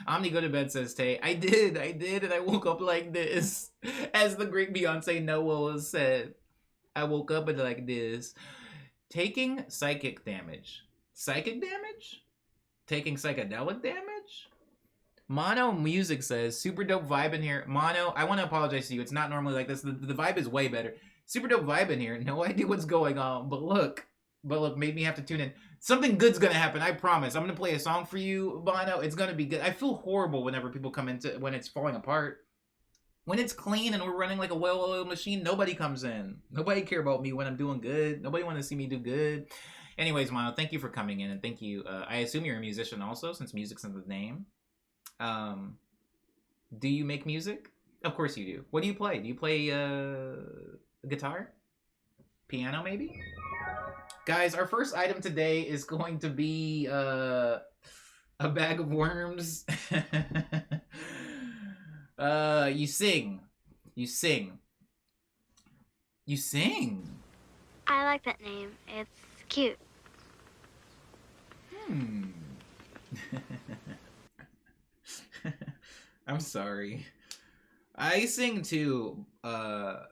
Omni go to bed, says Tay. I did, and I woke up like this. As the great Beyonce Noah said. I woke up and like this. Taking psychic damage. Psychic damage? Taking psychedelic damage? Mono Music says, super dope vibe in here. Mono, I want to apologize to you. It's not normally like this. The vibe is way better. Super dope vibe in here. No idea what's going on, but look, made me have to tune in. Something good's gonna happen, I promise. I'm gonna play a song for you, Mono. It's gonna be good. I feel horrible whenever people come into, when it's falling apart. When it's clean and we're running like a well-oiled machine, nobody comes in. Nobody care about me when I'm doing good. Nobody want to see me do good. Anyways, Mono, thank you for coming in, and thank you. I assume you're a musician also, since music's in the name. Do you make music? Of course you do. What do you play? Do you play guitar? Piano, maybe? Guys, our first item today is going to be a bag of worms. You sing. You sing. You sing. I like that name. It's cute. I'm sorry. I sing too, but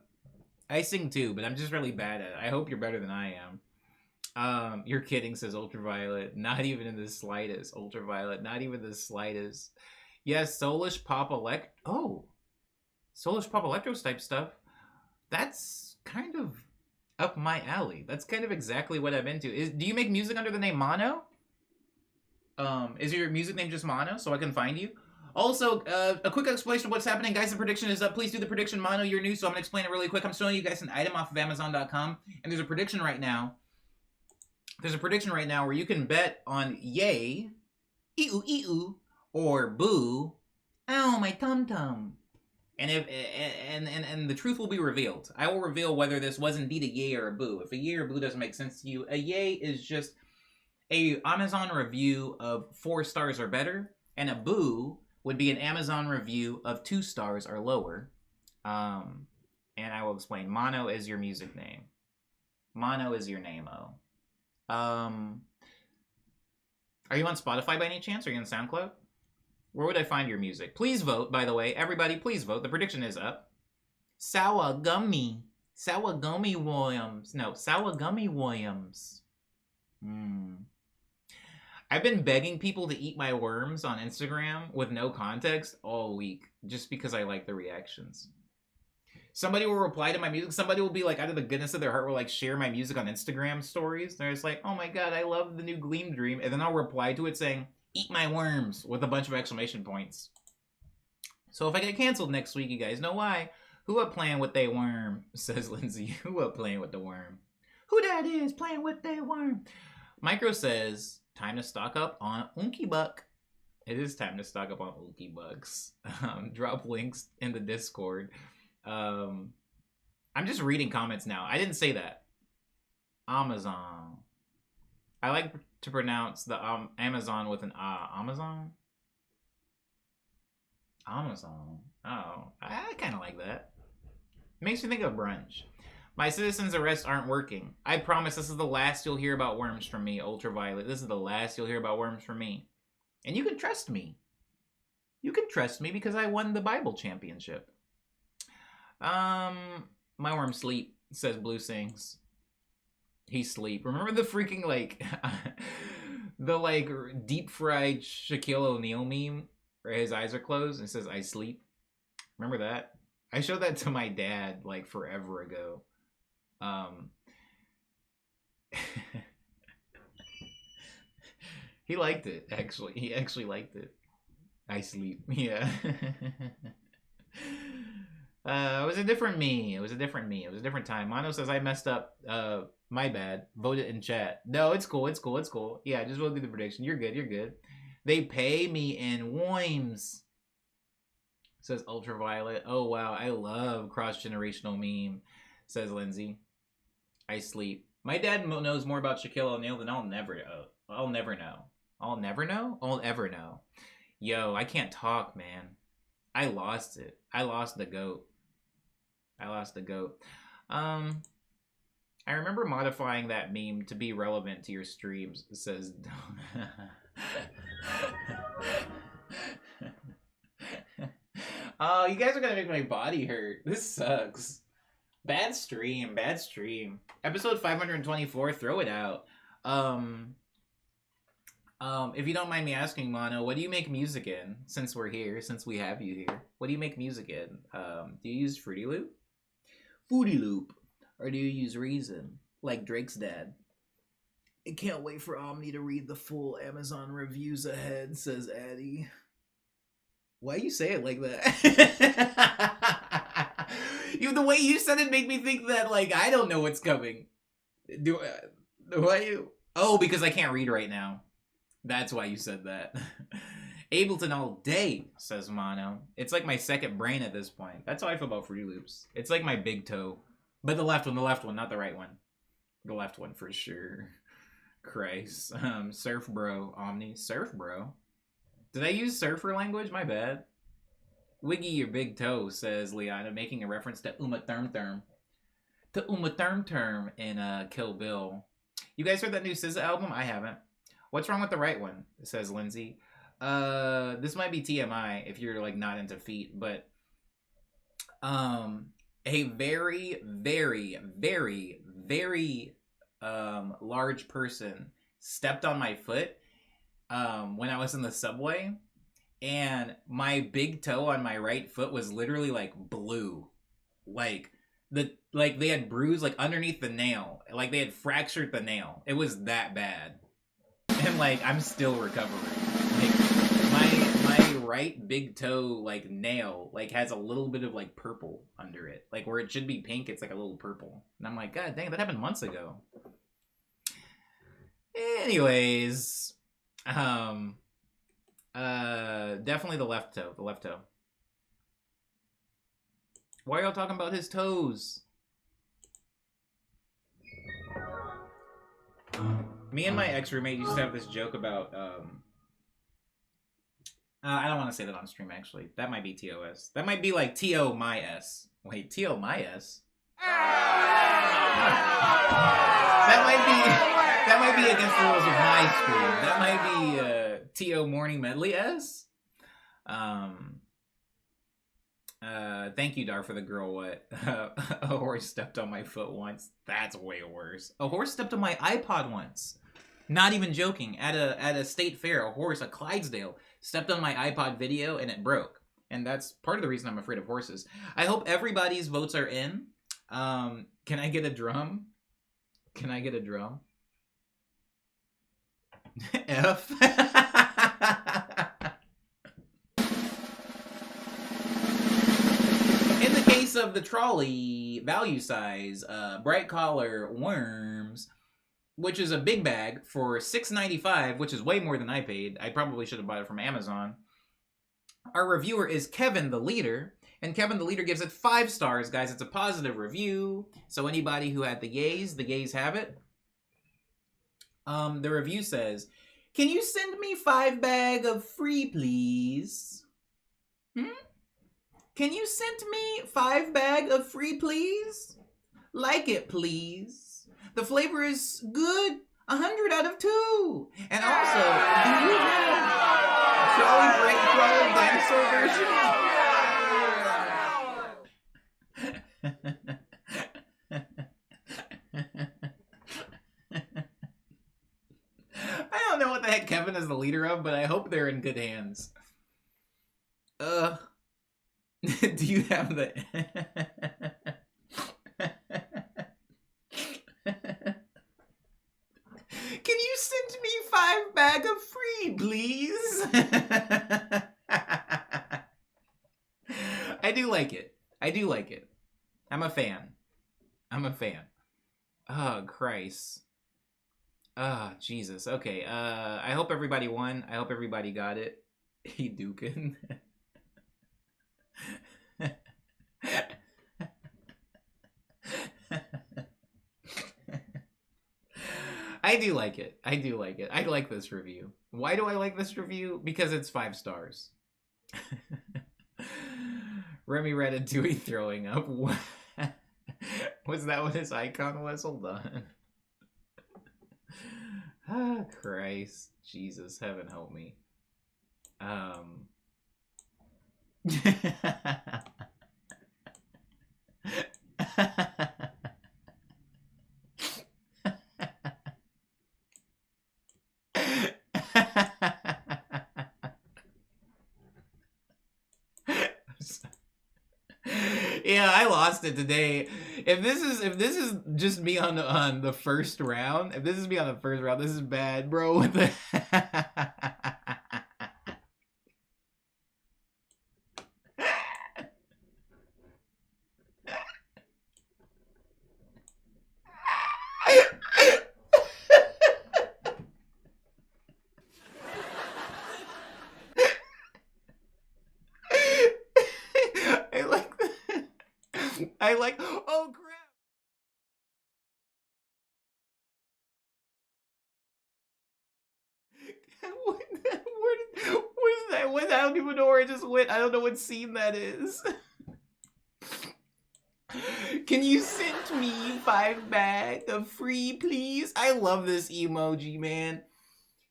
I'm just really bad at it. I hope you're better than I am. You're kidding, says Ultraviolet. Not even in the slightest, Ultraviolet. Not even the slightest. Yes, Soulish Pop Soulish Pop Electro type stuff. That's kind of up my alley. That's kind of exactly what I'm into. Do you make music under the name Mono? Is your music name just Mono, so I can find you? Also, a quick explanation of what's happening. Guys, the prediction is up. Please do the prediction. Mono, you're new, so I'm going to explain it really quick. I'm showing you guys an item off of Amazon.com, and there's a prediction right now. There's a prediction right now where you can bet on yay, ee-oo, or boo, ow, my tum-tum. And and the truth will be revealed. I will reveal whether this was indeed a yay or a boo. If a yay or boo doesn't make sense to you, a yay is just a Amazon review of 4 stars or better, and a boo would be an Amazon review of 2 stars or lower. And I will explain. Mono is your music name. Mono is your name-o. Are you on Spotify by any chance? Are you on SoundCloud? Where would I find your music? Please vote, by the way. Everybody, please vote. The prediction is up. Sour Gummy Williams. No, Sour Gummy Williams. I've been begging people to eat my worms on Instagram with no context all week, just because I like the reactions. Somebody will reply to my music. Somebody will be like, out of the goodness of their heart, will like share my music on Instagram stories. They're just like, oh my god, I love the new Gleam Dream. And then I'll reply to it saying, eat my worms, with a bunch of exclamation points. So if I get canceled next week, you guys know why. Who up playing with they worm, says Lindsay. Who up playing with the worm? Who that is playing with they worm? Micro says, time to stock up on Unky Buck. It is time to stock up on Unky Bucks. Drop links in the Discord. I'm just reading comments now. I didn't say that. Amazon. I like to pronounce the Amazon with an Amazon? Amazon. Oh, I kind of like that. Makes me think of brunch. My citizens' arrests aren't working. I promise this is the last you'll hear about worms from me, Ultraviolet. This is the last you'll hear about worms from me. And you can trust me. You can trust me because I won the Bible championship. My worm sleep, says Blue Sings. He sleep. Remember the freaking, like, the, like, deep-fried Shaquille O'Neal meme where his eyes are closed and it says, I sleep? Remember that? I showed that to my dad, like, forever ago. He liked it, actually. He actually liked it. I sleep. Yeah. It was a different me. It was a different me. It was a different time. Mono says I messed up. My bad. Vote it in chat. No, it's cool. It's cool. It's cool. Yeah, just vote through the prediction. You're good. You're good. They pay me in Woims, says Ultraviolet. Oh, wow. I love cross-generational meme, says Lindsay. I sleep. My dad knows more about Shaquille O'Neal than I'll never know. I'll never know. I'll never know? I'll ever know. Yo, I can't talk, man. I lost it. I lost the goat. I lost the goat. I remember modifying that meme to be relevant to your streams, says... Oh, you guys are gonna make my body hurt. This sucks. Bad stream, bad stream. Episode 524, throw it out. If you don't mind me asking, Mono, what do you make music in? Since we're here, since we have you here, what do you make music in? Do you use Fruity Loop? Fruity Loop, or do you use Reason, like Drake's dad? I can't wait for Omni to read the full Amazon reviews ahead, says Addie. Why you say it like that? The way you said it made me think that, like, I don't know what's coming. Do I? Oh, because I can't read right now. That's why you said that. Ableton all day, says Mono. It's like my second brain at this point. That's how I feel about Fruity Loops. It's like my big toe. But the left one, not the right one. The left one for sure. Christ. Surf bro, Omni. Surf bro? Did I use surfer language? My bad. Wiggy your big toe, says Liana, making a reference to Uma Thurm. To Uma Thurm in Kill Bill. You guys heard that new SZA album? I haven't. What's wrong with the right one? Says Lindsay. This might be TMI if you're like not into feet, but a very, very, very, very large person stepped on my foot when I was in the subway, and my big toe on my right foot was literally like blue, like they had bruised like underneath the nail, like they had fractured the nail. It was that bad, and like I'm still recovering. Like my right big toe like nail like has a little bit of like purple under it, like where it should be pink, it's like a little purple, and I'm like, God dang, that happened months ago. Anyways, definitely the left toe. Why are y'all talking about his toes? Me and my ex-roommate used to have this joke about, I don't want to say that on stream, actually. That might be TOS. That might be like T-O my S. Wait, T-O my S? That might be against the rules of my school. That might be T.O. Morning Medley S. Thank you, Dar, for the girl what. A horse stepped on my foot once. That's way worse. A horse stepped on my iPod once. Not even joking. At a state fair, a horse, a Clydesdale, stepped on my iPod video and it broke. And that's part of the reason I'm afraid of horses. I hope everybody's votes are in. Can I get a drum? Can I get a drum? F. In the case of the trolley, value size, bright collar worms, which is a big bag for $6.95, which is way more than I paid. I probably should have bought it from Amazon. Our reviewer is Kevin the Leader, and Kevin the Leader gives it 5 stars, guys. It's a positive review, so anybody who had the yays have it. The review says, "Can you send me 5 bag of free, please? Can you send me 5 bag of free, please? Like it, please. The flavor is good. 100 out of 2. And also, do you have Trolley Break Trolley dinosaur version?" I don't know what the heck Kevin is the leader of, but I hope they're in good hands. Do you have the... Can you send me 5 bag of free, please? I do like it. I'm a fan. Oh, Christ. Oh, Jesus. Okay, I hope everybody won. I hope everybody got it. He Dukin. I do like it. I like this review. Why do I like this review? Because it's 5 stars. Remy Ratatouille throwing up. Was that what his icon was? Hold on. Ah, Christ. Jesus, heaven help me. I lost it today. If this is just me on the first round, if this is me on the first round, this is bad, bro. What the I like I like oh crap. What is that? What? I don't even know where it just went. I don't know what scene that is. Can you send me 5 bags of free, please? I love this emoji, man.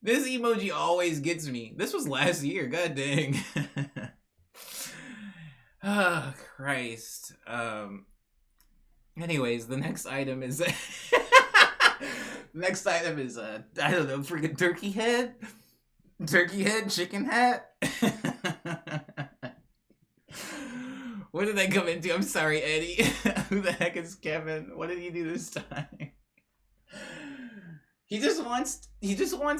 This emoji always gets me. This was last year. God dang. Oh, Christ. Anyways, the next item is next item is I don't know, freaking turkey head, chicken hat. What did I come into? I'm sorry, Eddie. Who the heck is Kevin? What did he do this time? He just wants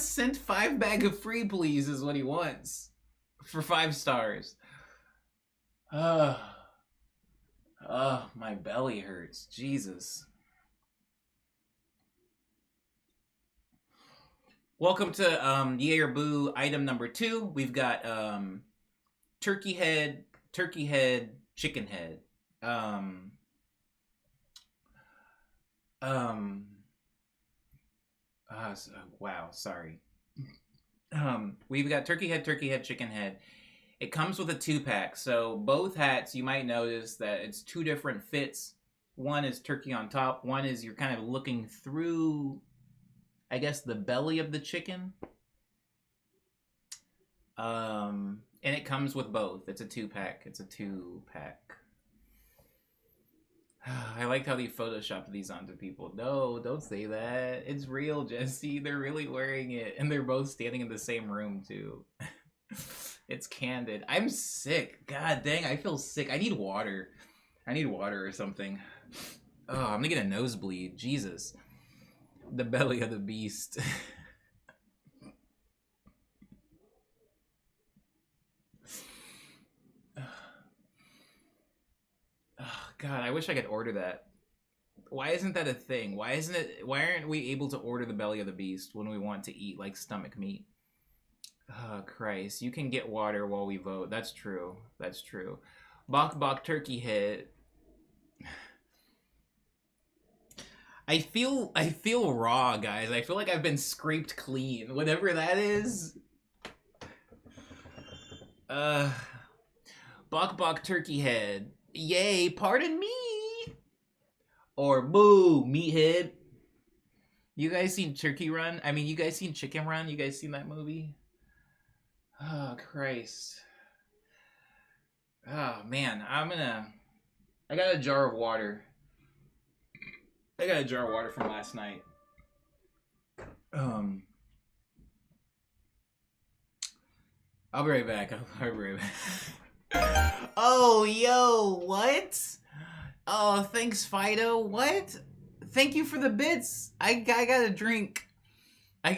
sent 5 bag of free, please, is what he wants for 5 stars. Oh, my belly hurts. Jesus. Welcome to Yay or Boo item number 2. We've got turkey head, chicken head. Wow, sorry. We've got turkey head, chicken head. It comes with a 2-pack, so both hats, you might notice that it's 2 different fits. One is turkey on top, one is you're kind of looking through, I guess, the belly of the chicken. And it comes with both. It's a 2-pack. I liked how they photoshopped these onto people. No, don't say that. It's real, Jesse. They're really wearing it. And they're both standing in the same room, too. It's candid. I'm sick. God dang, I feel sick. I need water. Or something. Oh, I'm gonna get a nosebleed. Jesus. The belly of the beast. Oh, God, I wish I could order that. Why isn't that a thing? Why aren't we able to order the belly of the beast when we want to eat like stomach meat? Oh, Christ. You can get water while we vote. That's true. Bok turkey head. I feel raw, guys. I feel like I've been scraped clean. Whatever that is. Bok turkey head. Yay, pardon me. Or boo, meathead. You guys seen Turkey Run? I mean, you guys seen Chicken Run? You guys seen that movie? Oh, Christ. Oh, man. I got a jar of water. I got a jar of water from last night. I'll be right back. Oh, yo, what? Oh, thanks, Fido. What? Thank you for the bits. I got a drink. I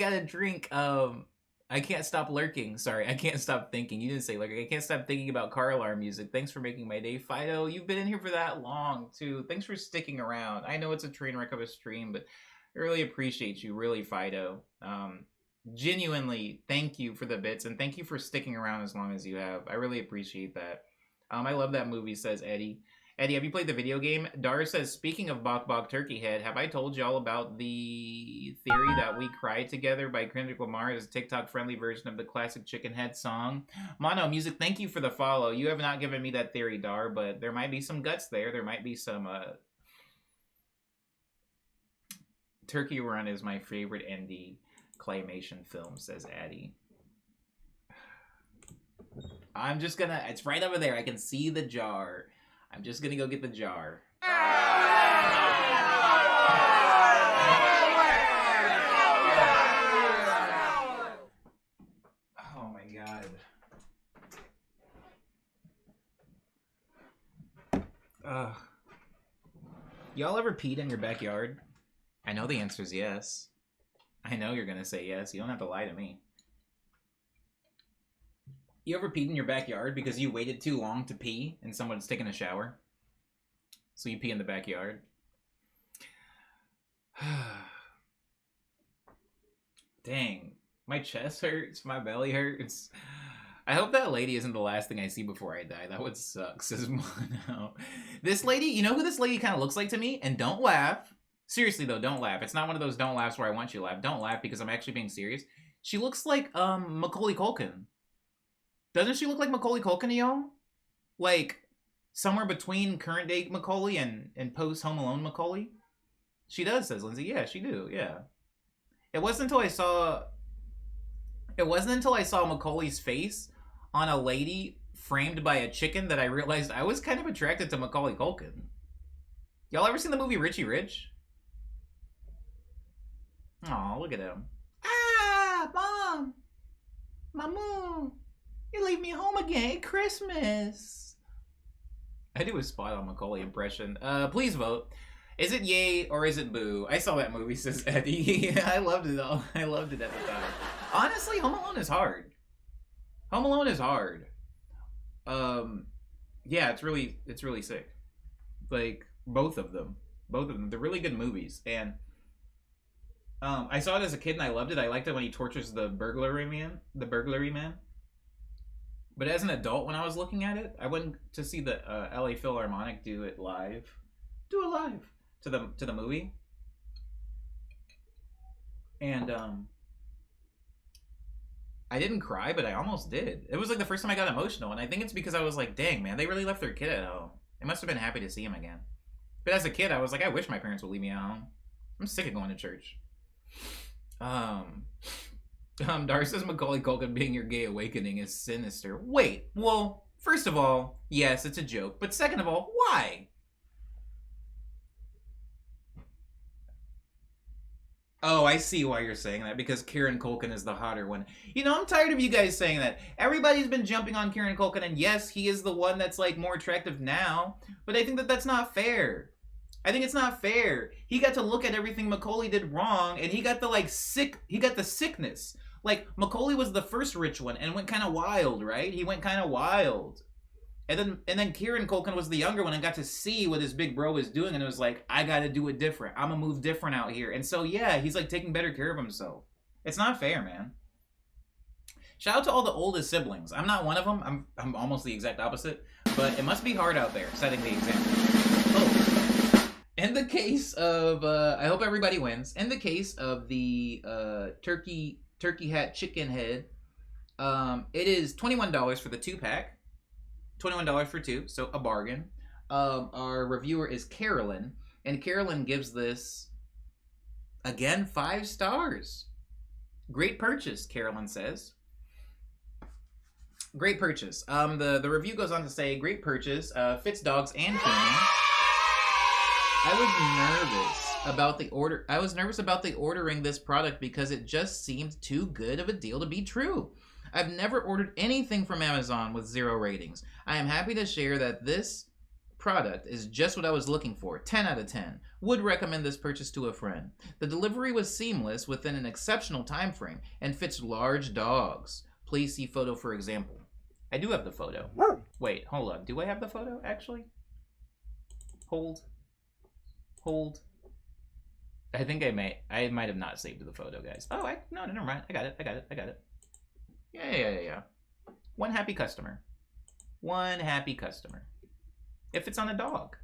can't stop lurking. Sorry, I can't stop thinking. You didn't say lurking. I can't stop thinking about car alarm music. Thanks for making my day. Fido, you've been in here for that long, too. Thanks for sticking around. I know it's a train wreck of a stream, but I really appreciate you. Really, Fido. Genuinely, thank you for the bits, and thank you for sticking around as long as you have. I really appreciate that. I love that movie, says Eddie. Eddie, have you played the video game? Dar says, speaking of Bok Turkey Head, have I told y'all about the theory that We Cry Together by Kendrick Lamar is a TikTok-friendly version of the classic Chicken Head song? Mono Music, thank you for the follow. You have not given me that theory, Dar, but there might be some guts there. There might be some, Turkey Run is my favorite indie claymation film, says Addie. I'm just gonna, it's right over there. I can see the jar. I'm just gonna go get the jar. Oh my God. Y'all ever peed in your backyard? I know the answer is yes. I know you're gonna say yes. You don't have to lie to me. You ever peed in your backyard because you waited too long to pee and someone's taking a shower? So you pee in the backyard? Dang. My chest hurts. My belly hurts. I hope that lady isn't the last thing I see before I die. That would suck, says Mono. This lady, you know who this lady kind of looks like to me? And don't laugh. Seriously, though, don't laugh. It's not one of those don't laughs where I want you to laugh. Don't laugh because I'm actually being serious. She looks like Macaulay Culkin. Doesn't she look like Macaulay Culkin to y'all? Like, somewhere between current day Macaulay and post Home Alone Macaulay? She does, says Lindsay. Yeah, she do, yeah. It wasn't until I saw Macaulay's face on a lady framed by a chicken that I realized I was kind of attracted to Macaulay Culkin. Y'all ever seen the movie Richie Rich? Aw, look at him. Ah, Mom! Mamu! You leave me home again at Christmas. I do a spot on Macaulay impression. Please vote. Is it yay or is it boo? I saw that movie, says Eddie. I loved it all. I loved it at the time. Honestly, Home Alone is hard. Home Alone is hard. Yeah, it's really sick. Like, both of them. They're really good movies. And I saw it as a kid and I loved it. I liked it when he tortures the burglary man. But as an adult, when I was looking at it, I went to see the LA Philharmonic do it live to the movie. And I didn't cry, but I almost did. It was like the first time I got emotional, and I think it's because I was like, dang, man, they really left their kid at home. They must have been happy to see him again. But as a kid, I was like, I wish my parents would leave me at home. I'm sick of going to church. Dar says Macaulay Culkin being your gay awakening is sinister. Wait, well, first of all, yes, it's a joke. But second of all, why? Oh, I see why you're saying that, because Kieran Culkin is the hotter one. You know, I'm tired of you guys saying that. Everybody's been jumping on Kieran Culkin, and yes, he is the one that's, like, more attractive now, but I think that that's not fair. I think it's not fair. He got to look at everything Macaulay did wrong, and he got the, like, he got the sickness. Like, Macaulay was the first rich one, and went kind of wild, right? He went kind of wild. And then Kieran Culkin was the younger one and got to see what his big bro was doing, and it was like, I gotta do it different. I'm gonna move different out here. And so yeah, he's like taking better care of himself. It's not fair, man. Shout out to all the oldest siblings. I'm not one of them. I'm almost the exact opposite. But it must be hard out there setting the example. Oh. In the case of I hope everybody wins. In the case of the turkey hat chicken head, it is $21 for the 2-pack. $21 for 2, so a bargain. Our reviewer is Carolyn, and Carolyn gives this, again, 5 stars. Great purchase, Carolyn says. Great purchase. The review goes on to say, great purchase, fits dogs and humans. I was nervous about the ordering this product because it just seemed too good of a deal to be true. I've never ordered anything from Amazon with 0 ratings. I am happy to share that this product is just what I was looking for. 10 out of 10. Would recommend this purchase to a friend. The delivery was seamless within an exceptional time frame and fits large dogs. Please see photo for example. I do have the photo. Wait, hold on. Do I have the photo, actually? Hold. I think I might have not saved the photo, guys. Oh, no, never mind. I got it. Yeah. One happy customer. If it's on a dog.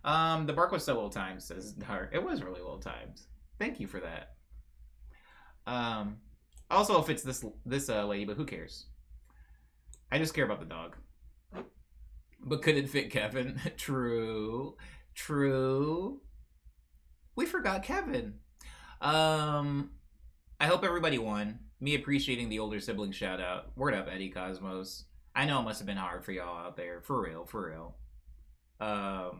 The bark was so well timed, says Dar. It was really well timed. Thank you for that. Also, if it's this lady, but who cares? I just care about the dog. But could it fit Kevin? True. We forgot Kevin. I hope everybody won. Me appreciating the older sibling shout out. Word up, Eddie Cosmos. I know it must have been hard for y'all out there. For real. Well,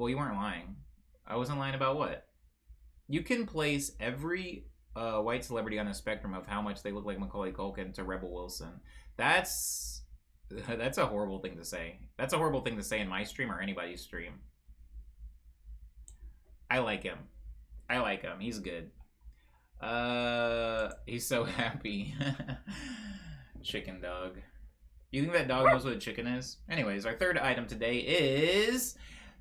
you weren't lying. I wasn't lying about what? You can place every white celebrity on a spectrum of how much they look like Macaulay Culkin to Rebel Wilson. That's That's a horrible thing to say. That's a horrible thing to say in my stream or anybody's stream. I like him. I like him. He's good. He's so happy. Chicken dog. You think that dog knows what a chicken is? Anyways, our third item today is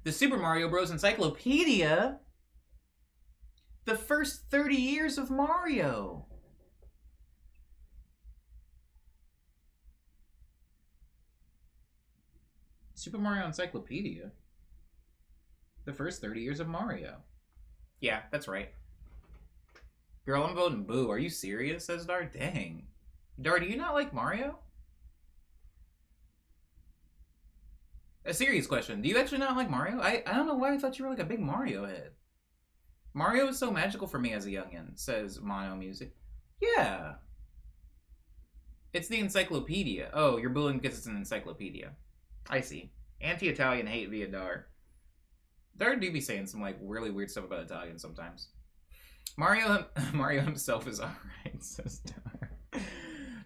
the Super Mario Bros. Encyclopedia. The first 30 years of Mario. Super Mario Encyclopedia? The first 30 years of Mario. Yeah, that's right. Girl, I'm voting boo. Are you serious? Says Dar. Dang. Dar, do you not like Mario? A serious question. Do you actually not like Mario? I don't know why I thought you were like a big Mario head. Mario was so magical for me as a youngin', says Mono Music. Yeah. It's the encyclopedia. Oh, you're booing because it's an encyclopedia. I see. Anti-Italian hate via Dar. Dar do be saying some like really weird stuff about Italians sometimes. Mario himself is alright, says Dar.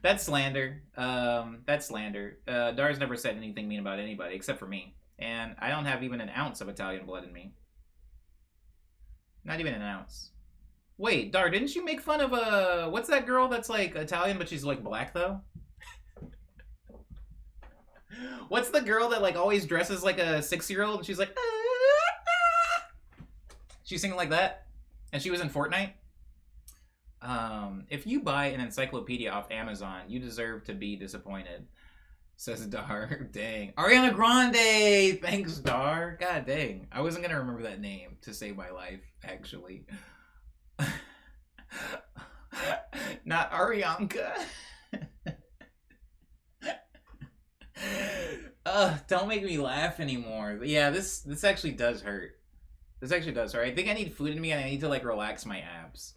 That's slander. That's slander. Dar's never said anything mean about anybody except for me. And I don't have even an ounce of Italian blood in me. Not even an ounce. Wait, Dar, didn't you make fun of what's that girl that's like Italian but she's like black though? What's the girl that like always dresses like a 6-year-old and she's like she's singing like that? And she was in Fortnite? If you buy an encyclopedia off Amazon, you deserve to be disappointed, says Dar. Dang. Ariana Grande! Thanks, Dar. God dang. I wasn't gonna remember that name to save my life, actually. Not Arianka. Don't make me laugh anymore. But yeah, this actually does hurt. This actually does hurt. I think I need food in me and I need to like relax my abs.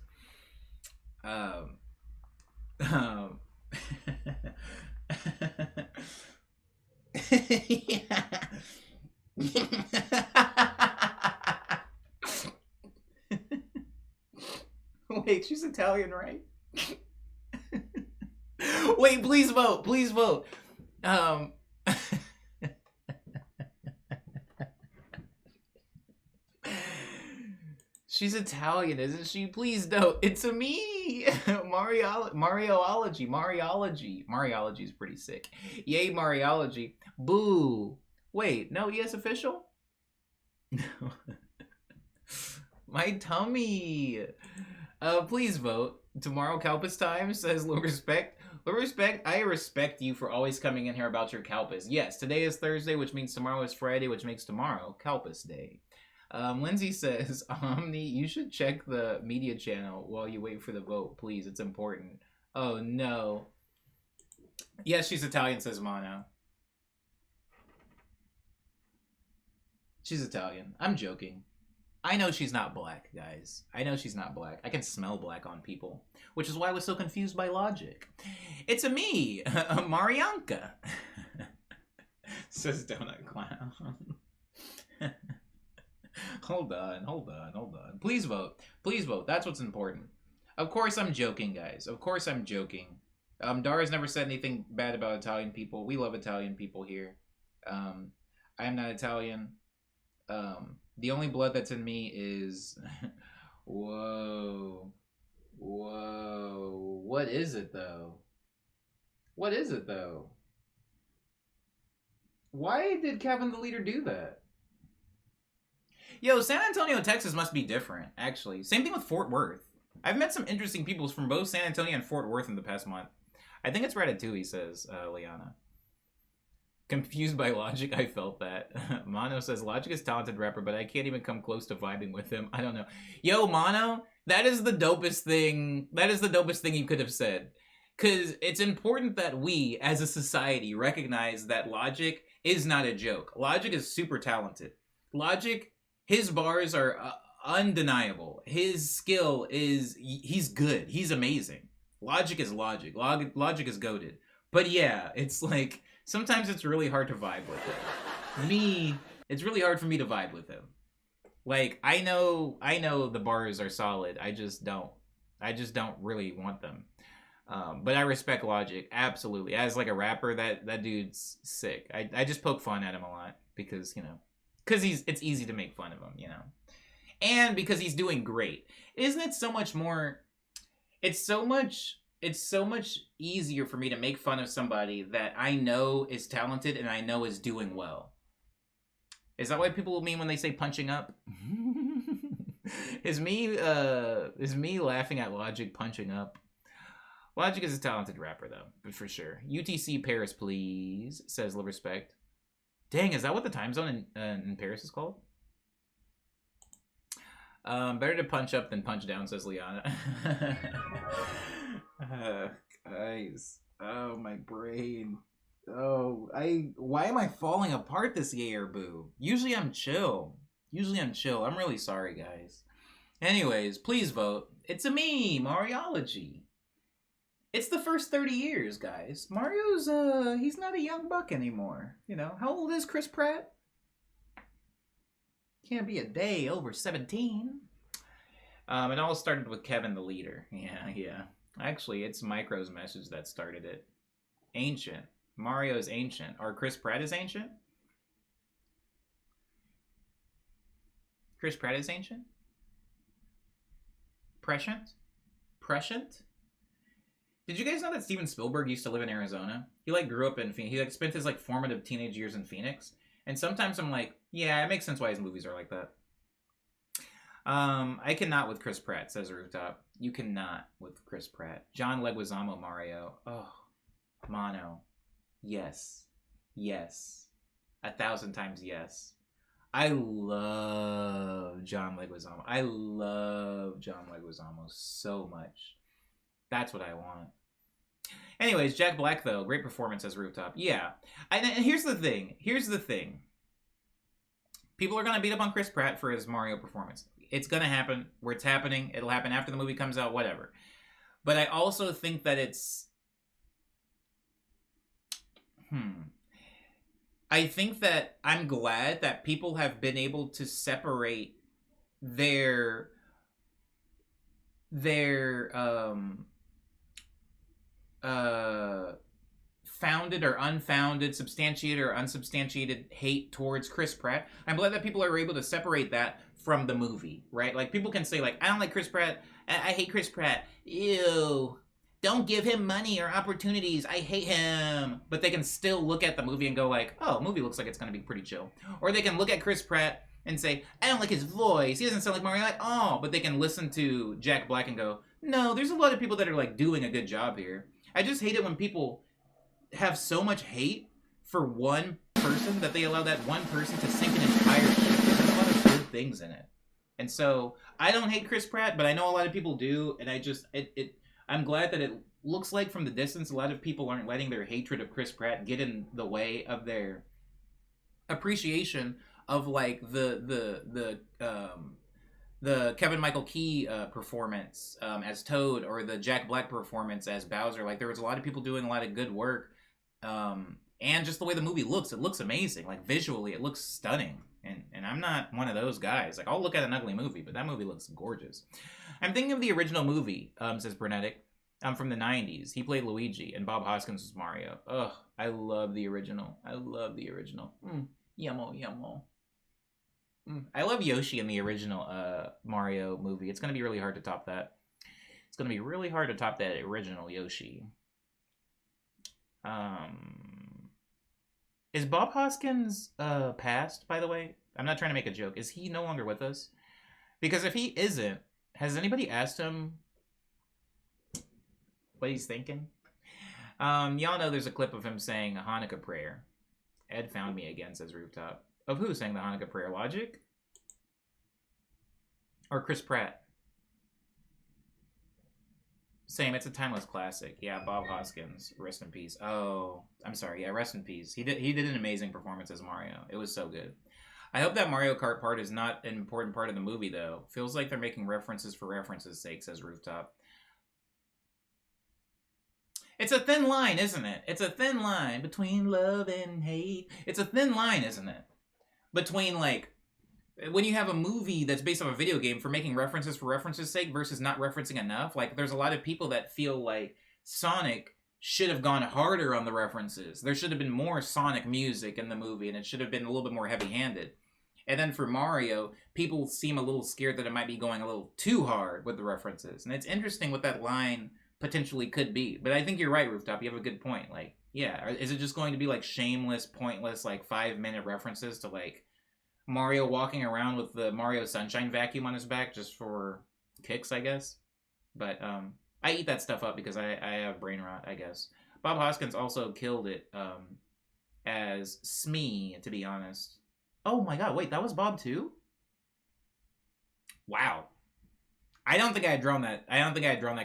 Wait, she's Italian, right? Wait, please vote. Please vote. She's Italian, isn't she? Please don't. It's a me. Mariology. Mariology is pretty sick. Yay, Mariology. Boo. Wait, no, yes, official? No. My tummy. Please vote. Tomorrow Calpus time, says Low Respect. Low Respect, I respect you for always coming in here about your Calpus. Yes, today is Thursday, which means tomorrow is Friday, which makes tomorrow Calpus Day. Lindsay says, Omni, you should check the media channel while you wait for the vote, please. It's important. Oh, no. Yes, she's Italian, says Mono. She's Italian. I'm joking. I know she's not black, guys. I know she's not black. I can smell black on people, which is why I was so confused by logic. It's a me, a Marianka, says Donut Clown. Hold on. Please vote. Please vote. That's what's important. Of course I'm joking, guys. Of course I'm joking. Dara's never said anything bad about Italian people. We love Italian people here. I am not Italian. The only blood that's in me is... Whoa. What is it, though? Why did Kevin the Leader do that? Yo, San Antonio, Texas must be different, actually. Same thing with Fort Worth. I've met some interesting people from both San Antonio and Fort Worth in the past month. I think it's Ratatouille, says Liana. Confused by Logic, I felt that. Mono says, Logic is a talented rapper, but I can't even come close to vibing with him. I don't know. Yo, Mono, that is the dopest thing. That is the dopest thing you could have said. Because it's important that we, as a society, recognize that Logic is not a joke. Logic is super talented. Logic... His bars are undeniable. His skill is... He's good. He's amazing. Logic is Logic. Logic is goated. But yeah, it's like... Sometimes it's really hard to vibe with him. It's really hard for me to vibe with him. Like, I know the bars are solid. I just don't really want them. But I respect Logic, absolutely. As like a rapper, that dude's sick. I just poke fun at him a lot because it's easy to make fun of him, and because he's doing great. Isn't it so much more? It's so much easier for me to make fun of somebody that I know is talented and I know is doing well. Is that what people mean when they say punching up? Is me laughing at Logic punching up? Logic is a talented rapper, though, but for sure. UTC Paris, please, says Live Respect. Dang, is that what the time zone in Paris is called? Better to punch up than punch down, says Liana. Guys. Oh, my brain. Oh, why am I falling apart this year, boo? Usually I'm chill. I'm really sorry, guys. Anyways, please vote. It's a me, Mariology. It's the first 30 years, guys. Mario's, he's not a young buck anymore. How old is Chris Pratt? Can't be a day over 17. It all started with Kevin the Leader. Yeah. Actually, it's Micro's message that started it. Ancient. Mario's ancient. Or Chris Pratt is ancient? Chris Pratt is ancient? Prescient? Did you guys know that Steven Spielberg used to live in Arizona? He grew up in Phoenix. He spent his formative teenage years in Phoenix. And sometimes I'm like, yeah, it makes sense why his movies are like that. I cannot with Chris Pratt, says Rooftop. You cannot with Chris Pratt. John Leguizamo Mario. Oh, Mono. Yes. 1,000 times yes. I love John Leguizamo. I love John Leguizamo so much. That's what I want. Anyways, Jack Black, though. Great performance as Rooftop. Yeah. And here's the thing. People are going to beat up on Chris Pratt for his Mario performance. It's going to happen. Where it's happening. It'll happen after the movie comes out, whatever. But I also think that it's... I think that I'm glad that people have been able to separate their founded or unfounded, substantiated or unsubstantiated hate towards Chris Pratt. I'm glad that people are able to separate that from the movie, right? People can say, I don't like Chris Pratt, I hate Chris Pratt, ew, don't give him money or opportunities, I hate him. But they can still look at the movie and go oh, movie looks like it's going to be pretty chill. Or they can look at Chris Pratt and say, I don't like his voice, he doesn't sound like Mario at all. But they can listen to Jack Black and go, no, there's a lot of people that are doing a good job here. I just hate it when people have so much hate for one person that they allow that one person to sink an entire ship. There's a lot of good things in it. And so I don't hate Chris Pratt, but I know a lot of people do, and I'm glad that it looks like from the distance a lot of people aren't letting their hatred of Chris Pratt get in the way of their appreciation of the Kevin Michael Key performance as Toad, or the Jack Black performance as Bowser. There was a lot of people doing a lot of good work, and just the way the movie looks, it looks amazing. Visually, it looks stunning. And I'm not one of those guys. I'll look at an ugly movie, but that movie looks gorgeous. I'm thinking of the original movie, says Bernetic, from the 90s. He played Luigi, and Bob Hoskins was Mario. Ugh, I love the original. Yummo. I love Yoshi in the original Mario movie. It's going to be really hard to top that. It's going to be really hard to top that original Yoshi. Is Bob Hoskins passed, by the way? I'm not trying to make a joke. Is he no longer with us? Because if he isn't, has anybody asked him what he's thinking? Y'all know there's a clip of him saying a Hanukkah prayer. Ed found me again, says Rooftop. Of who sang the Hanukkah prayer? Logic? Or Chris Pratt? Same, it's a timeless classic. Yeah, Bob Hoskins, rest in peace. Oh, I'm sorry. Yeah, rest in peace. He did an amazing performance as Mario. It was so good. I hope that Mario Kart part is not an important part of the movie, though. Feels like they're making references for references' sake, says Rooftop. It's a thin line, isn't it? It's a thin line between love and hate. It's a thin line, isn't it? Between, when you have a movie that's based on a video game for making references for references' sake versus not referencing enough. There's a lot of people that feel like Sonic should have gone harder on the references. There should have been more Sonic music in the movie, and it should have been a little bit more heavy-handed. And then for Mario, people seem a little scared that it might be going a little too hard with the references. And it's interesting what that line potentially could be. But I think you're right, Rooftop. You have a good point. Like, yeah, is it just going to be like shameless, pointless, like 5-minute references to like Mario walking around with the Mario Sunshine vacuum on his back just for kicks, I guess? But I eat that stuff up because I have brain rot, I guess. Bob Hoskins also killed it as Smee, to be honest. Oh my god, wait, that was Bob too? Wow. I don't think I had drawn that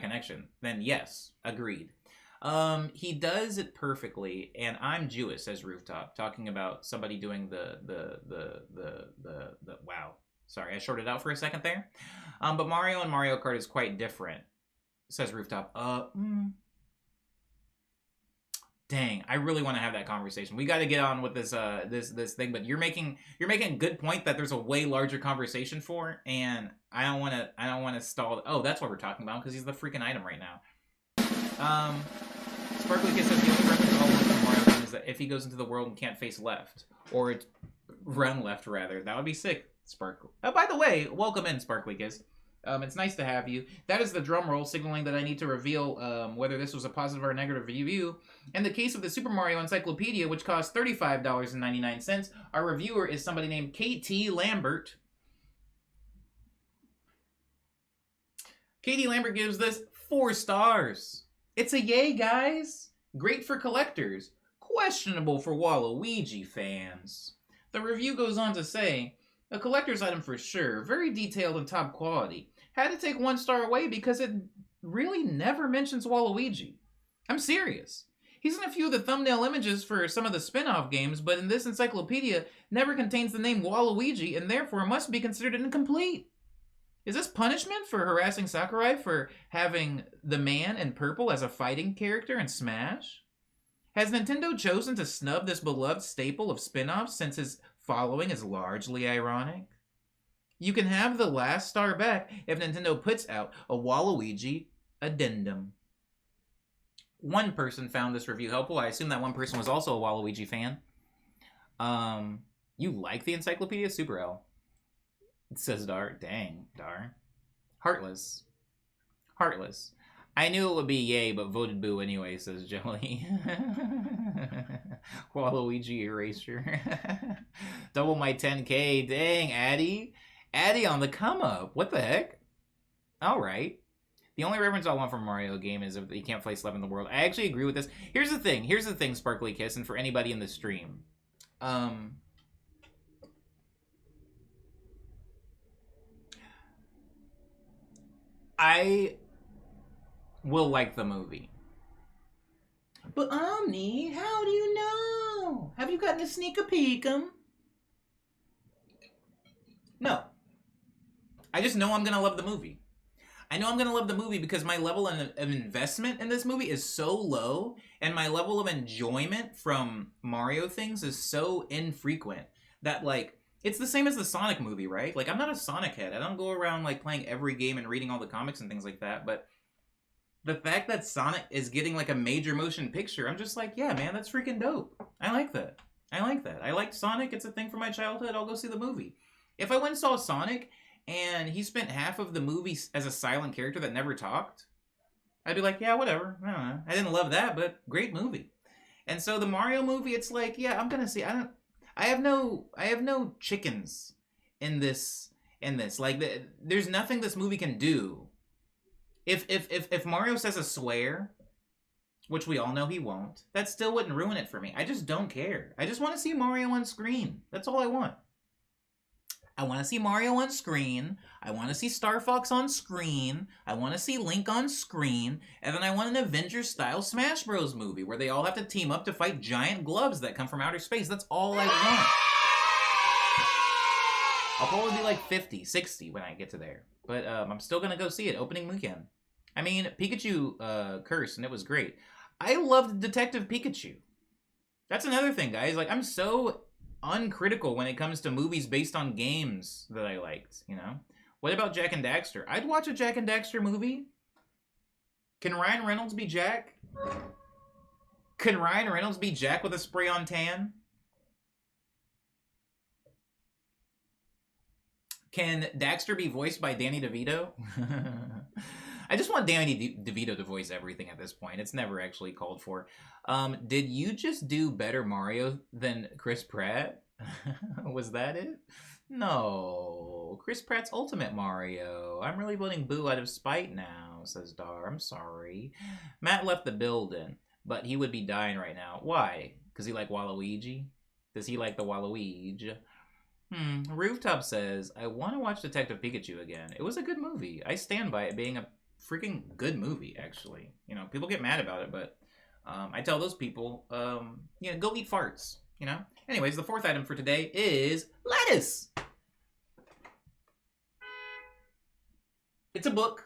connection. Then yes, agreed. He does it perfectly, and I'm Jewish, says Rooftop, talking about somebody doing the wow. Sorry, I shorted out for a second there. But Mario and Mario Kart is quite different, says Rooftop. Dang, I really want to have that conversation. We got to get on with this this thing, but you're making a good point that there's a way larger conversation for, and I don't want to stall. Oh, that's what we're talking about because he's the freaking item right now. Sparkly Kid says the only reference to all one from Mario game is that if he goes into the world and can't face left or run left rather, that would be sick. Sparkly. Oh, by the way, welcome in, Sparkly Kiss. It's nice to have you. That is the drum roll signaling that I need to reveal whether this was a positive or a negative review. In the case of the Super Mario Encyclopedia, which costs $35.99, our reviewer is somebody named KT Lambert. KT Lambert gives this 4 stars. It's a yay, guys. Great for collectors. Questionable for Waluigi fans. The review goes on to say, a collector's item for sure, very detailed and top quality. Had to take 1 star away because it really never mentions Waluigi. I'm serious. He's in a few of the thumbnail images for some of the spin-off games, but in this encyclopedia never contains the name Waluigi and therefore must be considered incomplete. Is this punishment for harassing Sakurai for having the man in purple as a fighting character in Smash? Has Nintendo chosen to snub this beloved staple of spin-offs since his following is largely ironic? You can have the last star back if Nintendo puts out a Waluigi addendum. One person found this review helpful. I assume that one person was also a Waluigi fan. You like the encyclopedia? Super L. It says Dar. Dang, Dar. Heartless. Heartless. I knew it would be yay, but voted boo anyway, says Jelly. Waluigi erasure. Double my 10K. Dang, Addy. Addy on the come up. What the heck? Alright. The only reference I want from Mario game is if he can't place left in the world. I actually agree with this. Here's the thing, Sparkly Kiss, and for anybody in the stream. I will like the movie. But Omni, how do you know? Have you gotten to sneak a peek 'em? No. I just know I'm gonna love the movie. I know I'm gonna love the movie because my level of investment in this movie is so low, and my level of enjoyment from Mario things is so infrequent that, like, it's the same as the Sonic movie, right? Like, I'm not a Sonic head. I don't go around, like, playing every game and reading all the comics and things like that, but the fact that Sonic is getting, like, a major motion picture, I'm just like, yeah, man, that's freaking dope. I like that. I like that. I liked Sonic. It's a thing from my childhood. I'll go see the movie. If I went and saw Sonic and he spent half of the movie as a silent character that never talked, I'd be like, yeah, whatever. I don't know. I didn't love that, but great movie. And so the Mario movie, it's like, yeah, I'm gonna see. I have no chickens in this. Like, there's nothing this movie can do. If Mario says a swear, which we all know he won't, that still wouldn't ruin it for me. I just don't care. I just want to see Mario on screen. That's all I want. I want to see Mario on screen. I want to see Star Fox on screen. I want to see Link on screen. And then I want an Avengers-style Smash Bros. Movie where they all have to team up to fight giant gloves that come from outer space. That's all I want. I'll probably be like 50, 60 when I get to there. But I'm still going to go see it opening weekend. I mean, Pikachu cursed, and it was great. I loved Detective Pikachu. That's another thing, guys. Like, I'm so uncritical when it comes to movies based on games that I liked, you know? What about Jak and Daxter? I'd watch a Jak and Daxter movie. Can Ryan Reynolds be Jack? Can Ryan Reynolds be Jack with a spray-on tan? Can Daxter be voiced by Danny DeVito? I just want Danny DeVito to voice everything at this point. It's never actually called for. Did you just do better Mario than Chris Pratt? Was that it? No. Chris Pratt's Ultimate Mario. I'm really voting boo out of spite now, says Dar. I'm sorry. Matt left the building, but he would be dying right now. Why? Because he like Waluigi? Does he like the Waluigi? Rooftop says, I want to watch Detective Pikachu again. It was a good movie. I stand by it being a freaking good movie, actually. You know, people get mad about it, but I tell those people, you know, go eat farts, you know? Anyways, the fourth item for today is lettuce. It's a book.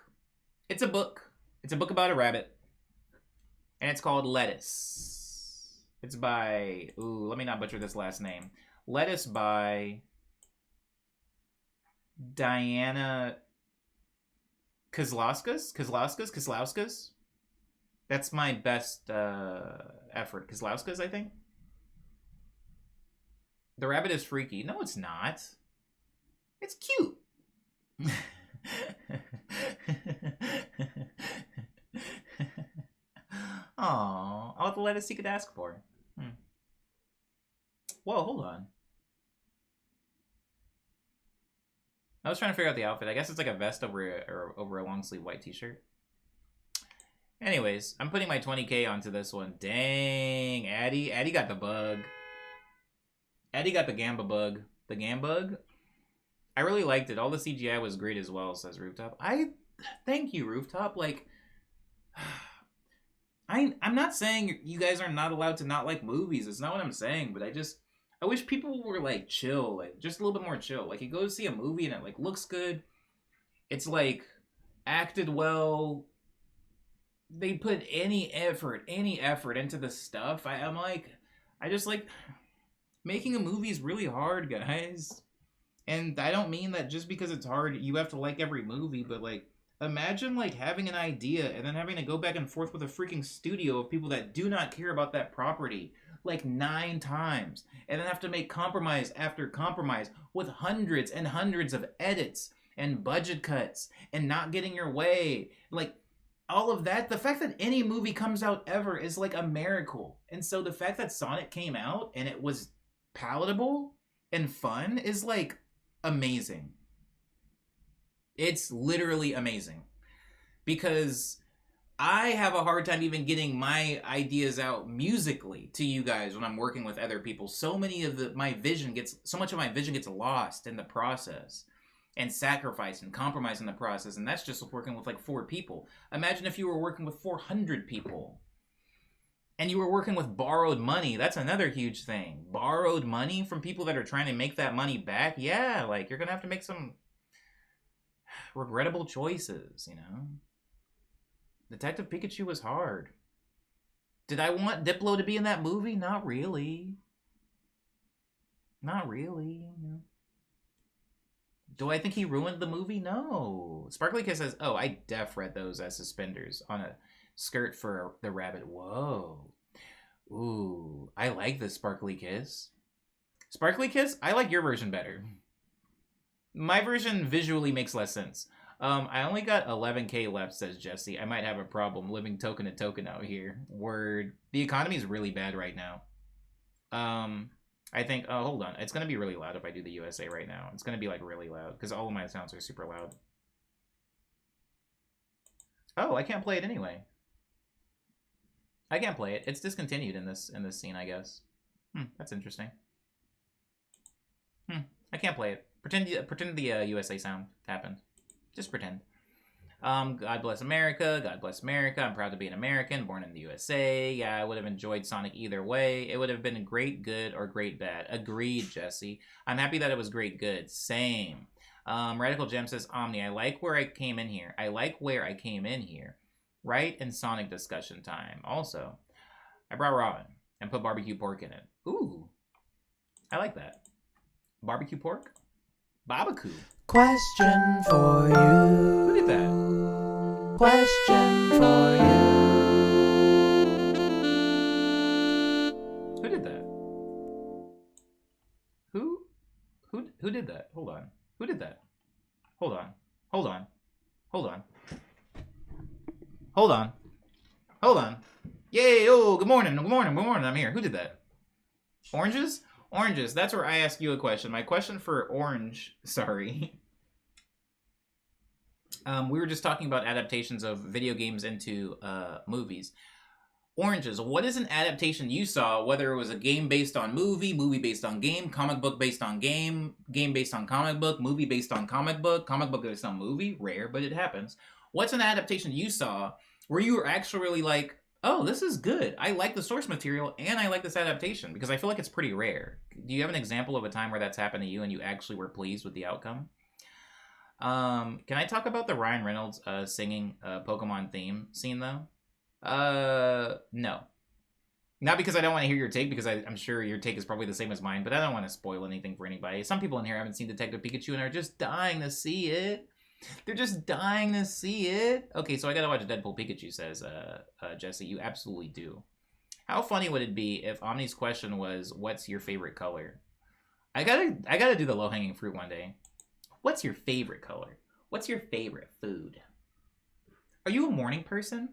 It's a book. It's a book about a rabbit. And it's called Lettuce. It's by, ooh, let me not butcher this last name. Lettuce by Diana Kozlauskas? That's my best effort. Kozlauskas, I think. The rabbit is freaky. No, it's not. It's cute. Aw, all the lettuce you could ask for. Whoa, hold on. I was trying to figure out the outfit. I guess it's like a vest over a long sleeve white t-shirt. Anyways, I'm putting my 20K onto this one. Dang, Addy got the bug. Addy got the Gamba bug. The Gambug? I really liked it. All the CGI was great as well, says Rooftop. Thank you, Rooftop. Like, I'm not saying you guys are not allowed to not like movies. It's not what I'm saying, but I wish people were like chill, like just a little bit more chill. Like you go see a movie and it like looks good. It's like acted well. They put any effort into the stuff. I'm like, I just like making a movie is really hard, guys. And I don't mean that just because it's hard, you have to like every movie, but like imagine like having an idea and then having to go back and forth with a freaking studio of people that do not care about that property like 9 times and then have to make compromise after compromise with hundreds and hundreds of edits and budget cuts and not getting your way. Like all of that, the fact that any movie comes out ever is like a miracle. And so the fact that Sonic came out and it was palatable and fun is like amazing. It's literally amazing because I have a hard time even getting my ideas out musically to you guys when I'm working with other people. So much of my vision gets lost in the process and sacrifice and compromise in the process. And that's just working with like 4 people. Imagine if you were working with 400 people and you were working with borrowed money. That's another huge thing. Borrowed money from people that are trying to make that money back. Yeah, like you're going to have to make some regrettable choices, you know? Detective Pikachu was hard. Did I want Diplo to be in that movie? Not really. Not really. Do I think he ruined the movie? No. Sparkly Kiss says, oh, I def read those as suspenders on a skirt for the rabbit. Whoa. Ooh, I like this Sparkly Kiss. Sparkly Kiss, I like your version better. My version visually makes less sense. I only got 11K left, says Jesse. I might have a problem living token to token out here. Word. The economy is really bad right now. I think, oh, hold on. It's going to be really loud if I do the USA right now. It's going to be like really loud because all of my sounds are super loud. Oh, I can't play it anyway. I can't play it. It's discontinued in this scene, I guess. That's interesting. I can't play it. Pretend the USA sound happened. Just pretend. God bless America. God bless America. I'm proud to be an American, born in the USA. Yeah, I would have enjoyed Sonic either way. It would have been great good or great bad. Agreed, Jesse. I'm happy that it was great good. Same. Radical Gem says, Omni, I like where I came in here. Right? And Sonic discussion time. Also, I brought ramen and put barbecue pork in it. Ooh. I like that. Barbecue pork? Barbecue. Question for you. Look at that. question for you. Who did that? Who did that? Hold on. Who did that? Hold on. Hold on. Hold on. Hold on. Hold on. Yay! Oh, good morning. Good morning. Good morning. I'm here. Who did that? Oranges? Oranges. That's where I ask you a question. My question for Orange. Sorry. We were just talking about adaptations of video games into movies. Oranges, what is an adaptation you saw, whether it was a game based on movie, movie based on game, comic book based on game, game based on comic book, movie based on comic book based on movie? Rare, but it happens. What's an adaptation you saw where you were actually really like, oh, this is good. I like the source material and I like this adaptation? Because I feel like it's pretty rare. Do you have an example of a time where that's happened to you and you actually were pleased with the outcome? Can I talk about the Ryan Reynolds singing Pokemon theme scene though? No. Not because I don't want to hear your take, because I'm sure your take is probably the same as mine, but I don't want to spoil anything for anybody. Some people in here haven't seen Detective Pikachu and are just dying to see it. They're just dying to see it. Okay, so I gotta watch Deadpool Pikachu, says Jesse. You absolutely do. How funny would it be if Omni's question was, what's your favorite color? I gotta do the low-hanging fruit one day. What's your favorite color? What's your favorite food? Are you a morning person?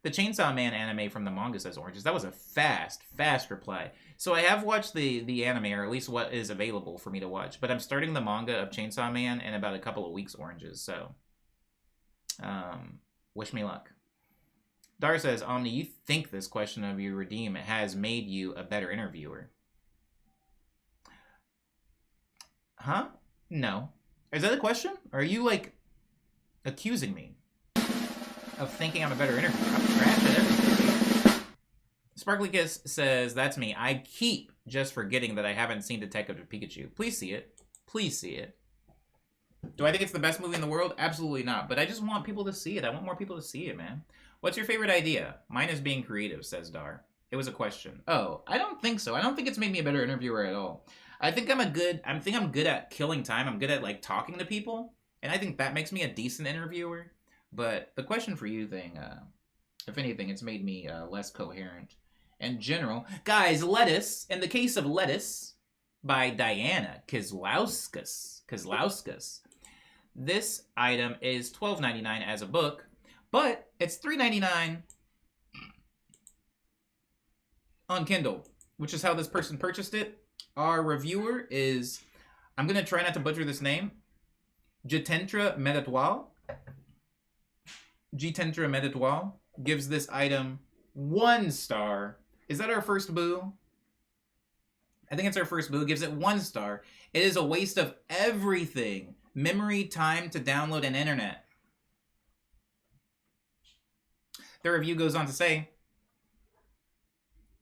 The Chainsaw Man anime from the manga says oranges. That was a fast reply. So I have watched the anime, or at least what is available for me to watch. But I'm starting the manga of Chainsaw Man in about a couple of weeks, oranges. So, wish me luck. Dar says, Omni, you think this question of you redeem has made you a better interviewer? Huh? No. Is that a question? Or are you, like, accusing me of thinking I'm a better interviewer? I'm trash at everything. Sparkly Kiss says, that's me. I keep just forgetting that I haven't seen Detective Pikachu. Please see it. Please see it. Do I think it's the best movie in the world? Absolutely not. But I just want people to see it. I want more people to see it, man. What's your favorite idea? Mine is being creative, says Dar. It was a question. Oh, I don't think so. I don't think it's made me a better interviewer at all. I think I'm good at killing time. I'm good at, like, talking to people. And I think that makes me a decent interviewer. But the question for you thing, if anything, it's made me less coherent. In general, guys, Lettuce, in the case of Lettuce, by Diana Kozlauskas. This item is $12.99 as a book, but it's $3.99 on Kindle, which is how this person purchased it. Our reviewer is, I'm going to try not to butcher this name, Jitendra Meditwal gives this item 1 star. Is that our first boo? I think it's our first boo. Gives it 1 star. It is a waste of everything. Memory, time to download, and internet. The review goes on to say,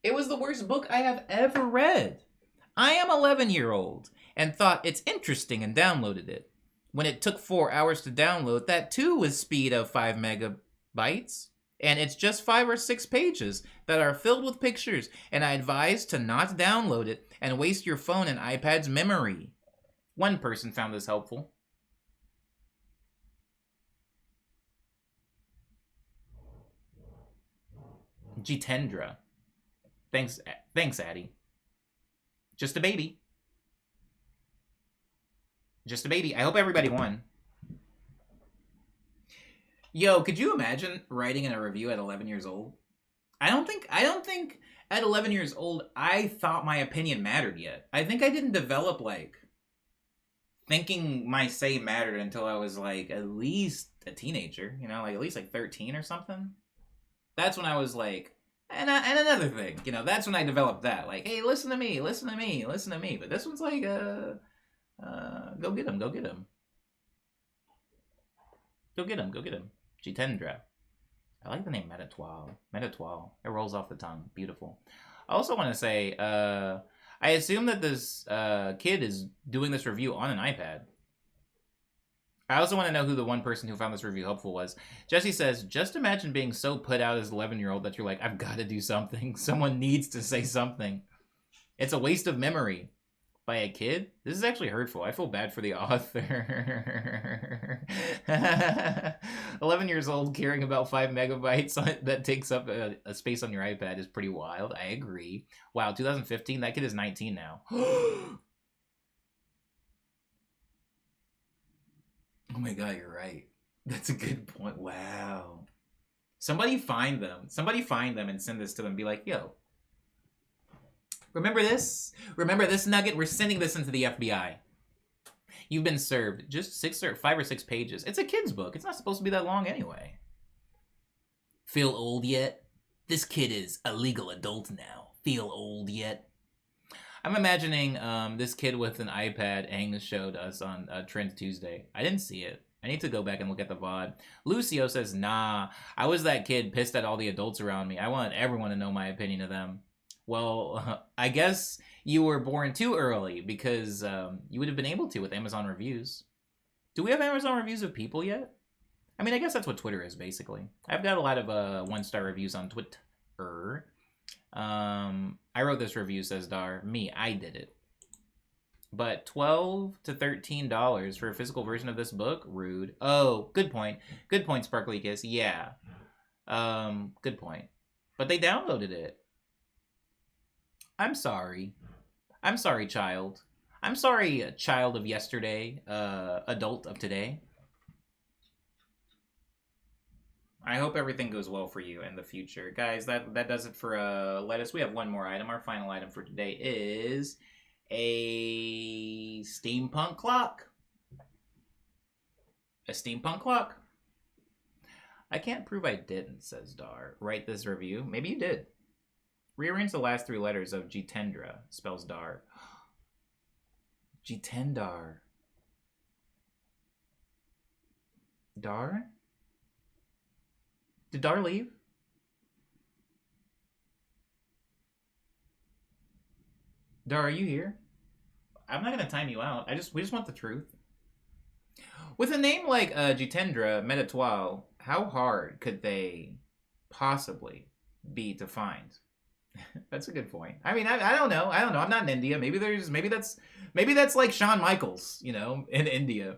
it was the worst book I have ever read. I am 11-year-old and thought it's interesting and downloaded it. When it took 4 hours to download, that too was speed of 5 megabytes. And it's just 5 or 6 pages that are filled with pictures, and I advise to not download it and waste your phone and iPad's memory. One person found this helpful. Jitendra. Thanks, Addie. Just a baby. Just a baby. I hope everybody won. Yo, could you imagine writing in a review at 11 years old? I don't think at 11 years old I thought my opinion mattered yet. I think I didn't develop, like, thinking my say mattered until I was, like, at least a teenager, you know, like at least like 13 or something. That's when I was like, and another thing, you know, that's when I developed that, like, hey, listen to me. But this one's like, go get him. Go get him. Jitendra. I like the name Meditwal. It rolls off the tongue. Beautiful. I also want to say, I assume that this kid is doing this review on an iPad. I also want to know who the one person who found this review helpful was. Jesse says, just imagine being so put out as an 11-year-old that you're like, I've got to do something. Someone needs to say something. It's a waste of memory. By a kid? This is actually hurtful. I feel bad for the author. 11 years old caring about 5 megabytes that takes up a space on your iPad is pretty wild. I agree. Wow, 2015? That kid is 19 now. Oh my god, you're right. That's a good point. Wow. Somebody find them. Somebody find them and send this to them. Be like, yo, remember this? Remember this nugget? We're sending this into the FBI. You've been served. Just 5 or 6 pages. It's a kid's book. It's not supposed to be that long anyway. Feel old yet? This kid is a legal adult now. Feel old yet? I'm imagining this kid with an iPad Ang showed us on Trend Tuesday. I didn't see it. I need to go back and look at the VOD. Lucio says, nah, I was that kid pissed at all the adults around me. I wanted everyone to know my opinion of them. Well, I guess you were born too early because you would have been able to with Amazon reviews. Do we have Amazon reviews of people yet? I mean, I guess that's what Twitter is, basically. I've got a lot of 1-star reviews on Twitter. I wrote this review, says Dar. Me, I did it. But $12 to $13 for a physical version of this book? Rude. Oh, good point. Good point, Sparkly Kiss. Yeah. Good point. But they downloaded it. I'm sorry. I'm sorry, child. I'm sorry, child of yesterday, adult of today. I hope everything goes well for you in the future. Guys, that does it for Lettuce. We have one more item. Our final item for today is a steampunk clock. A steampunk clock. I can't prove I didn't, says Dar. Write this review. Maybe you did. Rearrange the last 3 letters of Jitendra, spells Dar. Jitendar. Dar? Did Dar leave? Dar, are you here? I'm not gonna time you out. We just want the truth. With a name like Jitendra Metatoile, how hard could they possibly be to find? That's a good point. I mean, I don't know. I don't know. I'm not in India. Maybe that's like Shawn Michaels, you know, in India.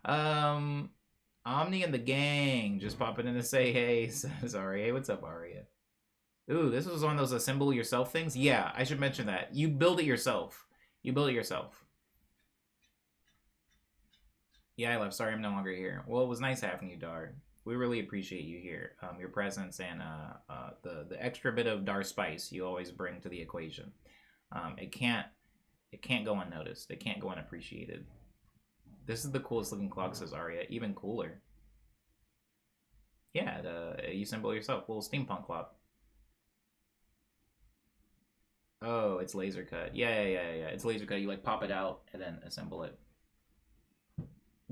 Omni and the gang just popping in to say hey, says Aria. Hey, what's up, Aria? Ooh, this was one of those assemble yourself things? Yeah, I should mention that. You build it yourself. You build it yourself. Yeah, I left. Sorry, I'm no longer here. Well, it was nice having you, Dar. We really appreciate you here. Your presence and the extra bit of Dar spice you always bring to the equation. It can't go unnoticed. It can't go unappreciated. This is the coolest looking clock, says Aria. Even cooler. Yeah, you assemble yourself. Little steampunk clock. Oh, it's laser cut. Yeah. It's laser cut. You like pop it out and then assemble it.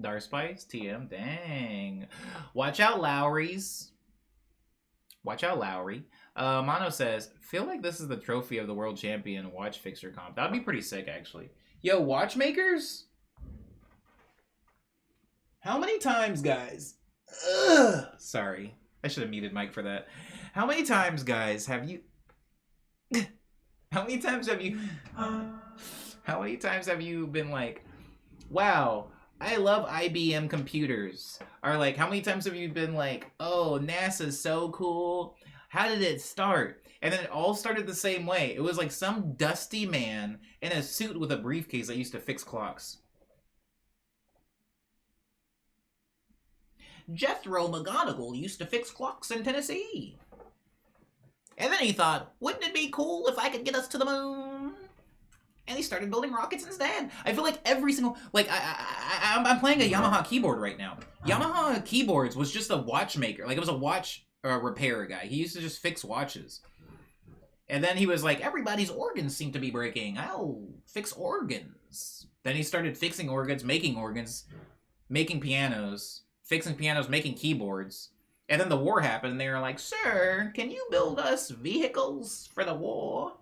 Dar Spice, TM, dang. Watch out, Lowry's. Watch out, Lowry. Mono says, feel like this is the trophy of the world champion watch fixture comp. That'd be pretty sick, actually. Yo, watchmakers? How many times, guys? Ugh. Sorry. I should have muted Mike for that. How many times, guys, have you... How many times have you been like, wow, I love IBM computers? Or like, how many times have you been like, oh, NASA's so cool. How did it start? And then it all started the same way. It was like some dusty man in a suit with a briefcase that used to fix clocks. Jethro McGonagall used to fix clocks in Tennessee. And then he thought, wouldn't it be cool if I could get us to the moon? And he started building rockets instead. I feel like every single... Like, I'm playing a Yamaha keyboard right now. Yamaha keyboards was just a watchmaker. Like, it was a watch repair guy. He used to just fix watches. And then he was like, everybody's organs seem to be breaking. I'll fix organs. Then he started fixing organs, making pianos, fixing pianos, making keyboards. And then the war happened, and they were like, sir, can you build us vehicles for the war?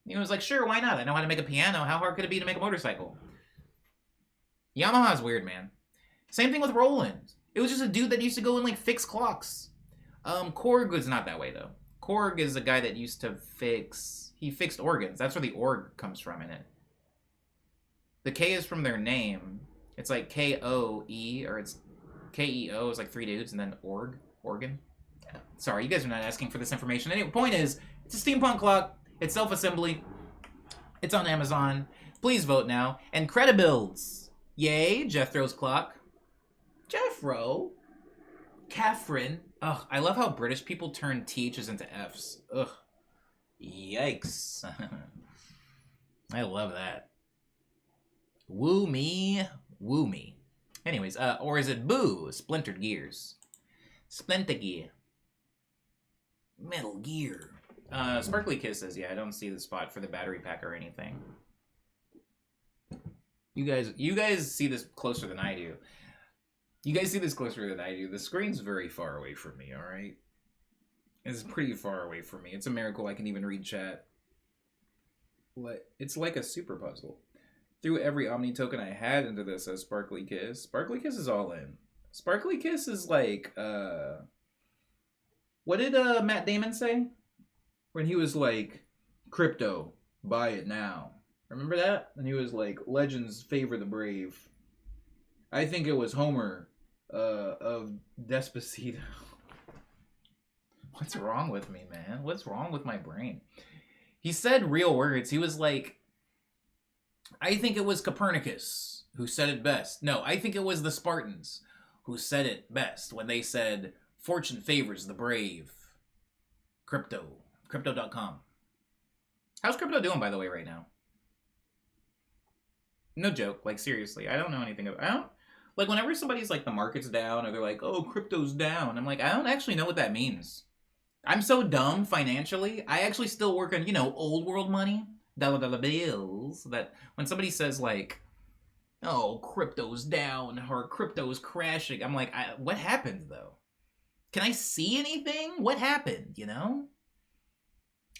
And he was like, sure, why not? I know how to make a piano. How hard could it be to make a motorcycle? Yamaha's weird, man. Same thing with Roland. It was just a dude that used to go and, like, fix clocks. Korg was not that way, though. Korg is a guy that used to fix... He fixed organs. That's where the org comes from in it. The K is from their name. It's like K-O-E, or it's K-E-O is like 3 dudes, and then organ. Yeah. Sorry, you guys are not asking for this information. Anyway, point is, it's a steampunk clock. It's self-assembly. It's on Amazon. Please vote now. And Credibuilds. Yay, Jethro's clock. Jeffro? Catherine. Ugh, I love how British people turn THs into Fs. Ugh. Yikes. I love that. Woo me. Woo me. Anyways, or is it Boo? Splintered Gears. Splinter Gear. Metal Gear. Sparkly Kisses. Yeah, I don't see the spot for the battery pack or anything. You guys see this closer than I do. You guys see this closer than I do. The screen's very far away from me, alright? It's pretty far away from me. It's a miracle I can even read chat. It's like a super puzzle. Threw every Omni token I had into this as Sparkly Kiss. Sparkly Kiss is all in. Sparkly Kiss is like, what did Matt Damon say? When he was like, crypto, buy it now. Remember that? And he was like, legends favor the brave. I think it was Homer of Despacito. What's wrong with me, man? What's wrong with my brain? He said real words. He was like, I think it was Copernicus who said it best. No, I think it was the Spartans who said it best when they said, fortune favors the brave. Crypto.com. How's crypto doing, by the way, right now? No joke, like seriously, I don't know anything about. Like whenever somebody's like the market's down or they're like, oh, crypto's down, I'm like, I don't actually know what that means. I'm so dumb financially. I actually still work on, old world money, dollar bills. That when somebody says like, oh, crypto's down or crypto's crashing, I'm like, what happened though? Can I see anything? What happened?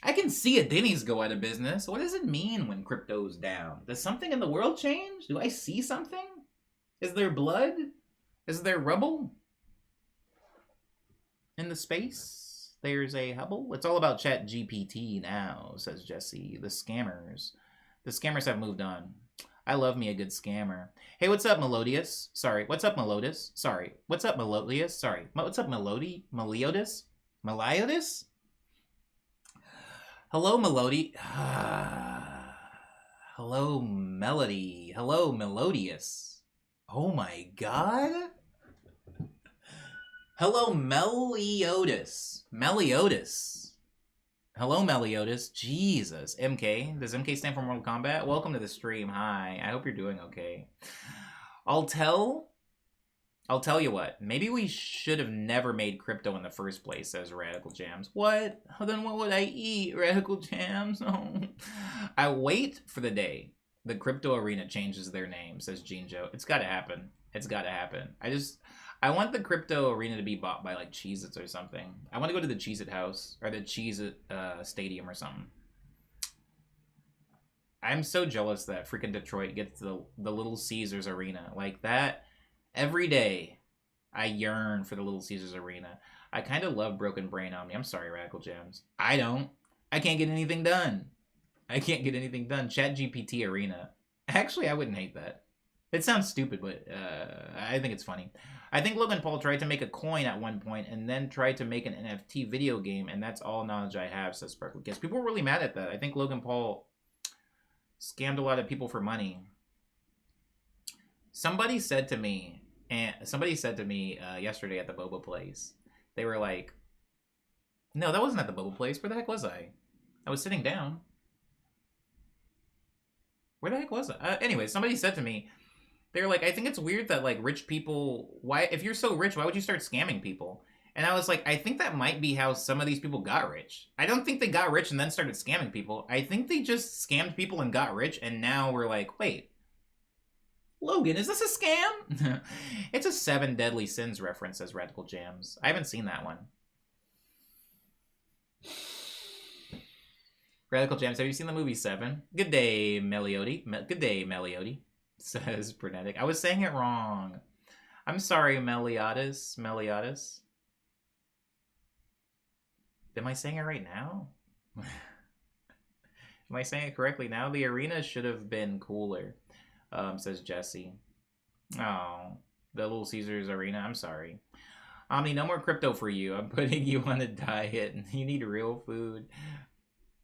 I can see a Denny's go out of business. What does it mean when crypto's down? Does something in the world change? Do I see something? Is there blood? Is there rubble? In the space, there's a Hubble. It's all about Chat GPT now, says Jesse. The scammers have moved on. I love me a good scammer. Hey, what's up, Melodious? Sorry, what's up, Melodious? Sorry, what's up, Melodious? Sorry, what's up, Meliodas? Meliodas? Hello, Melody. Hello, Melody. Hello, Melodious. Oh my god. Hello, Meliodas. Meliodas. Hello, Meliodas. Jesus. MK. Does MK stand for Mortal Kombat? Welcome to the stream. Hi. I hope you're doing okay. I'll tell you what. Maybe we should have never made crypto in the first place, says Radical Jams. What? Then what would I eat? Radical Jams? Oh. I wait for the day the crypto arena changes their name, says Gene Joe. It's gotta happen. It's gotta happen. I want the crypto arena to be bought by like Cheez-Its or something. I want to go to the Cheez-It house or the Cheez-It stadium or something. I'm so jealous that freaking Detroit gets the Little Caesars arena. Like that, every day I yearn for the Little Caesars arena. I kind of love Broken Brain Omni. I'm sorry, Radical Jams. I don't. I can't get anything done. I can't get anything done. Chat GPT arena. Actually, I wouldn't hate that. It sounds stupid, but I think it's funny. I think Logan Paul tried to make a coin at one point and then tried to make an NFT video game, and that's all knowledge I have, says Sparkle Kiss. People were really mad at that. I think Logan Paul scammed a lot of people for money. Somebody said to me yesterday at the Boba place, they were like, no, that wasn't at the Boba place. Where the heck was I? I was sitting down. Where the heck was I? Anyway, somebody said to me, they were like, I think it's weird that like rich people, if you're so rich, why would you start scamming people? And I was like, I think that might be how some of these people got rich. I don't think they got rich and then started scamming people. I think they just scammed people and got rich, and now we're like, wait, Logan, is this a scam? It's a 7 Deadly Sins reference, says Radical Jams. I haven't seen that one. Radical Jams, have you seen the movie 7? Good day, Meliotti. Good day, Meliotti, says Brunetic. I was saying it wrong. I'm sorry, Meliodas. Meliodas. Am I saying it right now? Am I saying it correctly now? The arena should have been cooler. says Jesse. Oh, the Little Caesars Arena. I'm sorry. Omni, no more crypto for you. I'm putting you on a diet. You need real food.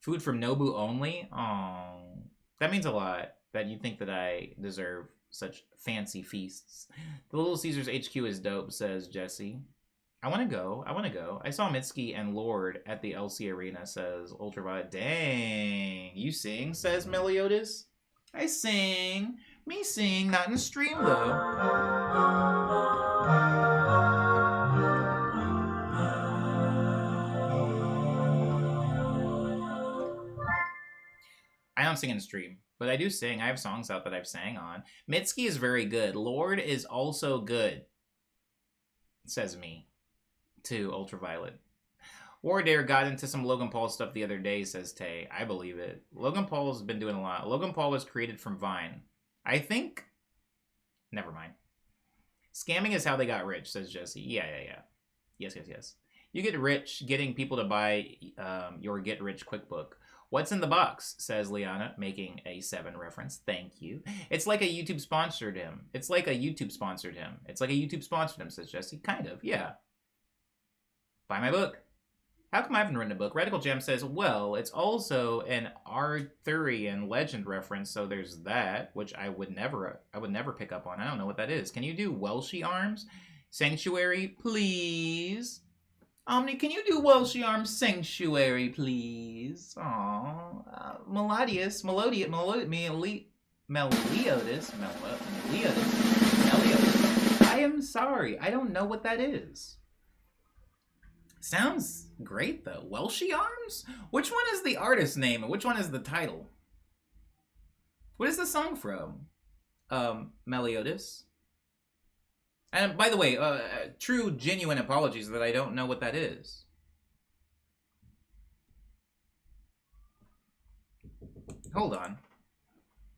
Food from Nobu only? Oh, that means a lot that you think that I deserve such fancy feasts. The Little Caesars HQ is dope, says Jesse. I want to go. I want to go. I saw Mitski and Lord at the LC Arena, says Ultraviolet. Dang. You sing, says Meliodas. I sing. Me sing, not in stream, though. I don't sing in stream, but I do sing. I have songs out that I've sang on. Mitski is very good. Lord is also good, says me, to Ultraviolet. Wardare got into some Logan Paul stuff the other day, says Tay. I believe it. Logan Paul's been doing a lot. Logan Paul was created from Vine. I think... Never mind. Scamming is how they got rich, says Jesse. Yeah. Yes. You get rich getting people to buy your Get Rich Quick book. What's in the box, says Liana, making a 7 reference. Thank you. It's like a YouTube sponsored him. It's like a YouTube sponsored him, says Jesse. Kind of, yeah. Buy my book. How come I haven't written a book? Radical Gem says, well, it's also an Arthurian legend reference, so there's that, which I would never pick up on. I don't know what that is. Can you do Welshie Arms? Sanctuary, please. Omni, can you do Welshie Arms Sanctuary, please? Aww. Melodious. I am sorry. I don't know what that is. Sounds great, though. Welshie Arms? Which one is the artist name and which one is the title? What is the song from? Meliodas? And by the way, true, genuine apologies that I don't know what that is. Hold on.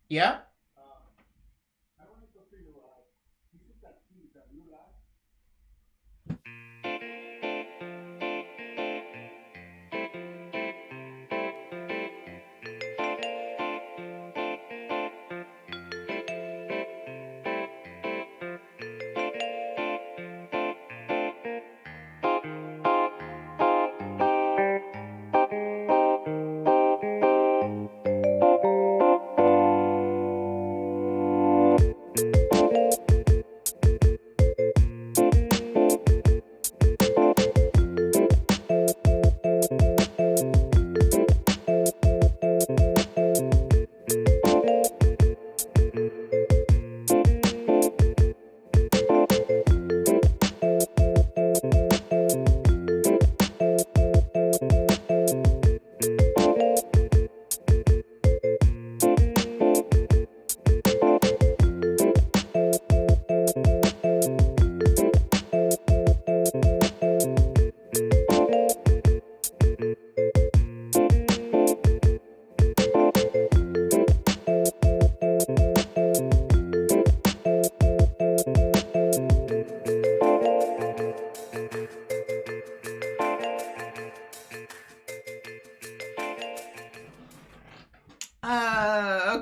Yeah?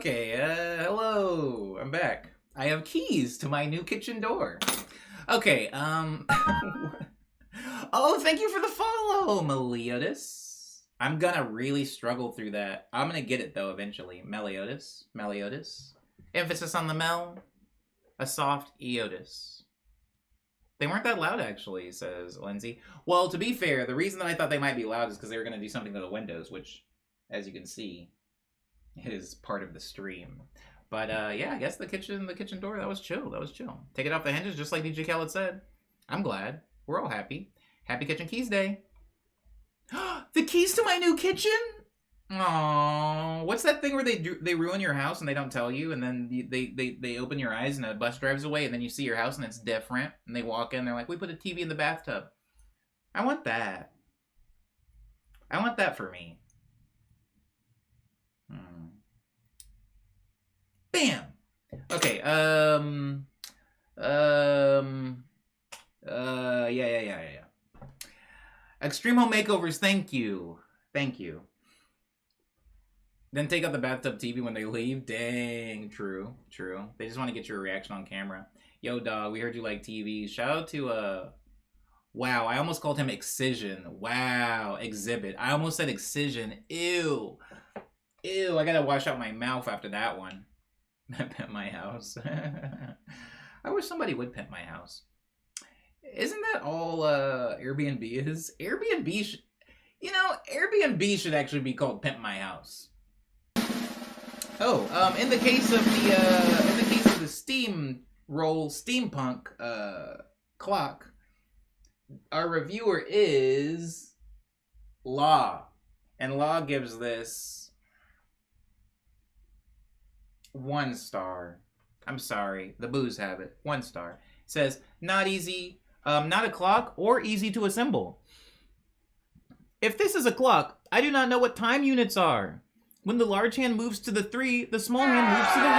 Hello, I'm back. I have keys to my new kitchen door. Okay, oh, thank you for the follow, Meliodas. I'm gonna really struggle through that. I'm gonna get it, though, eventually. Meliodas. Emphasis on the Mel. A soft Eotis. They weren't that loud, actually, says Lindsay. Well, to be fair, the reason that I thought they might be loud is because they were gonna do something to the windows, which, as you can see, is part of the stream. But yeah, I guess the kitchen door, that was chill. Take it off the hinges, just like DJ Khaled said. I'm glad. We're all happy. Happy Kitchen Keys Day. The keys to my new kitchen? Aww. What's that thing where they ruin your house and they don't tell you, and then they open your eyes and a bus drives away, and then you see your house and it's different, and they walk in, they're like, we put a TV in the bathtub. I want that. I want that for me. Bam! Okay, yeah. Extremo Makeovers, thank you. Then take out the bathtub TV when they leave. Dang, true. They just want to get your reaction on camera. Yo, dog, we heard you like TV. Shout out to, wow, I almost called him Excision. Wow, Exhibit. I almost said Excision. Ew. I gotta wash out my mouth after that one. Pimp my house. I wish somebody would pimp my house. Isn't that all Airbnb is? Airbnb Airbnb should actually be called Pimp My House. Oh, in the case of the steampunk clock, our reviewer is Law, and Law gives this 1 star. I'm sorry, the booze have it. 1 star. It says not easy, not a clock or easy to assemble. If this is a clock, I do not know what time units are. When the large hand moves to the 3, the small hand moves to the 1.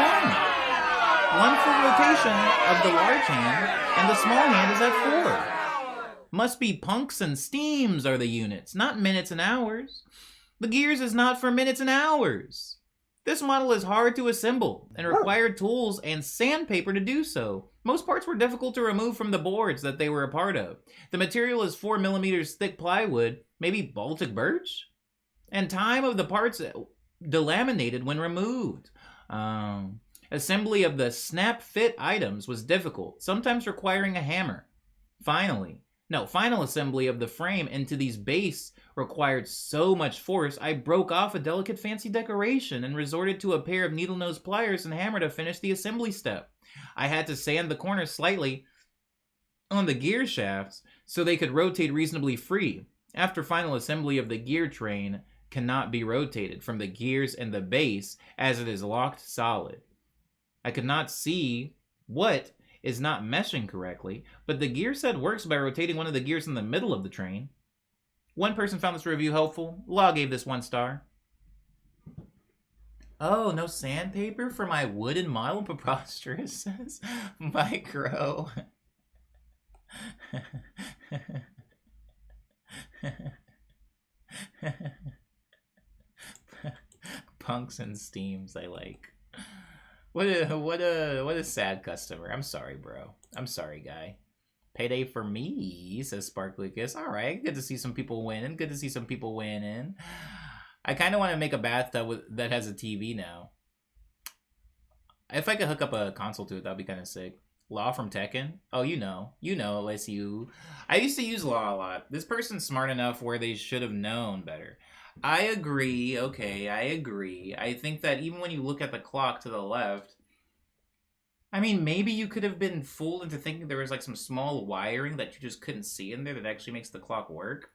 1 full rotation of the large hand, and the small hand is at 4. Must be punks and steams are the units, not minutes and hours. The gears is not for minutes and hours. This model is hard to assemble and required tools and sandpaper to do so. Most parts were difficult to remove from the boards that they were a part of. The material is 4 millimeters thick plywood, maybe Baltic birch? And time of the parts delaminated when removed. Assembly of the snap fit items was difficult, sometimes requiring a hammer. Final assembly of the frame into these base required so much force, I broke off a delicate fancy decoration and resorted to a pair of needle-nose pliers and hammer to finish the assembly step. I had to sand the corners slightly on the gear shafts so they could rotate reasonably free. After final assembly of the gear train cannot be rotated from the gears and the base as it is locked solid. I could not see what is not meshing correctly, but the gear set works by rotating one of the gears in the middle of the train. One person found this review helpful. Law gave this 1 star. Oh, no sandpaper for my wooden model? Preposterous, says Micro. Punks and steams, I like. What a sad customer. I'm sorry, bro. I'm sorry, guy. Payday for me, says Sparklucas. All right, good to see some people winning. I kind of want to make a bathtub that has a TV now. If I could hook up a console to it, that'd be kind of sick. Law from Tekken. Oh, you know, LSU. I used to use Law a lot. This person's smart enough where they should have known better. I agree. Okay, I agree. I think that even when you look at the clock to the left, I mean, maybe you could have been fooled into thinking there was like some small wiring that you just couldn't see in there that actually makes the clock work.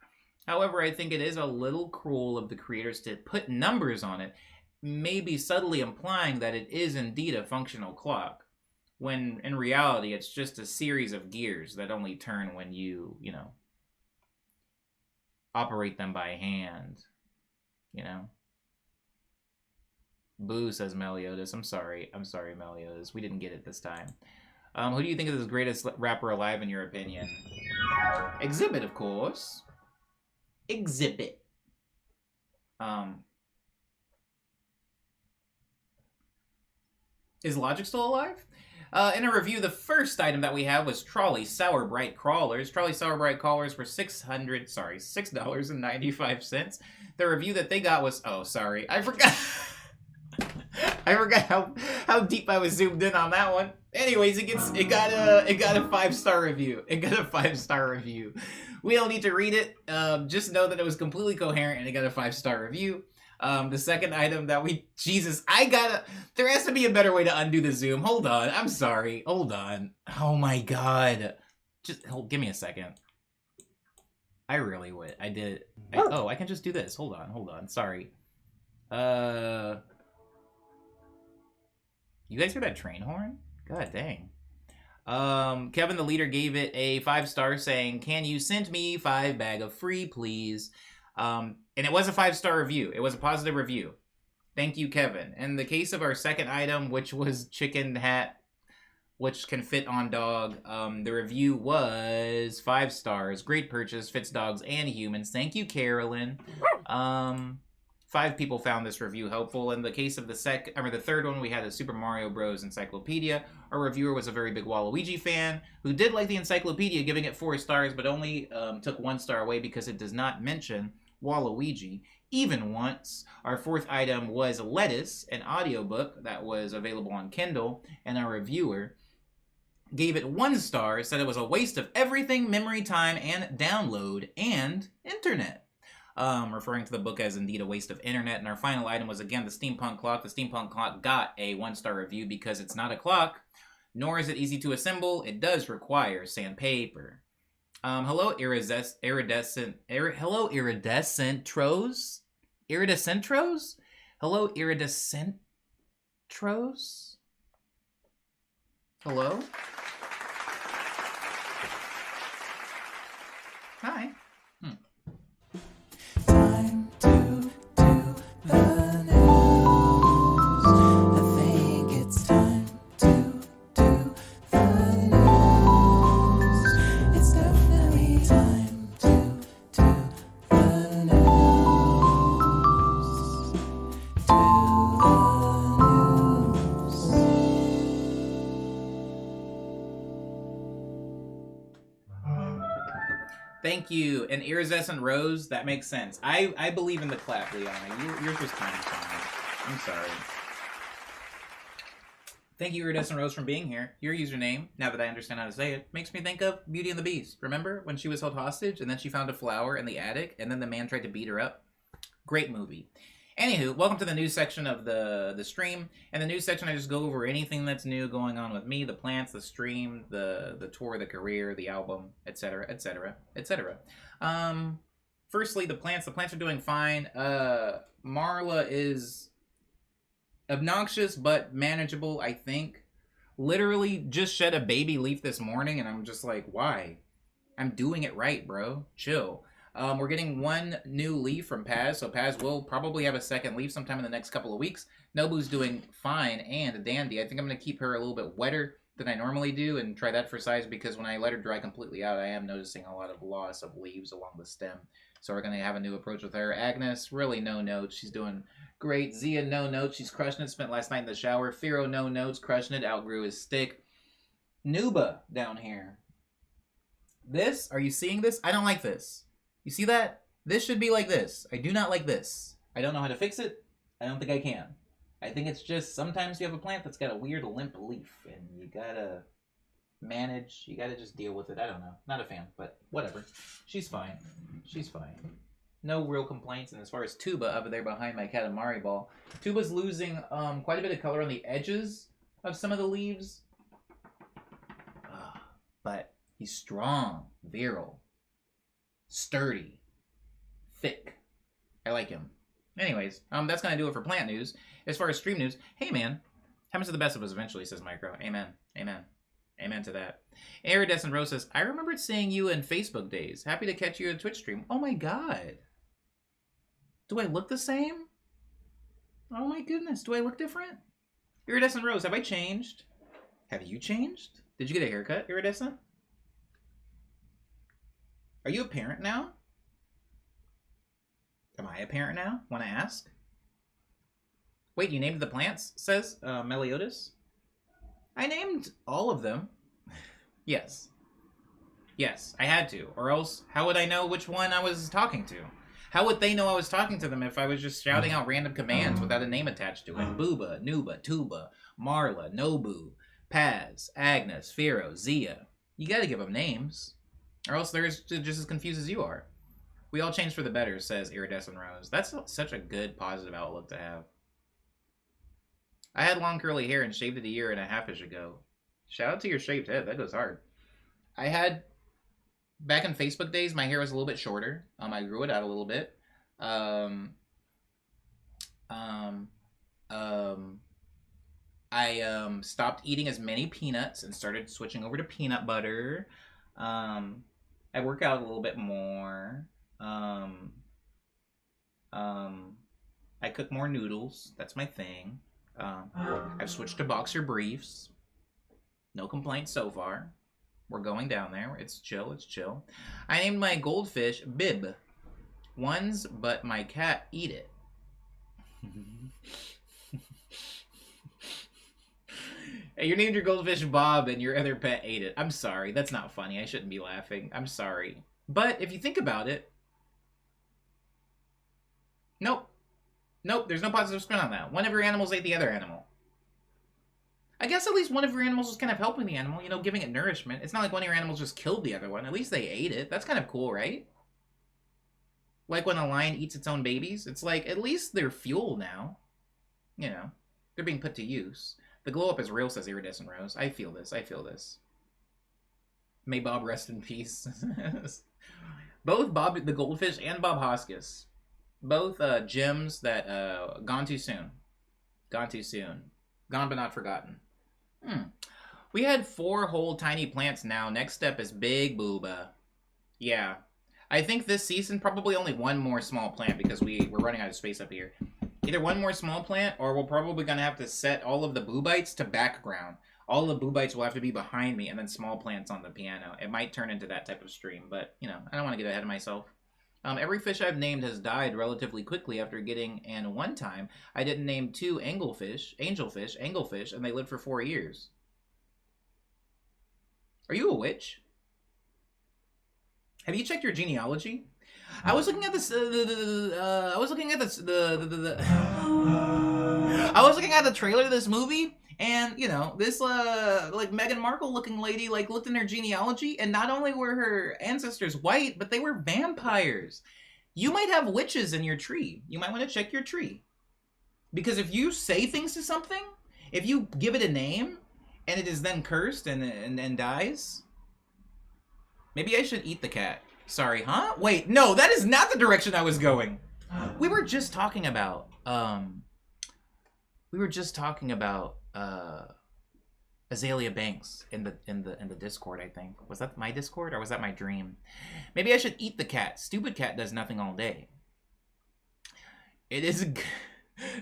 However, I think it is a little cruel of the creators to put numbers on it, maybe subtly implying that it is indeed a functional clock, when in reality it's just a series of gears that only turn when you operate them by hand. Boo, says Meliodas. I'm sorry, Meliodas. We didn't get it this time. Who do you think is the greatest rapper alive in your opinion? Exhibit, of course. Exhibit. Is Logic still alive? In a review, the first item that we have was Trolley Sour Bright Crawlers. Trolley Sour Bright Crawlers were $6.95. The review that they got was, oh, sorry, I forgot. I forgot how deep I was zoomed in on that one. Anyways, it got a 5-star review. We don't need to read it. Just know that it was completely coherent and it got a 5-star review. The second item that there has to be a better way to undo the zoom. Hold on. I'm sorry. Hold on. Oh my God. Give me a second. I really would. I did. I can just do this. Hold on. Sorry. You guys hear that train horn? God dang. Kevin the leader gave it a 5-star saying, can you send me 5 bag of free, please? And it was a 5-star review. It was a positive review. Thank you, Kevin. In the case of our second item, which was chicken hat, which can fit on dog, the review was 5 stars. Great purchase, fits dogs and humans. Thank you, Carolyn. 5 people found this review helpful. In the case of the third one, we had a Super Mario Bros. Encyclopedia. Our reviewer was a very big Waluigi fan who did like the encyclopedia, giving it 4 stars, but only took 1 star away because it does not mention Waluigi even once. Our 4th item was Lettuce, an audiobook that was available on Kindle, and our reviewer gave it 1 star, said it was a waste of everything, memory, time, and download, and internet. Referring to the book as indeed a waste of internet. And our final item was, again, the steampunk clock. The steampunk clock got a 1-star review because it's not a clock, nor is it easy to assemble. It does require sandpaper. Hello, iridescent tros? Hello, iridescentros? Hello? Hi. Time to do the news. I think it's time to do the news. It's definitely time to do the news. Do the news. Thank you. An iridescent rose, that makes sense. I believe in the clap, Liana. Yours was kind of fine. I'm sorry. Thank you, Iridescent Rose, for being here. Your username, now that I understand how to say it, makes me think of Beauty and the Beast. Remember when she was held hostage and then she found a flower in the attic and then the man tried to beat her up? Great movie. Anywho, welcome to the news section of the stream. In the news section, I just go over anything that's new going on with me, the plants, the stream, the tour, the career, the album, etc., etc., etc. Firstly, the plants. The plants are doing fine. Marla is obnoxious but manageable, I think. Literally just shed a baby leaf this morning, and I'm just like, why? I'm doing it right, bro. Chill. We're getting 1 new leaf from Paz, so Paz will probably have a 2nd leaf sometime in the next couple of weeks. Nobu's doing fine, and Dandy. I think I'm going to keep her a little bit wetter than I normally do and try that for size, because when I let her dry completely out, I am noticing a lot of loss of leaves along the stem. So we're going to have a new approach with her. Agnes, really no notes. She's doing great. Zia, no notes. She's crushing it. Spent last night in the shower. Firo, no notes. Crushing it. Outgrew his stick. Nuba down here. This, are you seeing this? I don't like this. You see that? This should be like this. I do not like this. I don't know how to fix it. I don't think I can. I think it's just sometimes you have a plant that's got a weird limp leaf and you gotta manage. You gotta just deal with it. I don't know. Not a fan, but whatever. She's fine. She's fine. No real complaints. And as far as Tuba over there behind my Katamari ball, Tuba's losing quite a bit of color on the edges of some of the leaves. But he's strong, virile, sturdy, thick. I like him. Anyways, that's gonna do it for plant news. As far as stream news, hey man, happens to the best of us eventually, says Micro. Amen. Amen. Amen to that. Iridescent Rose says, I remembered seeing you in Facebook days. Happy to catch you at Twitch stream. Oh my god. Do I look the same? Oh my goodness, do I look different? Iridescent Rose, have I changed? Have you changed? Did you get a haircut, Iridescent? Are you a parent now? Am I a parent now? Want to ask? Wait, you named the plants, says Meliodas? I named all of them. Yes. Yes, I had to. Or else, how would I know which one I was talking to? How would they know I was talking to them if I was just shouting out random commands without a name attached to it? Booba, Nuba, Tuba, Marla, Nobu, Paz, Agnes, Firo, Zia. You gotta give them names. Or else they're just as confused as you are. We all change for the better, says Iridescent Rose. That's such a good, positive outlook to have. I had long curly hair and shaved it 1.5 years ago. Shout out to your shaved head. That goes hard. I had... Back in Facebook days, my hair was a little bit shorter. I grew it out a little bit. I stopped eating as many peanuts and started switching over to peanut butter. I work out a little bit more. I cook more noodles. That's my thing. I've switched to boxer briefs. No complaints so far. We're going down there. It's chill. It's chill. I named my goldfish Bib. But my cat eat it. Hey, you named your goldfish Bob and your other pet ate it. I'm sorry. That's not funny. I shouldn't be laughing. I'm sorry. But if you think about it, nope. Nope, there's no positive spin on that. One of your animals ate the other animal. I guess at least one of your animals was kind of helping the animal, you know, giving it nourishment. It's not like one of your animals just killed the other one. At least they ate it. That's kind of cool, right? Like when a lion eats its own babies. It's like, at least they're fuel now. You know, they're being put to use. The glow up is real, says Iridescent Rose. I feel this. I feel this. May Bob rest in peace. Both Bob the Goldfish and Bob Hoskins. Both gems that gone too soon. Gone too soon. Gone but not forgotten. We had 4 whole tiny plants now. Next step is Big Booba. Yeah. I think this season probably only one more small plant because we're running out of space up here. Either one more small plant, or we're probably going to have to set all of the boobites to background. All of the boobites will have to be behind me, and then small plants on the piano. It might turn into that type of stream, but, you know, I don't want to get ahead of myself. Every fish I've named has died relatively quickly after getting, and one time, I didn't name 2 angelfish, and they lived for 4 years. Are you a witch? Have you checked your genealogy? I was looking at this. I was looking at this. I was looking at the trailer to this movie, and you know, this like Meghan Markle looking lady like looked in her genealogy, and not only were her ancestors white, but they were vampires. You might have witches in your tree. You might want to check your tree, because if you say things to something, if you give it a name, and it is then cursed and dies. Maybe I should eat the cat. Sorry, huh? Wait, no, that is not the direction I was going. We were just talking about Azalea Banks in the Discord, I think. Was that my Discord or was that my dream? Maybe I should eat the cat. Stupid cat does nothing all day. It is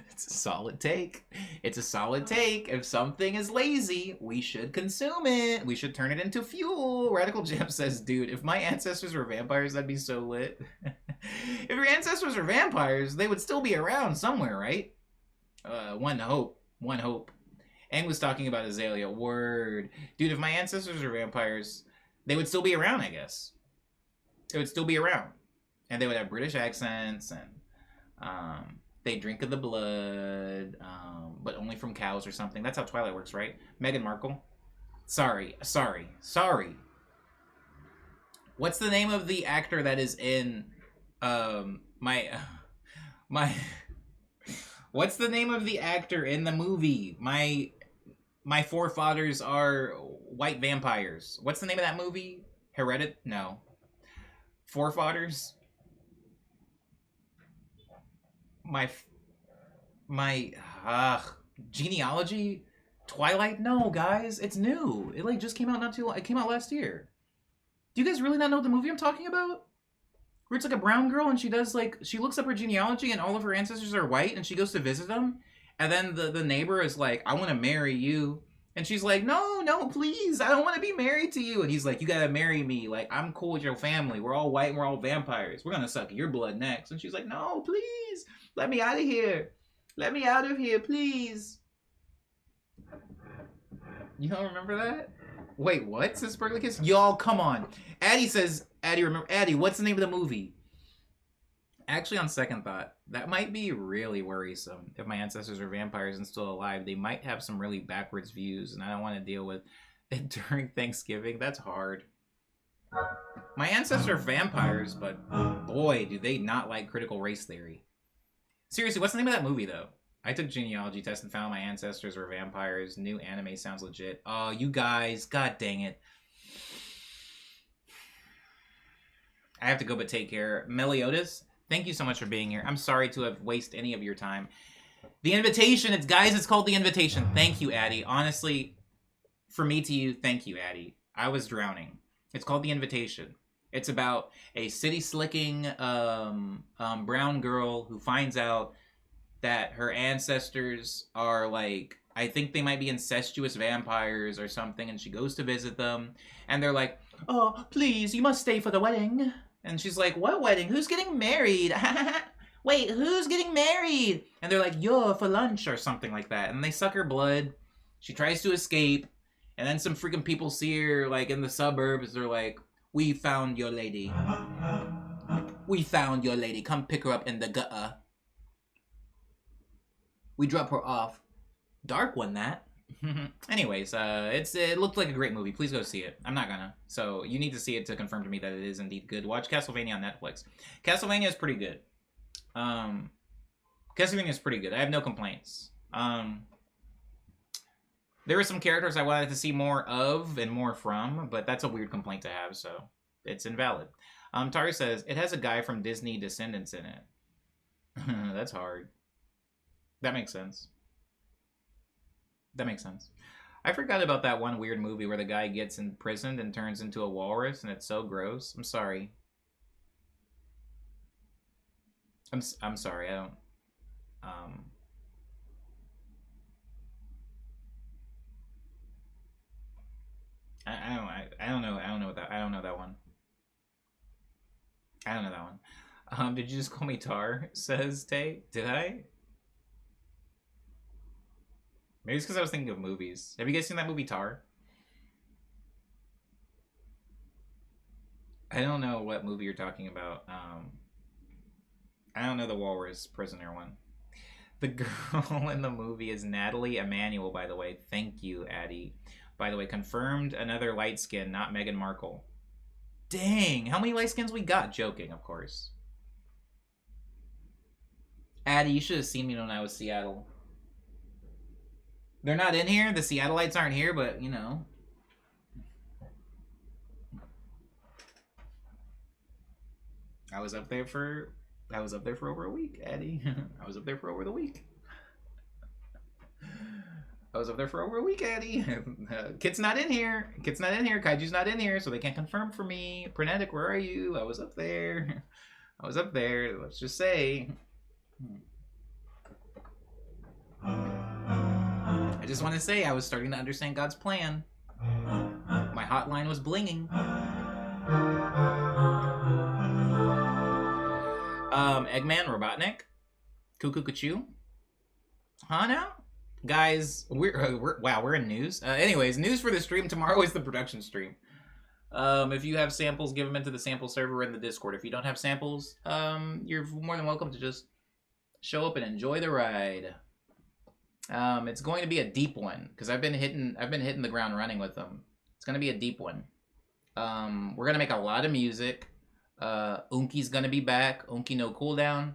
it's a solid take. It's a solid take. If something is lazy, we should consume it. We should turn it into fuel. Radical Jam says, dude, if my ancestors were vampires, that'd be so lit. If your ancestors were vampires, they would still be around somewhere, right? One hope. One hope. Aang was talking about Azalea. Word. Dude, if my ancestors were vampires, they would still be around, I guess. They would still be around. And they would have British accents and, they drink of the blood, but only from cows or something. That's how Twilight works, right? Meghan Markle. Sorry. What's the name of the actor that is in What's the name of the actor in the movie? My forefathers are white vampires. What's the name of that movie? No. Forefathers? My genealogy? Twilight? No, guys, it's new. It like just came out it came out last year. Do you guys really not know the movie I'm talking about? Where it's like a brown girl and she does like, she looks up her genealogy and all of her ancestors are white and she goes to visit them. And then the neighbor is like, I want to marry you. And she's like, no, please, I don't want to be married to you. And he's like, you gotta marry me. Like, I'm cool with your family. We're all white and we're all vampires. We're gonna suck your blood next. And she's like, no, please, let me out of here. Let me out of here, please. You don't remember that? Wait, what? Says Burgley Kiss? Y'all, come on. Addie says, Addie, what's the name of the movie? Actually, on second thought, that might be really worrisome. If my ancestors are vampires and still alive, they might have some really backwards views, and I don't want to deal with it during Thanksgiving. That's hard. My ancestors are vampires, but boy, do they not like critical race theory. Seriously, what's the name of that movie, though? I took genealogy test and found my ancestors were vampires. New anime sounds legit. Oh, you guys, god dang it. I have to go, but take care. Meliodas, thank you so much for being here. I'm sorry to have wasted any of your time. The Invitation, it's called The Invitation. Thank you, Addie. Honestly, for me to you, thank you, Addie. I was drowning. It's called The Invitation. It's about a city-slicking brown girl who finds out that her ancestors are like, I think they might be incestuous vampires or something, and she goes to visit them, and they're like, oh, please, you must stay for the wedding. And she's like, what wedding? Who's getting married? wait, who's getting married? And they're like, yo, for lunch or something like that. And they suck her blood. She tries to escape. And then some freaking people see her like in the suburbs. They're like, we found your lady. We found your lady. Come pick her up in the gutter. We drop her off. Dark one, that. Anyways, it looked like a great movie. Please go see it. I'm not gonna. So you need to see it to confirm to me that it is indeed good. Watch Castlevania on Netflix. Castlevania is pretty good. Castlevania is pretty good. I have no complaints. There were some characters I wanted to see more of and more from, but that's a weird complaint to have, so it's invalid. Tari says, it has a guy from Disney Descendants in it. That's hard. That makes sense. That makes sense. I forgot about that one weird movie where the guy gets imprisoned and turns into a walrus, and it's so gross. I'm sorry. I'm sorry. I don't. I don't know. I don't know that. I don't know that one. I don't know that one. Did you just call me Tar? Says Tay. Did I? Maybe it's because I was thinking of movies. Have you guys seen that movie Tar? I don't know what movie you're talking about. I don't know the Walrus Prisoner one. The girl in the movie is Natalie Emanuel, by the way. Thank you, Addie. By the way, confirmed another light skin, not Meghan Markle. Dang, how many light skins we got? Joking, of course. Addie, you should have seen me when I was Seattle. They're not in here. The Seattleites aren't here, but, you know. I was up there for over a week, Addie. I was up there for over the week. I was up there for over a week, Addie. Kit's not in here. Kit's not in here. Kaiju's not in here, so they can't confirm for me. Frenetic, where are you? I was up there. I was up there. Let's just say. I just want to say I was starting to understand God's plan. My hotline was blinging. Eggman, Robotnik, Cuckoo Cuckoo. Huh now? Guys, we're in news. Anyways, news for the stream tomorrow is the production stream. If you have samples, give them into the sample server in the Discord. If you don't have samples, you're more than welcome to just show up and enjoy the ride. It's going to be a deep one because I've been hitting the ground running with them. It's going to be a deep one. We're going to make a lot of music. Unki's going to be back. Unki no cooldown.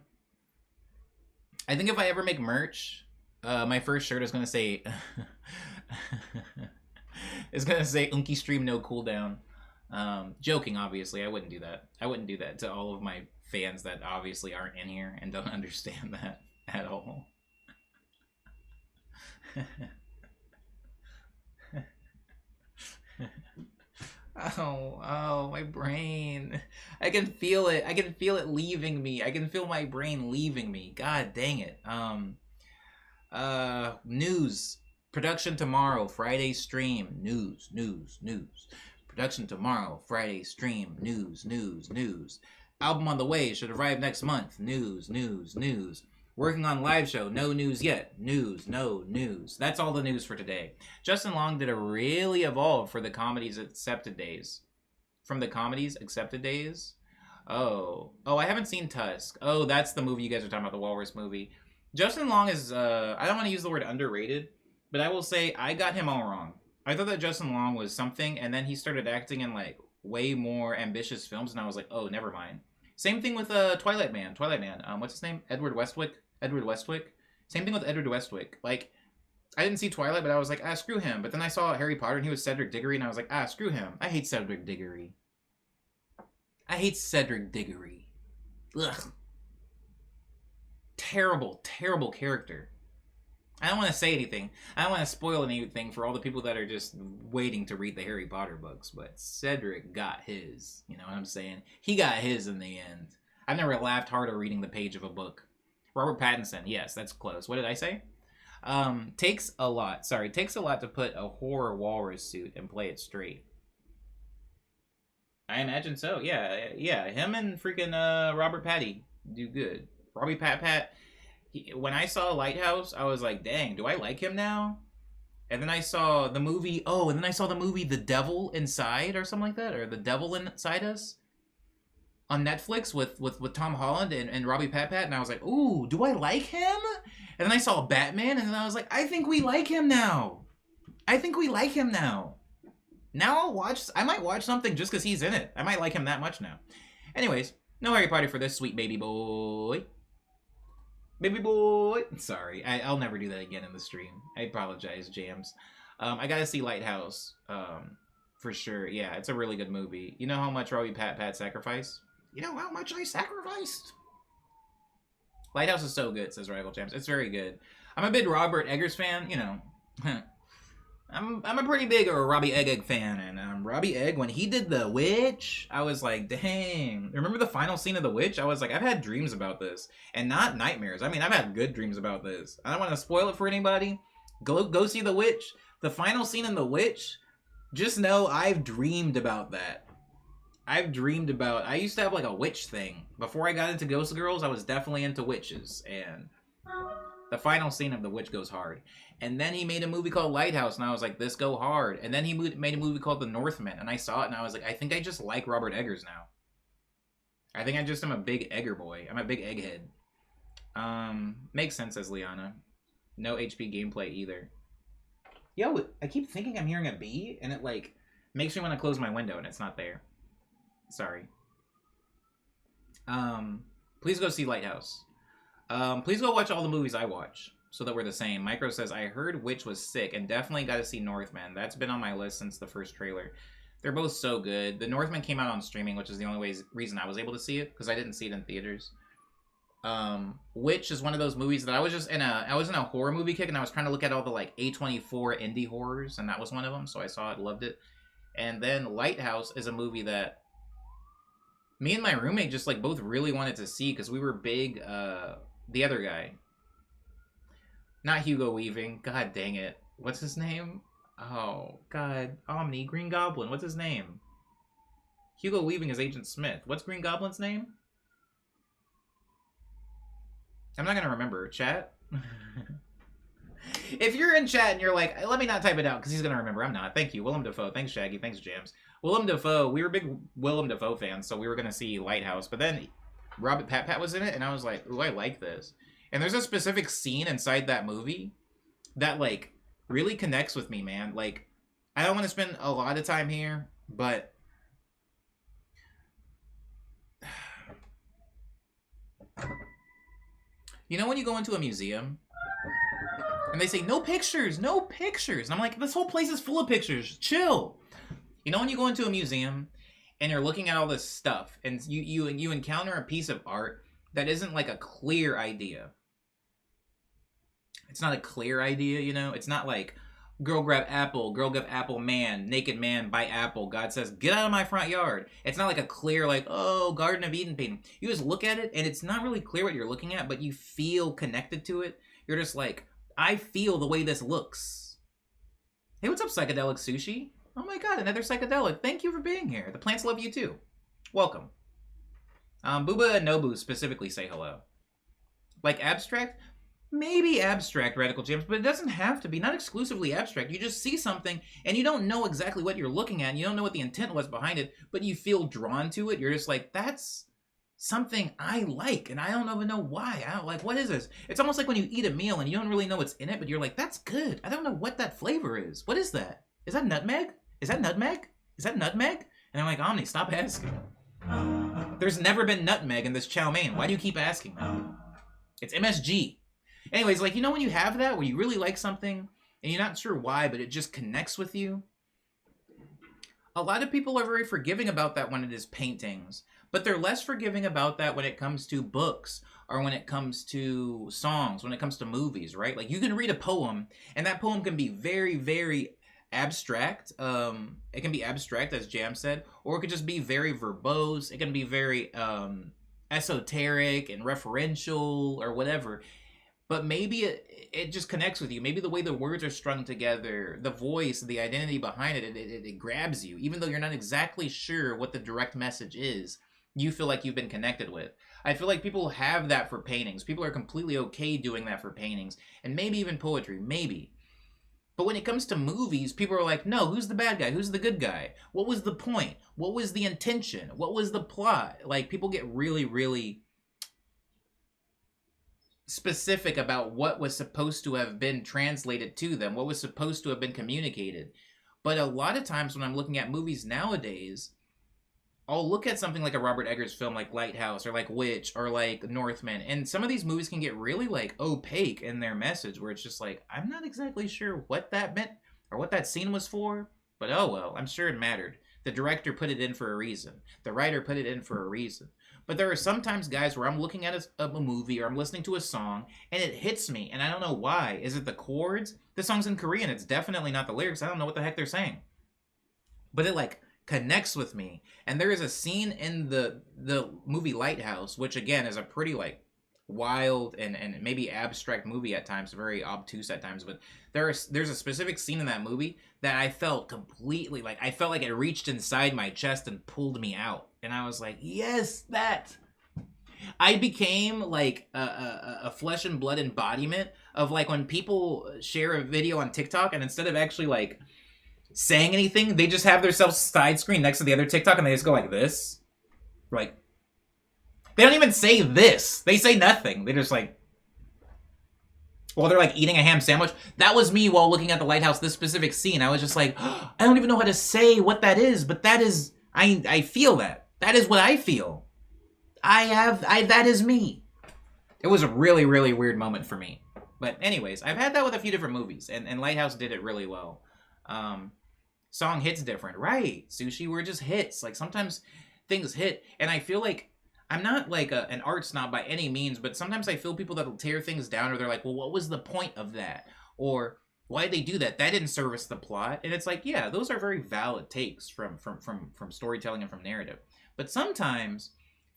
I think if I ever make merch, my first shirt is going to say Unki stream no cooldown. Joking, obviously. I wouldn't do that. I wouldn't do that to all of my fans that obviously aren't in here and don't understand that at all. Oh, my brain. I can feel it. I can feel it leaving me. I can feel my brain leaving me. God dang it. News. Production tomorrow, Friday stream. News. Production tomorrow, Friday stream. News. Album on the way, should arrive next month. News. Working on live show, no news yet. No news. That's all the news for today. Justin Long did a really evolve for the Comedies Accepted Days. From the Comedies Accepted Days? Oh, I haven't seen Tusk. Oh, that's the movie you guys are talking about, the Walrus movie. Justin Long is, I don't want to use the word underrated, but I will say I got him all wrong. I thought that Justin Long was something, and then he started acting in, like, way more ambitious films, and I was like, oh, never mind. Same thing with Twilight Man. What's his name? Edward Westwick. Same thing with Edward Westwick. Like, I didn't see Twilight, but I was like, screw him. But then I saw Harry Potter, and he was Cedric Diggory, and I was like, screw him. I hate Cedric Diggory. Ugh. Terrible character. I don't want to say anything. I don't want to spoil anything for all the people that are just waiting to read the Harry Potter books, but Cedric got his. You know what I'm saying? He got his in the end. I've never laughed harder reading the page of a book. Robert Pattinson. Yes, that's close. What did I say? Takes a lot to put a horror walrus suit and play it straight. I imagine so. Yeah. Him and freaking Robert Patty do good. Robbie Pat, when I saw Lighthouse, I was like, dang, do I like him now? And then I saw the movie, The Devil Inside or something like that, or The Devil Inside Us on Netflix with Tom Holland and Robbie Pat, and I was like, ooh, do I like him? And then I saw Batman, and then I was like, I think we like him now. Now I might watch something just because he's in it. I might like him that much now. Anyways, no Harry Potter for this sweet baby boy. Baby boy. Sorry, I'll never do that again in the stream. I apologize, Jams. I gotta see Lighthouse. For sure. Yeah, it's a really good movie. You know how much Robbie Pat sacrificed? You know how much I sacrificed? Lighthouse is so good, says Rival Jams. It's very good. I'm a big Robert Eggers fan, you know. I'm a pretty big Robbie Egg fan, and Robbie Egg, when he did The Witch, I was like, dang. Remember the final scene of The Witch? I was like, I've had dreams about this, and not nightmares. I mean, I've had good dreams about this. I don't want to spoil it for anybody. Go see The Witch. The final scene in The Witch, just know I've dreamed about that. I used to have like a witch thing. Before I got into Ghost Girls, I was definitely into witches, and the final scene of The Witch goes hard. And then he made a movie called Lighthouse, and I was like, this go hard. And then he made a movie called The Northman, and I saw it, and I was like, I think I just like Robert Eggers now. I think I just am a big Egger boy. I'm a big egghead. Makes sense, says Liana. No HP gameplay either. Yo, I keep thinking I'm hearing a bee, and it, like, makes me want to close my window, and it's not there. Sorry. Please go see Lighthouse. Please go watch all the movies I watch, so that we're the same. Micro says, I heard Witch was sick, and definitely got to see Northman. That's been on my list since the first trailer. They're both so good. The Northman came out on streaming, which is the only reason I was able to see it, because I didn't see it in theaters. Witch is one of those movies that I was in a horror movie kick, and I was trying to look at all the like A24 indie horrors, and that was one of them, so I saw it, loved it. And then Lighthouse is a movie that me and my roommate just like both really wanted to see, because we were big, the other guy. Not Hugo Weaving. God dang it. What's his name? Oh, God. Omni. Green Goblin. What's his name? Hugo Weaving is Agent Smith. What's Green Goblin's name? I'm not going to remember. Chat? If you're in chat and you're like, let me not type it out because he's going to remember. I'm not. Thank you. Willem Dafoe. Thanks, Shaggy. Thanks, Jams. Willem Dafoe. We were big Willem Dafoe fans, so we were going to see Lighthouse. But then Robert Pat was in it, and I was like, ooh, I like this. And there's a specific scene inside that movie that, like, really connects with me, man. Like, I don't want to spend a lot of time here, but you know when you go into a museum and they say, no pictures, no pictures. And I'm like, this whole place is full of pictures. Chill. You know when you go into a museum and you're looking at all this stuff and you encounter a piece of art that isn't like a clear idea. It's not a clear idea, you know? It's not like, girl grab apple man, naked man buy apple, God says, get out of my front yard. It's not like a clear, like, oh, Garden of Eden painting. You just look at it, and it's not really clear what you're looking at, but you feel connected to it. You're just like, I feel the way this looks. Hey, what's up, Psychedelic Sushi? Oh my god, another psychedelic. Thank you for being here. The plants love you too. Welcome. Booba and Nobu specifically say hello. Like abstract? Maybe abstract, Radical James, but it doesn't have to be. Not exclusively abstract. You just see something, and you don't know exactly what you're looking at, and you don't know what the intent was behind it, but you feel drawn to it. You're just like, that's something I like, and I don't even know why. I don't like, what is this? It's almost like when you eat a meal, and you don't really know what's in it, but you're like, that's good. I don't know what that flavor is. What is that? Is that nutmeg? Is that nutmeg? Is that nutmeg? And I'm like, Omni, stop asking. There's never been nutmeg in this chow mein. Why do you keep asking that? It's MSG. Anyways, like, you know when you have that, where you really like something, and you're not sure why, but it just connects with you? A lot of people are very forgiving about that when it is paintings, but they're less forgiving about that when it comes to books, or when it comes to songs, when it comes to movies, right? Like, you can read a poem, and that poem can be very, very abstract. It can be abstract, as Jam said, or it could just be very verbose. It can be very esoteric and referential, or whatever. But maybe it just connects with you. Maybe the way the words are strung together, the voice, the identity behind it, it grabs you. Even though you're not exactly sure what the direct message is, you feel like you've been connected with. I feel like people have that for paintings. People are completely okay doing that for paintings, and maybe even poetry, maybe. But when it comes to movies, people are like, no, who's the bad guy? Who's the good guy? What was the point? What was the intention? What was the plot? Like, people get really, really specific about what was supposed to have been translated to them, what was supposed to have been communicated. But a lot of times when I'm looking at movies nowadays, I'll look at something like a Robert Eggers film like Lighthouse or like Witch or like Northman, and some of these movies can get really like opaque in their message, where it's just like, I'm not exactly sure what that meant or what that scene was for, but oh well, I'm sure it mattered. The director put it in for a reason. The writer put it in for a reason. But there are sometimes, guys, where I'm looking at a movie or I'm listening to a song and it hits me and I don't know why. Is it the chords? The song's in Korean. It's definitely not the lyrics. I don't know what the heck they're saying. But it like connects with me. And there is a scene in the movie Lighthouse, which again is a pretty like wild and maybe abstract movie at times, very obtuse at times, but there's a specific scene in that movie that I felt completely like, I felt like it reached inside my chest and pulled me out, and I was like, yes, that. I became like a flesh and blood embodiment of like when people share a video on TikTok and instead of actually like saying anything, they just have themselves side screen next to the other TikTok and they just go like this, like. They don't even say this. They say nothing. They're just like, well, they're like eating a ham sandwich. That was me while looking at the Lighthouse, this specific scene. I was just like, oh, I don't even know how to say what that is, but that is, I feel that. That is what I feel. That is me. It was a really, really weird moment for me. But anyways, I've had that with a few different movies, and Lighthouse did it really well. Song hits different. Right. Sushi were just hits. Like sometimes things hit, and I feel like, I'm not like an art snob by any means, but sometimes I feel people that'll tear things down, or they're like, well, what was the point of that? Or why did they do that? That didn't service the plot. And it's like, yeah, those are very valid takes from storytelling and from narrative. But sometimes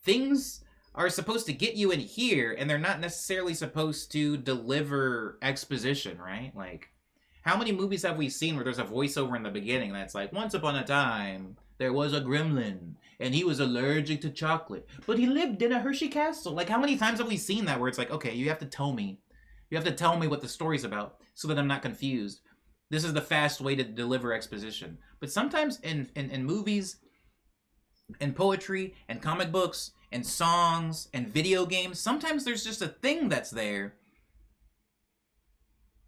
things are supposed to get you in here, and they're not necessarily supposed to deliver exposition, right? Like, how many movies have we seen where there's a voiceover in the beginning that's like, once upon a time, there was a gremlin, and he was allergic to chocolate, but he lived in a Hershey castle. Like, how many times have we seen that where it's like, okay, you have to tell me what the story's about so that I'm not confused. This is the fast way to deliver exposition. But sometimes in movies and poetry and comic books and songs and video games, sometimes there's just a thing that's there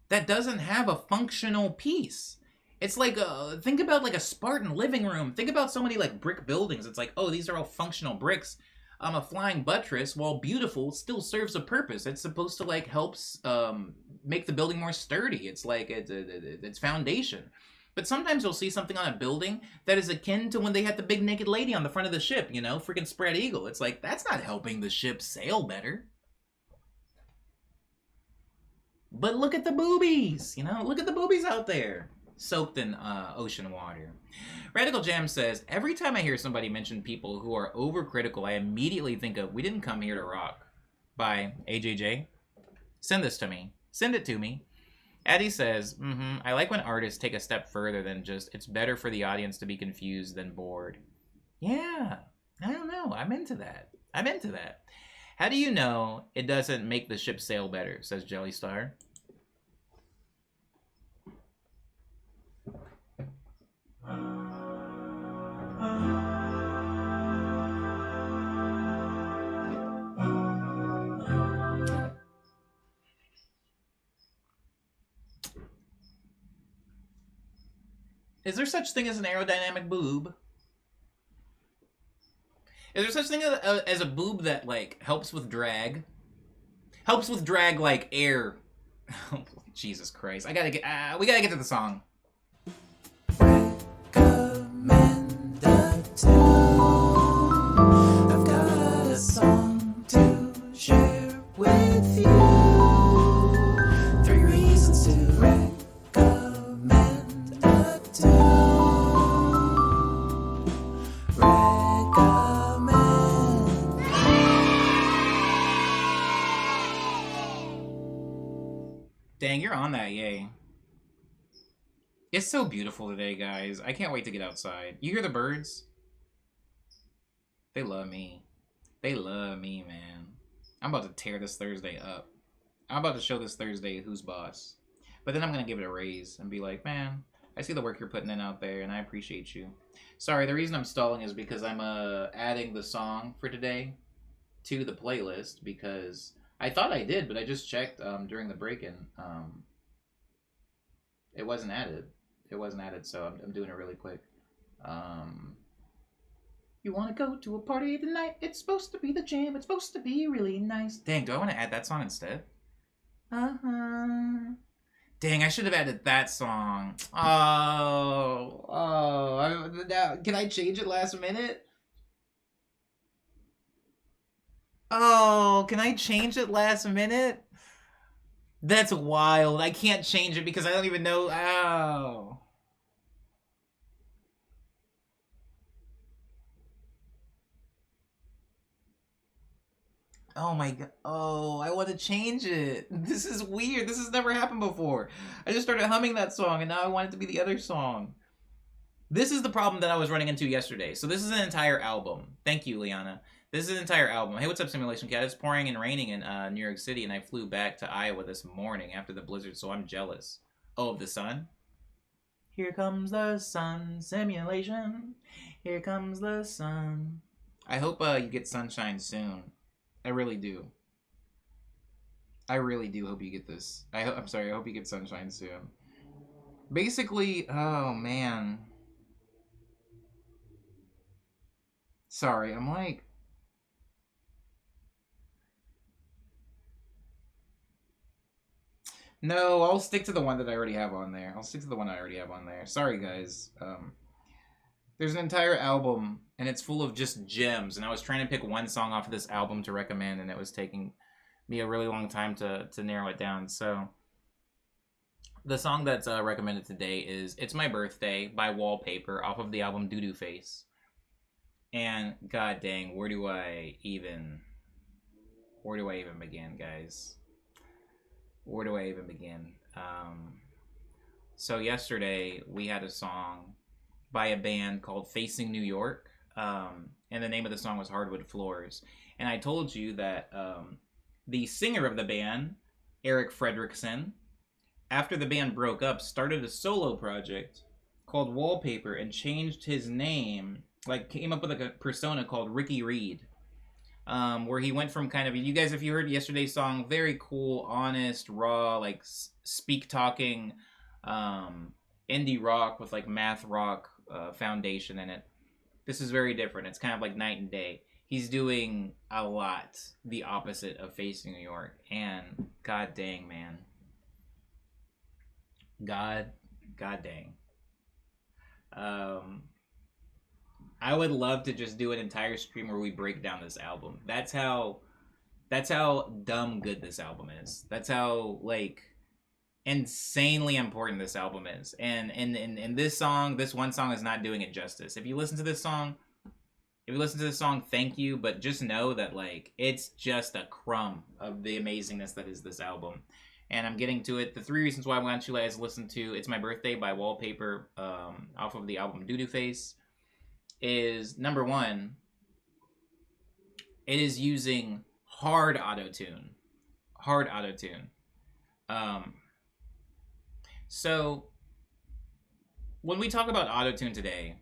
that doesn't have a functional piece. It's like, think about like a Spartan living room. Think about so many like brick buildings. It's like, oh, these are all functional bricks. A flying buttress, while beautiful, still serves a purpose. It's supposed to like helps make the building more sturdy. It's like it's foundation. But sometimes you'll see something on a building that is akin to when they had the big naked lady on the front of the ship, you know, freaking spread eagle. It's like, that's not helping the ship sail better. But look at the boobies, you know, look at the boobies out there. Soaked in ocean water. Radical Jam says, every time I hear somebody mention people who are overcritical, I immediately think of We Didn't Come Here to Rock by AJJ. Send this to me. Send it to me. Addie says, I like when artists take a step further than just, it's better for the audience to be confused than bored. Yeah, I don't know. I'm into that. How do you know it doesn't make the ship sail better, says Jellystar. Is there such thing as an aerodynamic boob? Is there such thing as a boob that like helps with drag? Helps with drag like air. Jesus Christ! We gotta get to the song. Recommend a tune. I've got a song to share with you. 3 reasons to recommend a tune. Recommend. Dang, you're on that, yay. It's so beautiful today, guys. I can't wait to get outside. You hear the birds? They love me. They love me, man. I'm about to tear this Thursday up. I'm about to show this Thursday who's boss. But then I'm going to give it a raise and be like, man, I see the work you're putting in out there, and I appreciate you. Sorry, the reason I'm stalling is because I'm adding the song for today to the playlist, because I thought I did, but I just checked during the break-in. It wasn't added. It wasn't added, so I'm doing it really quick. You want to go to a party tonight? It's supposed to be the jam. It's supposed to be really nice. Dang, do I want to add that song instead? Uh-huh. Dang, I should have added that song. Can I change it last minute? Oh, can I change it last minute? That's wild. I can't change it because I don't even know. Oh. Oh my god. Oh, I want to change it. This is weird. This has never happened before. I just started humming that song and now I want it to be the other song. This is the problem that I was running into yesterday. So this is an entire album. Thank you, Liana. This is an entire album. Hey, what's up, Simulation Cat? It's pouring and raining in New York City, and I flew back to Iowa this morning after the blizzard, so I'm jealous. Oh, of the sun? Here comes the sun, simulation. Here comes the sun. I hope you get sunshine soon. I really do. I really do hope you get this. I hope you get sunshine soon. Basically, oh man. Sorry, I'm like... No, I'll stick to the one that I already have on there. Sorry, guys. There's an entire album, and it's full of just gems, and I was trying to pick one song off of this album to recommend, and it was taking me a really long time to narrow it down. So the song that's recommended today is It's My Birthday by Wallpaper off of the album Doo Doo Face. And god dang, where do I even begin, guys? Where do I even begin? So yesterday we had a song by a band called Facing New York, and the name of the song was Hardwood Floors. And I told you that the singer of the band, Eric Fredrickson, after the band broke up, started a solo project called Wallpaper and changed his name, like came up with like a persona called Ricky Reed. Where he went from kind of, you guys, if you heard yesterday's song, very cool, honest, raw, like speak talking, indie rock with like math rock foundation in it. This is very different. It's kind of like night and day. He's doing a lot the opposite of Facing New York, and god dang, man. God dang. I would love to just do an entire stream where we break down this album. That's how dumb good this album is. That's how like insanely important this album is. And this one song is not doing it justice. If you listen to this song, thank you, but just know that like it's just a crumb of the amazingness that is this album. And I'm getting to it. The 3 reasons why I want you guys to listen to It's My Birthday by Wallpaper off of the album Doo Doo Face is, number one, it is using hard auto-tune. So when we talk about auto-tune today,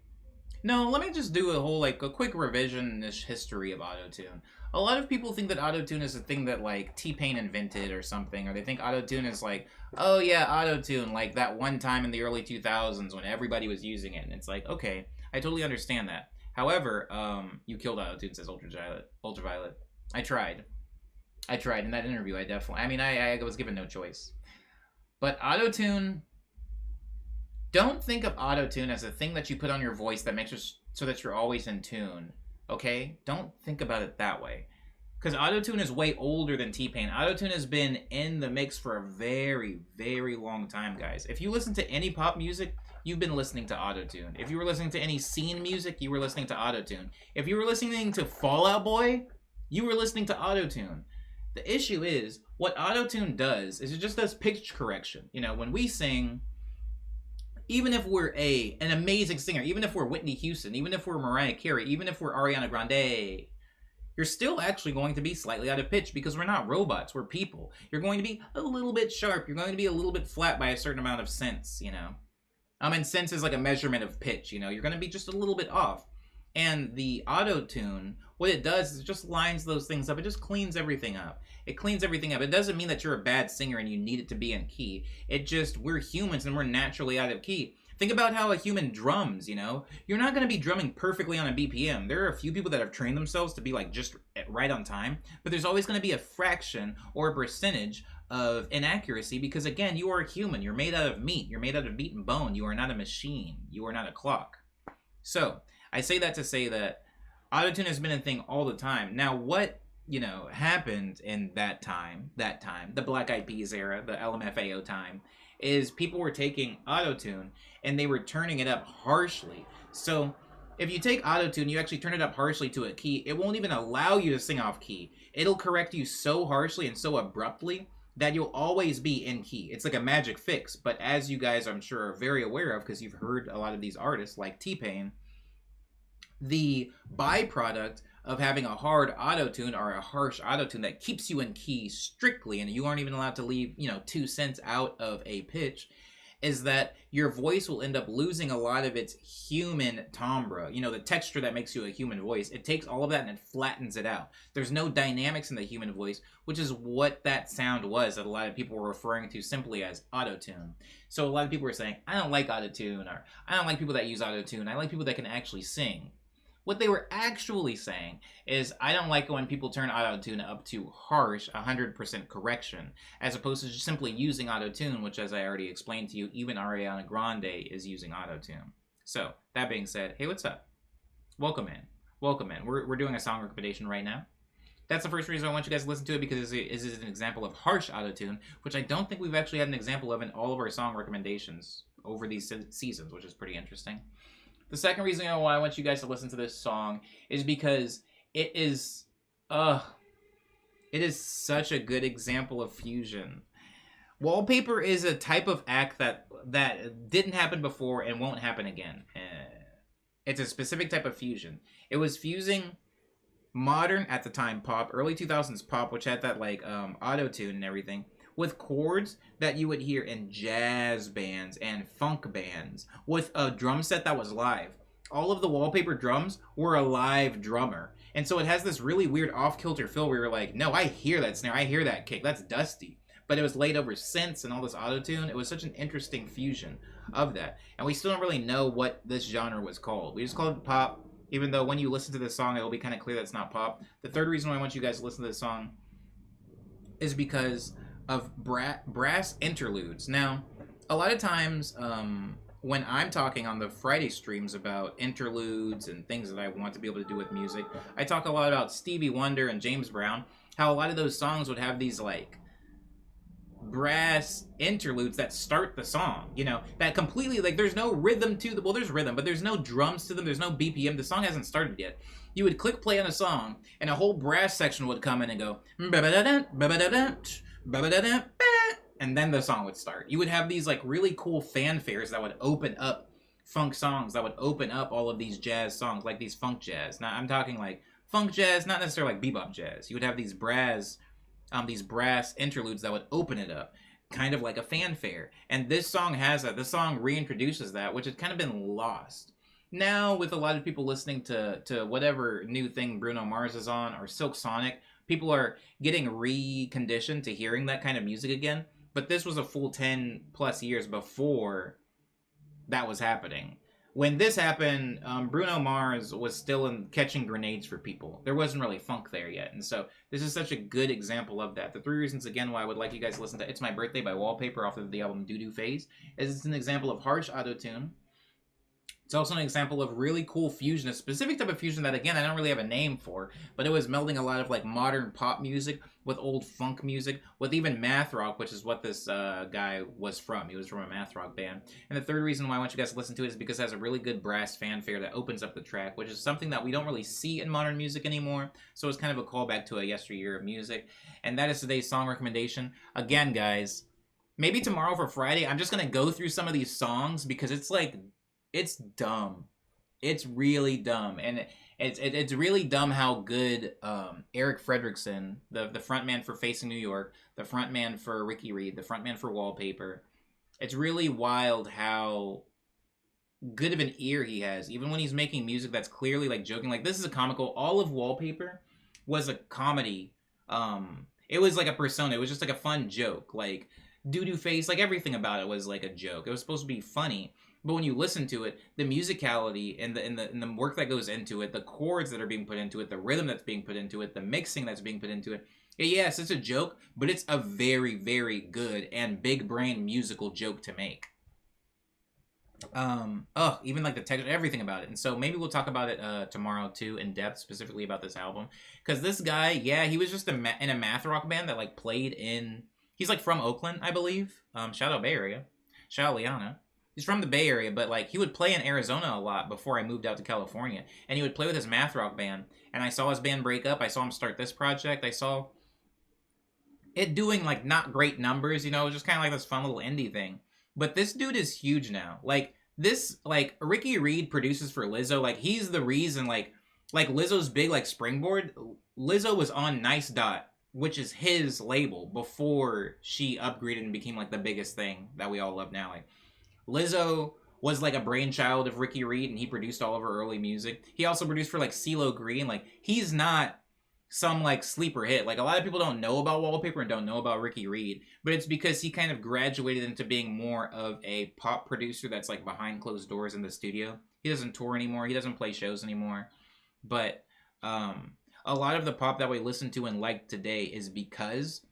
no, let me just do a quick revisionist history of auto-tune. A lot of people think that auto-tune is a thing that like T-Pain invented or something, or they think auto-tune is like, oh yeah, auto-tune, like that one time in the early 2000s when everybody was using it. And it's like, okay, I totally understand that. However, you killed auto-tune, says Ultraviolet. I tried in that interview. I was given no choice. But auto-tune, don't think of auto-tune as a thing that you put on your voice that makes it so that you're always in tune. Okay? Don't think about it that way. Because auto-tune is way older than T-Pain. Auto-tune has been in the mix for a very, very long time, guys. If you listen to any pop music, you've been listening to auto-tune. If you were listening to any scene music, you were listening to auto-tune. If you were listening to Fall Out Boy, you were listening to auto-tune. The issue is, what auto-tune does is it just does pitch correction. You know, when we sing, even if we're an amazing singer, even if we're Whitney Houston, even if we're Mariah Carey, even if we're Ariana Grande, you're still actually going to be slightly out of pitch because we're not robots, we're people. You're going to be a little bit sharp, you're going to be a little bit flat by a certain amount of cents, you know. And cents is like a measurement of pitch, you know. You're going to be just a little bit off. And the auto-tune, what it does is it just lines those things up. It just cleans everything up. It cleans everything up. It doesn't mean that you're a bad singer and you need it to be in key. It just, we're humans and we're naturally out of key. Think about how a human drums, you know? You're not going to be drumming perfectly on a BPM. There are a few people that have trained themselves to be like just right on time, but there's always going to be a fraction or a percentage of inaccuracy because, again, you are a human. You're made out of meat. You're made out of meat and bone. You are not a machine. You are not a clock. So, I say that to say that autotune has been a thing all the time. Now, what, you know, happened in that time, the Black Eyed Peas era, the LMFAO time, is people were taking autotune and they were turning it up harshly. So if you take autotune, you actually turn it up harshly to a key, it won't even allow you to sing off key. It'll correct you so harshly and so abruptly that you'll always be in key. It's like a magic fix. But as you guys, I'm sure, are very aware of, because you've heard a lot of these artists like T-Pain, the byproduct of having a hard autotune or a harsh autotune that keeps you in key strictly and you aren't even allowed to leave, you know, 2 cents out of a pitch, is that your voice will end up losing a lot of its human timbre, you know, the texture that makes you a human voice. It takes all of that and it flattens it out. There's no dynamics in the human voice, which is what that sound was that a lot of people were referring to simply as autotune. So a lot of people were saying, I don't like autotune, or I don't like people that use autotune. I like people that can actually sing. What they were actually saying is, I don't like when people turn autotune up to harsh, 100% correction, as opposed to just simply using autotune, which, as I already explained to you, even Ariana Grande is using autotune. So, that being said, hey, what's up? Welcome in. Welcome in. We're doing a song recommendation right now. That's the first reason I want you guys to listen to it, because it is an example of harsh autotune, which I don't think we've actually had an example of in all of our song recommendations over these seasons, which is pretty interesting. The second reason why I want you guys to listen to this song is because it is such a good example of fusion. Wallpaper is a type of act that didn't happen before and won't happen again. It's a specific type of fusion. It was fusing modern, at the time, pop, early 2000s pop, which had that like auto-tune and everything, with chords that you would hear in jazz bands and funk bands, with a drum set that was live. All of the Wallpaper drums were a live drummer. And so it has this really weird off-kilter feel where you're like, no, I hear that snare, I hear that kick, that's dusty. But it was laid over synths and all this auto-tune. It was such an interesting fusion of that. And we still don't really know what this genre was called. We just called it pop, even though when you listen to this song, it'll be kind of clear that it's not pop. The third reason why I want you guys to listen to this song is because of brass interludes. Now, a lot of times when I'm talking on the Friday streams about interludes and things that I want to be able to do with music, I talk a lot about Stevie Wonder and James Brown, how a lot of those songs would have these like brass interludes that start the song, you know, that completely, like, there's no rhythm to the, well, there's rhythm, but there's no drums to them, there's no BPM, the song hasn't started yet. You would click play on a song and a whole brass section would come in and go and then the song would start. You would have these like really cool fanfares that would open up funk songs, that would open up all of these jazz songs, like these funk jazz. Now I'm talking like funk jazz, not necessarily like bebop jazz. You would have these brass interludes that would open it up, kind of like a fanfare. And this song has that. This song reintroduces that, which has kind of been lost. Now, with a lot of people listening to whatever new thing Bruno Mars is on, or Silk Sonic, people are getting reconditioned to hearing that kind of music again. But this was a full 10 plus years before that was happening. When this happened, Bruno Mars was still in catching grenades for people. There wasn't really funk there yet. And so this is such a good example of that. The three reasons, again, why I would like you guys to listen to It's My Birthday by Wallpaper off of the album Doo Doo Phase is it's an example of harsh autotune. It's also an example of really cool fusion, a specific type of fusion that, again, I don't really have a name for, but it was melding a lot of like modern pop music with old funk music, with even math rock, which is what this guy was from. He was from a math rock band. And the third reason why I want you guys to listen to it is because it has a really good brass fanfare that opens up the track, which is something that we don't really see in modern music anymore. So it's kind of a callback to a yesteryear of music. And that is today's song recommendation. Again, guys, maybe tomorrow for Friday, I'm just gonna go through some of these songs because it's like, it's dumb. It's really dumb, and it's really dumb how good Eric Fredrickson, the frontman for Facing New York, the frontman for Ricky Reed, the frontman for Wallpaper. It's really wild how good of an ear he has, even when he's making music that's clearly like joking. Like, this is a comical. All of Wallpaper was a comedy. It was like a persona. It was just like a fun joke. Like, doo-doo face, like everything about it was like a joke. It was supposed to be funny. But when you listen to it, the musicality and the work that goes into it, the chords that are being put into it, the rhythm that's being put into it, the mixing that's being put into it, yes, it's a joke, but it's a very, very good and big brain musical joke to make. Even like the texture, everything about it. And so maybe we'll talk about it tomorrow too, in depth, specifically about this album. Because this guy, yeah, he was just in a math rock band that like played in. He's like from Oakland, I believe. Shout out Bay Area. Shout out Liana. He's from the Bay Area, but like he would play in Arizona a lot before I moved out to California. And he would play with his math rock band. And I saw his band break up. I saw him start this project. I saw it doing like not great numbers, you know, it was just kind of like this fun little indie thing. But this dude is huge now. Like this, like Ricky Reed produces for Lizzo. Like he's the reason, like Lizzo's big like springboard. Lizzo was on Nice Dot, which is his label, before she upgraded and became like the biggest thing that we all love now. Like Lizzo was like a brainchild of Ricky Reed, and he produced all of her early music. He also produced for like CeeLo Green. Like he's not some like sleeper hit. Like a lot of people don't know about Wallpaper and don't know about Ricky Reed, but it's because he kind of graduated into being more of a pop producer that's like behind closed doors in the studio. He doesn't tour anymore. He doesn't play shows anymore. But a lot of the pop that we listen to and like today is because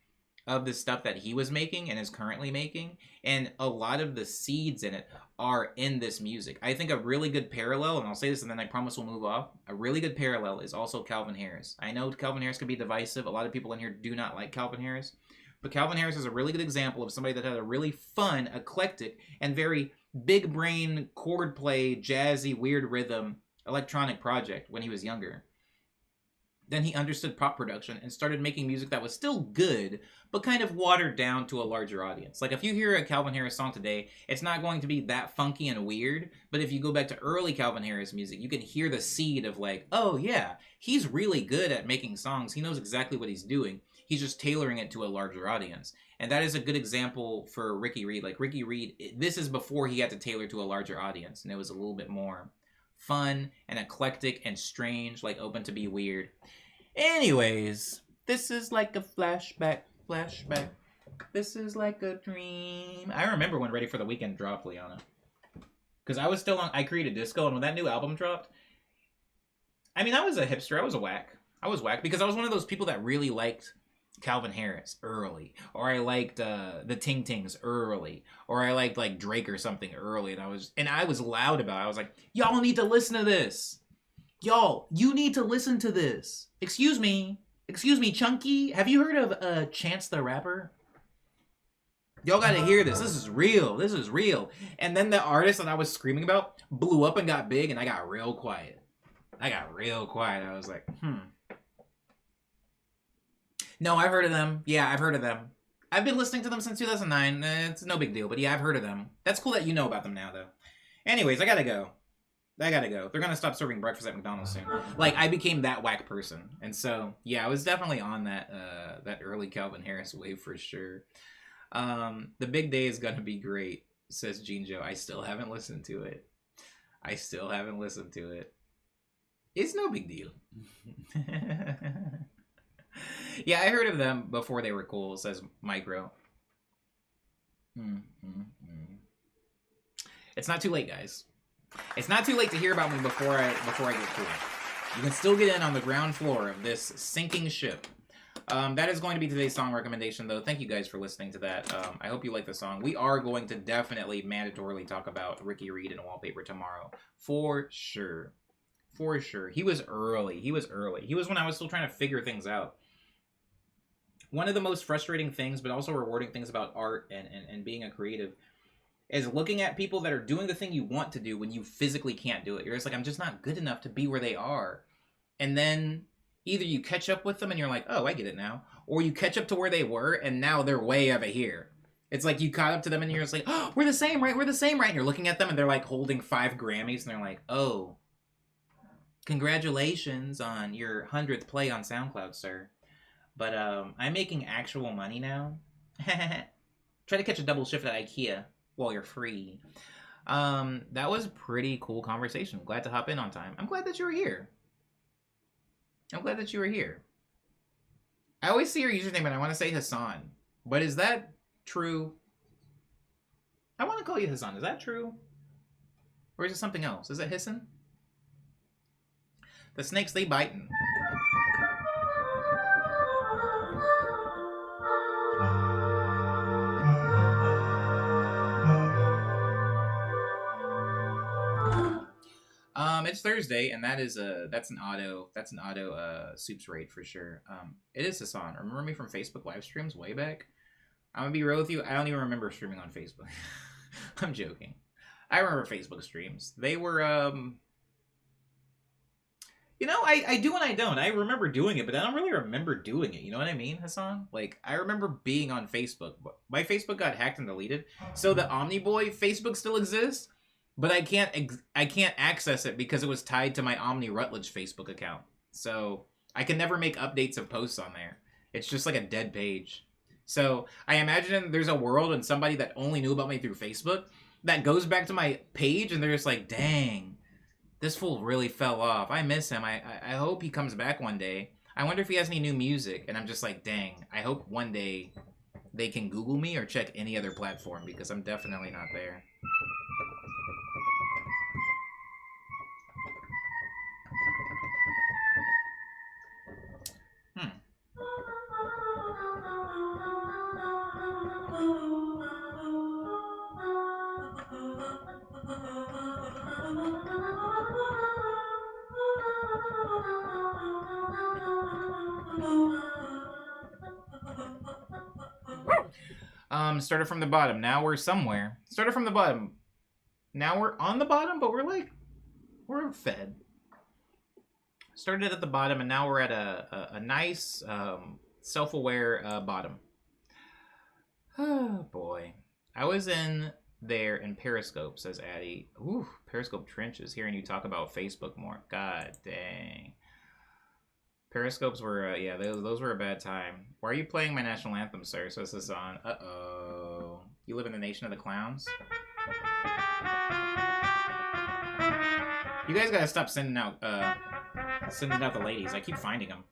of the stuff that he was making and is currently making, and a lot of the seeds in it are in this music. I think a really good parallel, and I'll say this and then I promise we'll move off, a really good parallel is also Calvin Harris. I know Calvin Harris can be divisive. A lot of people in here do not like Calvin Harris, but Calvin Harris is a really good example of somebody that had a really fun, eclectic, and very big brain, chord play, jazzy, weird rhythm, electronic project when he was younger. Then he understood pop production and started making music that was still good, but kind of watered down to a larger audience. Like if you hear a Calvin Harris song today, it's not going to be that funky and weird, but if you go back to early Calvin Harris music, you can hear the seed of like, oh yeah, he's really good at making songs. He knows exactly what he's doing. He's just tailoring it to a larger audience. And that is a good example for Ricky Reed. Like Ricky Reed, this is before he had to tailor to a larger audience, and it was a little bit more fun and eclectic and strange, like open to be weird. Anyways, this is like a flashback. This is like a dream. I remember when Ready for the Weekend dropped, Liana. Because I was still on I Created Disco, and when that new album dropped, I mean, I was a hipster. I was whack because I was one of those people that really liked Calvin Harris early, or I liked the Ting Tings early, or I liked like Drake or something early, and I was loud about it. I was like, y'all need to listen to this. Y'all, you need to listen to this. Excuse me, Chunky. Have you heard of Chance the Rapper? Y'all gotta hear this. This is real. And then the artist that I was screaming about blew up and got big, and I got real quiet. I was like, No, I've heard of them. Yeah, I've heard of them. I've been listening to them since 2009. It's no big deal, but yeah, I've heard of them. That's cool that you know about them now, though. Anyways, I gotta go. They're gonna stop serving breakfast at McDonald's soon. Like, I became that whack person. And so, yeah, I was definitely on that early Calvin Harris wave for sure. The Big Day is gonna be great, says Gene Joe. I still haven't listened to it. It's no big deal. Yeah, I heard of them before they were cool, says Micro. It's not too late, guys. It's not too late to hear about me before I get cool. You can still get in on the ground floor of this sinking ship. That is going to be today's song recommendation, though. Thank you guys for listening to that. I hope you like the song. We are going to definitely mandatorily talk about Ricky Reed and Wallpaper tomorrow. For sure. He was early. He was when I was still trying to figure things out. One of the most frustrating things, but also rewarding things about art and being a creative is looking at people that are doing the thing you want to do when you physically can't do it. You're just like, I'm just not good enough to be where they are. And then either you catch up with them and you're like, oh, I get it now. Or you catch up to where they were and now they're way over here. It's like you caught up to them and you're just like, oh, we're the same, right? We're the same, right? And you're looking at them and they're like holding 5 Grammys and they're like, oh, congratulations on your 100th play on SoundCloud, sir. But I'm making actual money now. Try to catch a double shift at IKEA while you're free. That was a pretty cool conversation. Glad to hop in on time. I'm glad that you were here. I'm glad that you were here. I always see your username and I want to say Hassan. But is that true? I want to call you Hassan. Is that true? Or is it something else? Is it Hisson? The snakes, they biting. It's Thursday, and that's an auto soups raid for sure. It is Hassan. Remember me from Facebook live streams way back? I'm gonna be real with you. I don't even remember streaming on Facebook. I'm joking. I remember Facebook streams. They were you know, I do and I don't. I remember doing it, but I don't really remember doing it. You know what I mean, Hassan? Like, I remember being on Facebook. My Facebook got hacked and deleted. So the Omniboy Facebook still exists, but I can't access it because it was tied to my Omni Rutledge Facebook account. So I can never make updates of posts on there. It's just like a dead page. So I imagine there's a world and somebody that only knew about me through Facebook that goes back to my page and they're just like, dang, this fool really fell off. I miss him. I hope he comes back one day. I wonder if he has any new music. And I'm just like, dang, I hope one day they can Google me or check any other platform because I'm definitely not there. Started from the bottom. Now we're somewhere. Started from the bottom. Now we're on the bottom, but we're fed. Started at the bottom, and now we're at a nice, self-aware bottom. Oh, boy. I was in there in Periscope, says Addie. Ooh, Periscope trenches. Hearing you talk about Facebook more. God dang. Periscopes were, yeah, those were a bad time. Why are you playing my national anthem, sir? So this is on. Uh-oh. You live in the nation of the clowns? You guys gotta stop sending out the ladies. I keep finding them.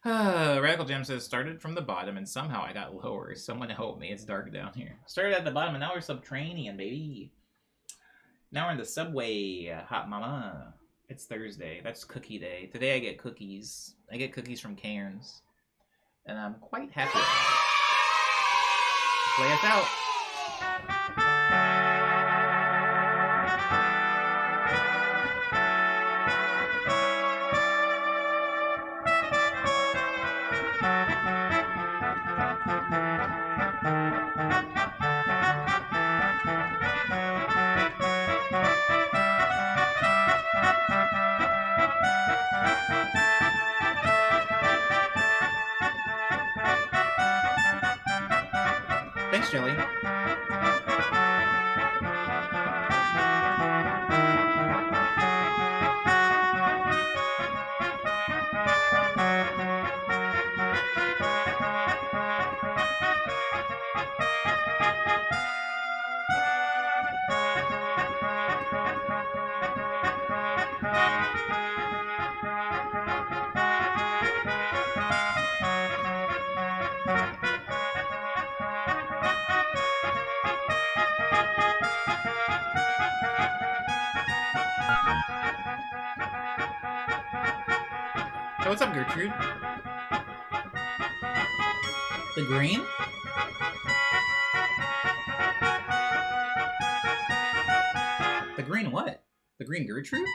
Radical Jam says, started from the bottom and somehow I got lower. Someone help me. It's dark down here. Started at the bottom and now we're subterranean, baby. Now we're in the subway, hot mama. It's Thursday. That's cookie day. Today I get cookies. I get cookies from Cairns. And I'm quite happy about it. Play us out. Thanks, Jelly. Oh, what's up, Gertrude? The green? The green what? The green Gertrude?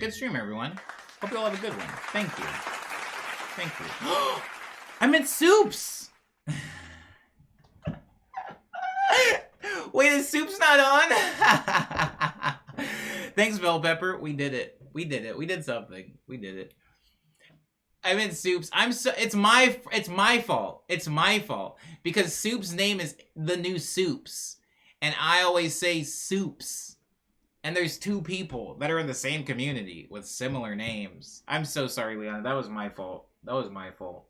Good stream, everyone. Hope you all have a good one. Thank you. Thank you. I meant Soups! Wait, is Soups not on? Thanks, Bell Pepper. We did it. We did it. We did something. We did it. I meant Soups. It's my fault. It's my fault. Because Soups' name is the new Soups. And I always say Soups. And there's two people that are in the same community with similar names. I'm so sorry, Leon. That was my fault. That was my fault.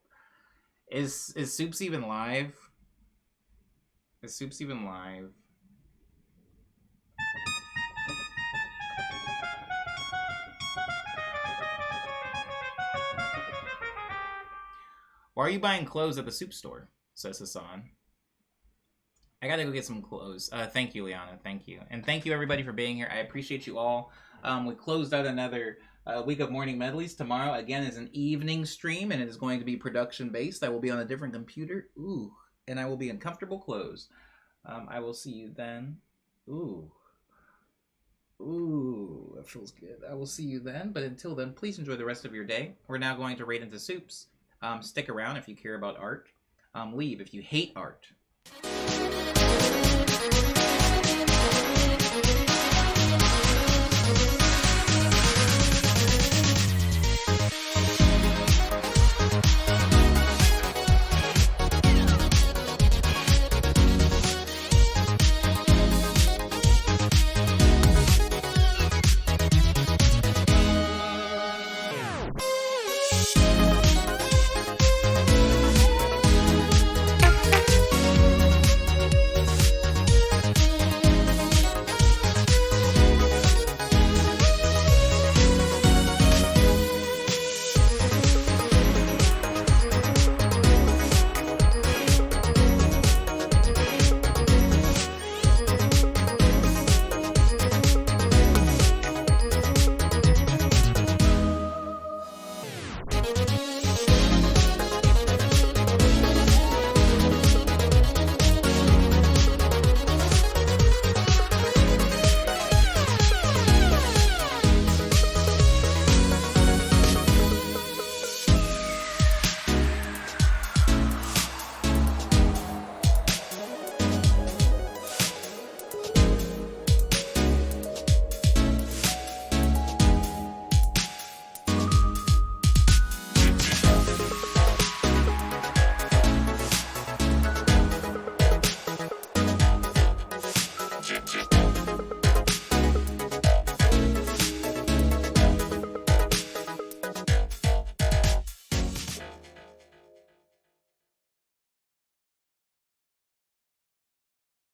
Is Soups even live? Is Soups even live? Why are you buying clothes at the soup store? Says Hassan. I gotta go get some clothes. Thank you, Liana. Thank you. And thank you, everybody, for being here. I appreciate you all. We closed out another week of morning medleys. Tomorrow, again, is an evening stream, and it is going to be production-based. I will be on a different computer. Ooh. And I will be in comfortable clothes. I will see you then. Ooh. Ooh, that feels good. I will see you then. But until then, please enjoy the rest of your day. We're now going to raid into soups. Stick around if you care about art. Leave if you hate art.